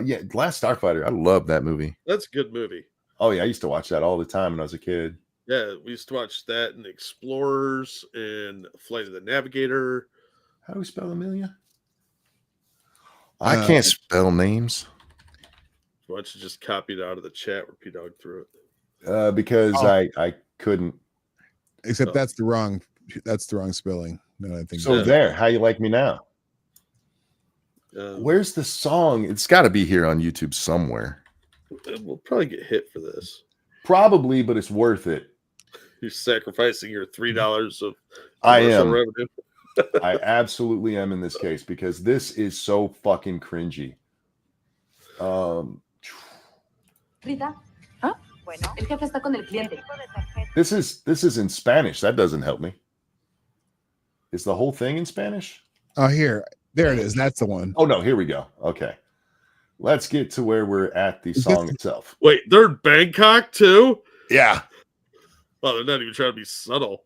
Yeah, Last Starfighter. I love that movie. That's a good movie. Oh, yeah, I used to watch that all the time when I was a kid. Yeah, we used to watch that and Explorers and Flight of the Navigator. How do we spell Amelia? I can't spell names. Why don't you just copy it out of the chat where P-Dog threw it? Because I couldn't. Except that's the wrong spelling. No, I think so. There, how you like me now? Where's the song? It's got to be here on YouTube somewhere. We'll probably get hit for this. Probably, but it's worth it. You're sacrificing your $3 of I am. revenue. I absolutely am in this case because this is so fucking cringy. Rita, ¿ah? Bueno, el jefe está con el cliente. This is in Spanish. That doesn't help me. Is the whole thing in Spanish? Oh, there it is. That's the one. Oh no, here we go. Okay, let's get to where we're at the song itself. Wait, they're in Bangkok too? Yeah. Well, they're not even trying to be subtle.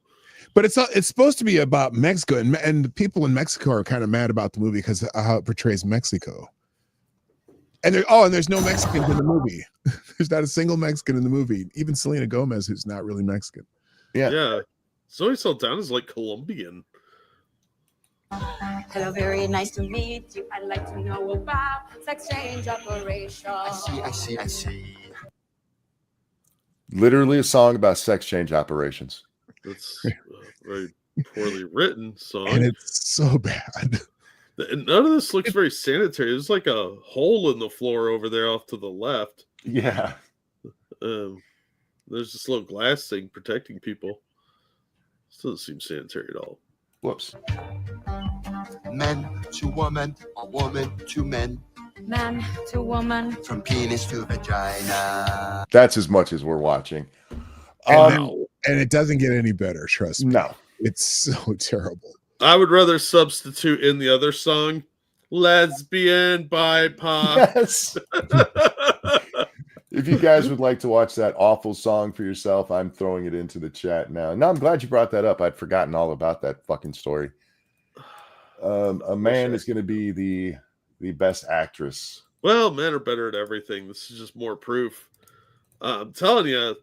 But it's supposed to be about Mexico, and the people in Mexico are kind of mad about the movie because of how it portrays Mexico. And there's no Mexicans in the movie. There's not a single Mexican in the movie. Even Selena Gomez, who's not really Mexican. Yeah. Zoe Saldana's like Colombian. Hello, very nice to meet you. I'd like to know about sex change operation. I see. Literally a song about sex change operations. That's a very poorly written song. And it's so bad. And none of this looks very sanitary. There's like a hole in the floor over there off to the left. Yeah. There's this little glass thing protecting people. This doesn't seem sanitary at all. Whoops. Men to woman, or woman to men. Man to woman. From penis to vagina. That's as much as we're watching. And it doesn't get any better, trust me. No. It's so terrible. I would rather substitute in the other song, lesbian BIPOC. Yes. If you guys would like to watch that awful song for yourself, I'm throwing it into the chat now. No, I'm glad you brought that up. I'd forgotten all about that fucking story. A man is going to be the best actress. Well, men are better at everything. This is just more proof. I'm telling you,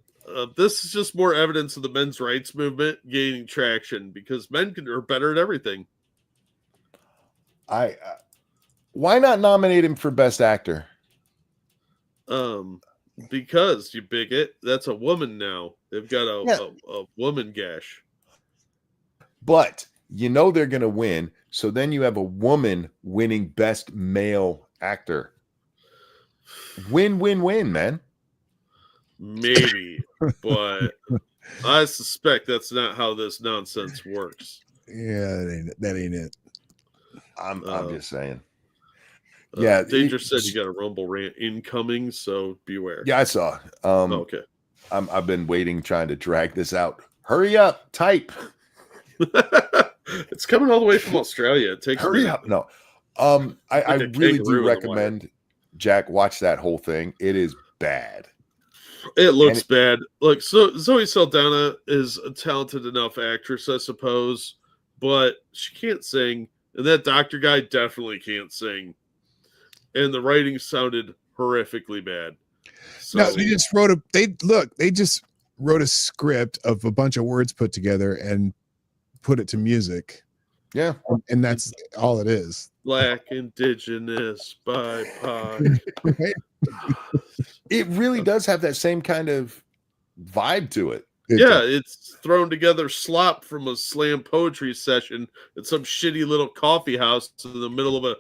this is just more evidence of the men's rights movement gaining traction because men are better at everything. Why not nominate him for best actor? Because you bigot, that's a woman now. They've got a woman gash. But you know they're going to win. So then you have a woman winning best male actor. Win, win, win, man. Maybe, but I suspect that's not how this nonsense works. Yeah, that ain't it. I'm just saying. Yeah, Danger said you got a Rumble rant incoming, so beware. Yeah, I saw. Okay. I've been waiting, trying to drag this out. Hurry up, type. It's coming all the way from Australia. It takes Hurry up. No. I really do recommend Jack watch that whole thing. It is bad. It looks bad. Look, so Zoe Saldana is a talented enough actress, I suppose, but she can't sing, and that doctor guy definitely can't sing. And the writing sounded horrifically bad. So, no, they just wrote a script of a bunch of words put together and put it to music. Yeah. And that's all it is. Black, indigenous, BIPOC. It really does have that same kind of vibe to it. It's thrown together slop from a slam poetry session at some shitty little coffee house in the middle of a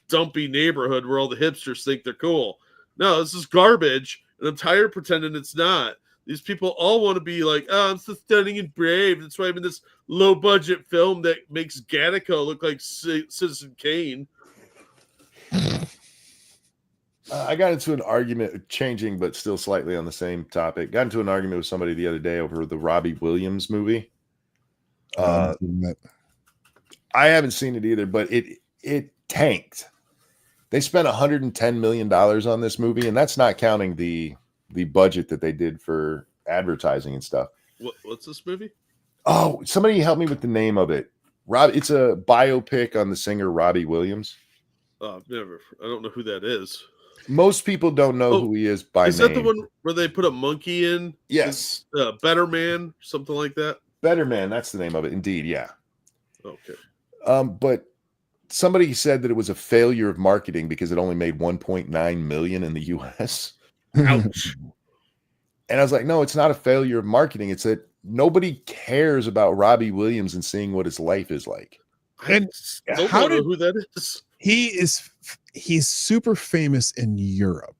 dumpy neighborhood where all the hipsters think they're cool. No, this is garbage, and I'm tired of pretending it's not. These people all want to be like, oh, I'm so stunning and brave. That's why I'm in this low-budget film that makes Gattaca look like Citizen Kane. I got into an argument, changing but still slightly on the same topic. Got into an argument with somebody the other day over the Robbie Williams movie. I haven't seen it either, but it tanked. They spent $110 million on this movie, and that's not counting the budget that they did for advertising and stuff. What's this movie? Oh, somebody help me with the name of it. It's a biopic on the singer Robbie Williams. I don't know who that is. Most people don't know who he is by name. Is that the one where they put a monkey in? Yes. Better Man, something like that? Better Man, that's the name of it. Indeed, yeah. Okay. But somebody said that it was a failure of marketing because it only made 1.9 million in the US. Ouch. And I was like, no, it's not a failure of marketing. It's that nobody cares about Robbie Williams and seeing what his life is like. And how know who that is? He's super famous in Europe.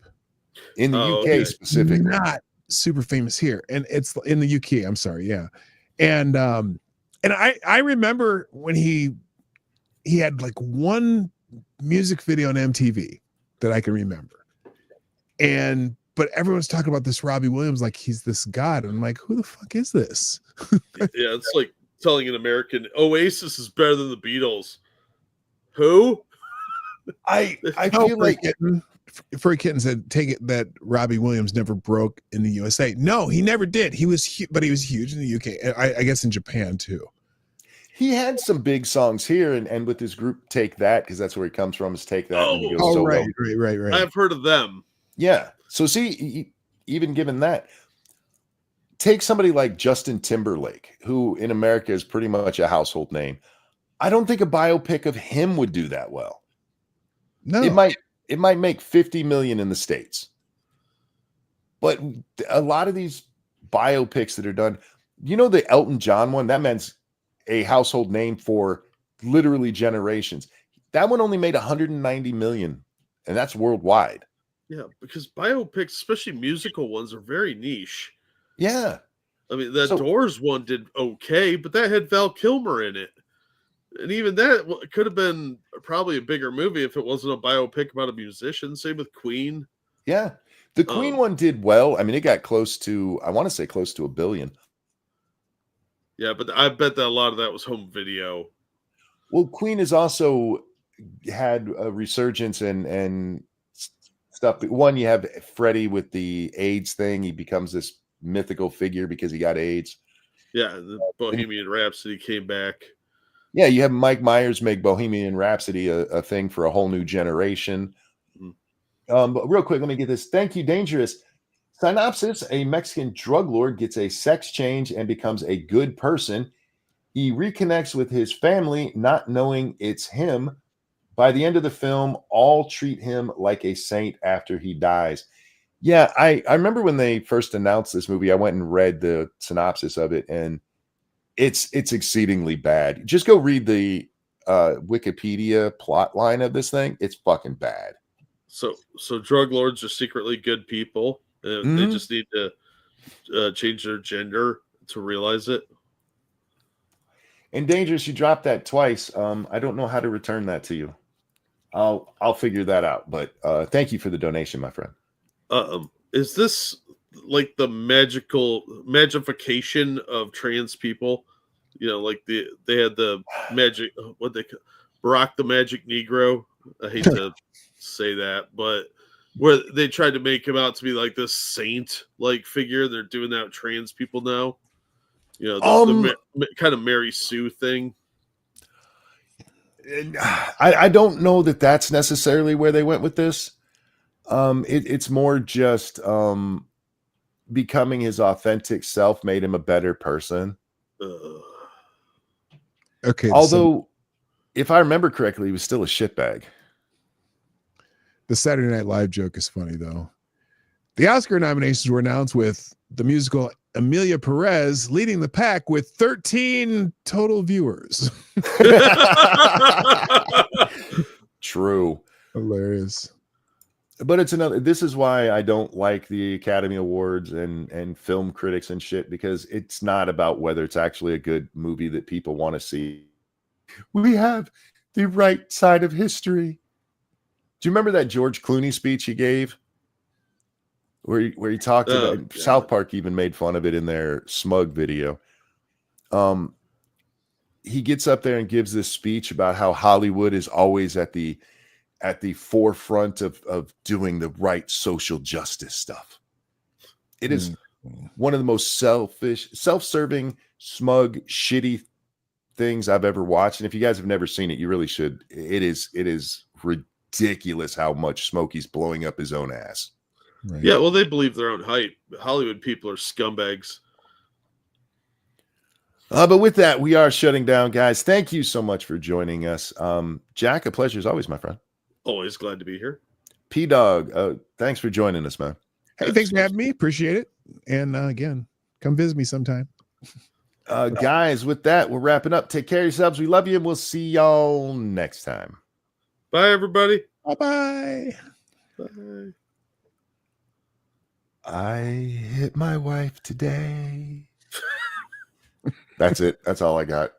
In the UK specifically. Not super famous here. And it's in the UK, I'm sorry, yeah. And I remember when he had like one music video on MTV that I can remember. But everyone's talking about this Robbie Williams like he's this god. And I'm like, who the fuck is this? Yeah, it's like telling an American Oasis is better than the Beatles. Who? I feel like Furry Kitten said, take it that Robbie Williams never broke in the USA. No, he never did. He was but he was huge in the UK. I guess in Japan too. He had some big songs here, and with his group Take That, because that's where he comes from, is Take That. And he goes solo. Right. I've heard of them. Yeah. So see, even given that, take somebody like Justin Timberlake, who in America is pretty much a household name. I don't think a biopic of him would do that well. No, it might make 50 million in the States. But a lot of these biopics that are done, the Elton John one, that man's a household name for literally generations. That one only made 190 million, and that's worldwide. Yeah, because biopics, especially musical ones, are very niche. Yeah. I mean, that Doors one did okay, but that had Val Kilmer in it. And even that could have been probably a bigger movie if it wasn't a biopic about a musician. Same with Queen. Yeah. The Queen one did well. I mean, it got close to $1 billion. Yeah, but I bet that a lot of that was home video. Well, Queen has also had a resurgence and stuff. One, you have Freddie with the AIDS thing. He becomes this mythical figure because he got AIDS. Yeah, the Bohemian Rhapsody came back. Yeah, you have Mike Myers make Bohemian Rhapsody a thing for a whole new generation. Mm-hmm. But real quick, let me get this. Thank you, Dangerous. Synopsis: a Mexican drug lord gets a sex change and becomes a good person. He reconnects with his family, not knowing it's him. By the end of the film, all treat him like a saint after he dies. Yeah, I remember when they first announced this movie, I went and read the synopsis of it, and it's exceedingly bad. Just go read the Wikipedia plot line of this thing. It's fucking bad. So drug lords are secretly good people. They Mhm. just need to change their gender to realize it. And Dangerous, you dropped that twice. I don't know how to return that to you. I'll figure that out. But thank you for the donation, my friend. Is this like the magification of trans people? You know, like they had the magic. What they Barack the Magic Negro. I hate to say that, but where they tried to make him out to be like this saint like figure. They're doing that with trans people now. You know, the kind of Mary Sue thing. I don't know that that's necessarily where they went with this. It's more just becoming his authentic self made him a better person. Okay. Although, if I remember correctly, he was still a shitbag. The Saturday Night Live joke is funny, though. The Oscar nominations were announced with the musical Amelia Perez leading the pack with 13 total viewers. True. Hilarious. But it's this is why I don't like the Academy Awards and film critics and shit, because it's not about whether it's actually a good movie that people want to see. We have the right side of history. Do you remember that George Clooney speech he gave? Where he talked about South Park even made fun of it in their Smug video. He gets up there and gives this speech about how Hollywood is always at the forefront of doing the right social justice stuff. It is one of the most selfish, self-serving, smug, shitty things I've ever watched. And if you guys have never seen it, you really should. It is ridiculous how much Smokey's blowing up his own ass. Right. Yeah, well, they believe their own hype. Hollywood people are scumbags. But with that, we are shutting down, guys. Thank you so much for joining us. Jack, a pleasure as always, my friend. Always glad to be here. P-Dog, thanks for joining us, man. Hey, thanks for having me. Appreciate it. And again, come visit me sometime. Guys, with that, we're wrapping up. Take care of yourselves. We love you, and we'll see y'all next time. Bye, everybody. Bye-bye. Bye. I hit my wife today. That's it. That's all I got.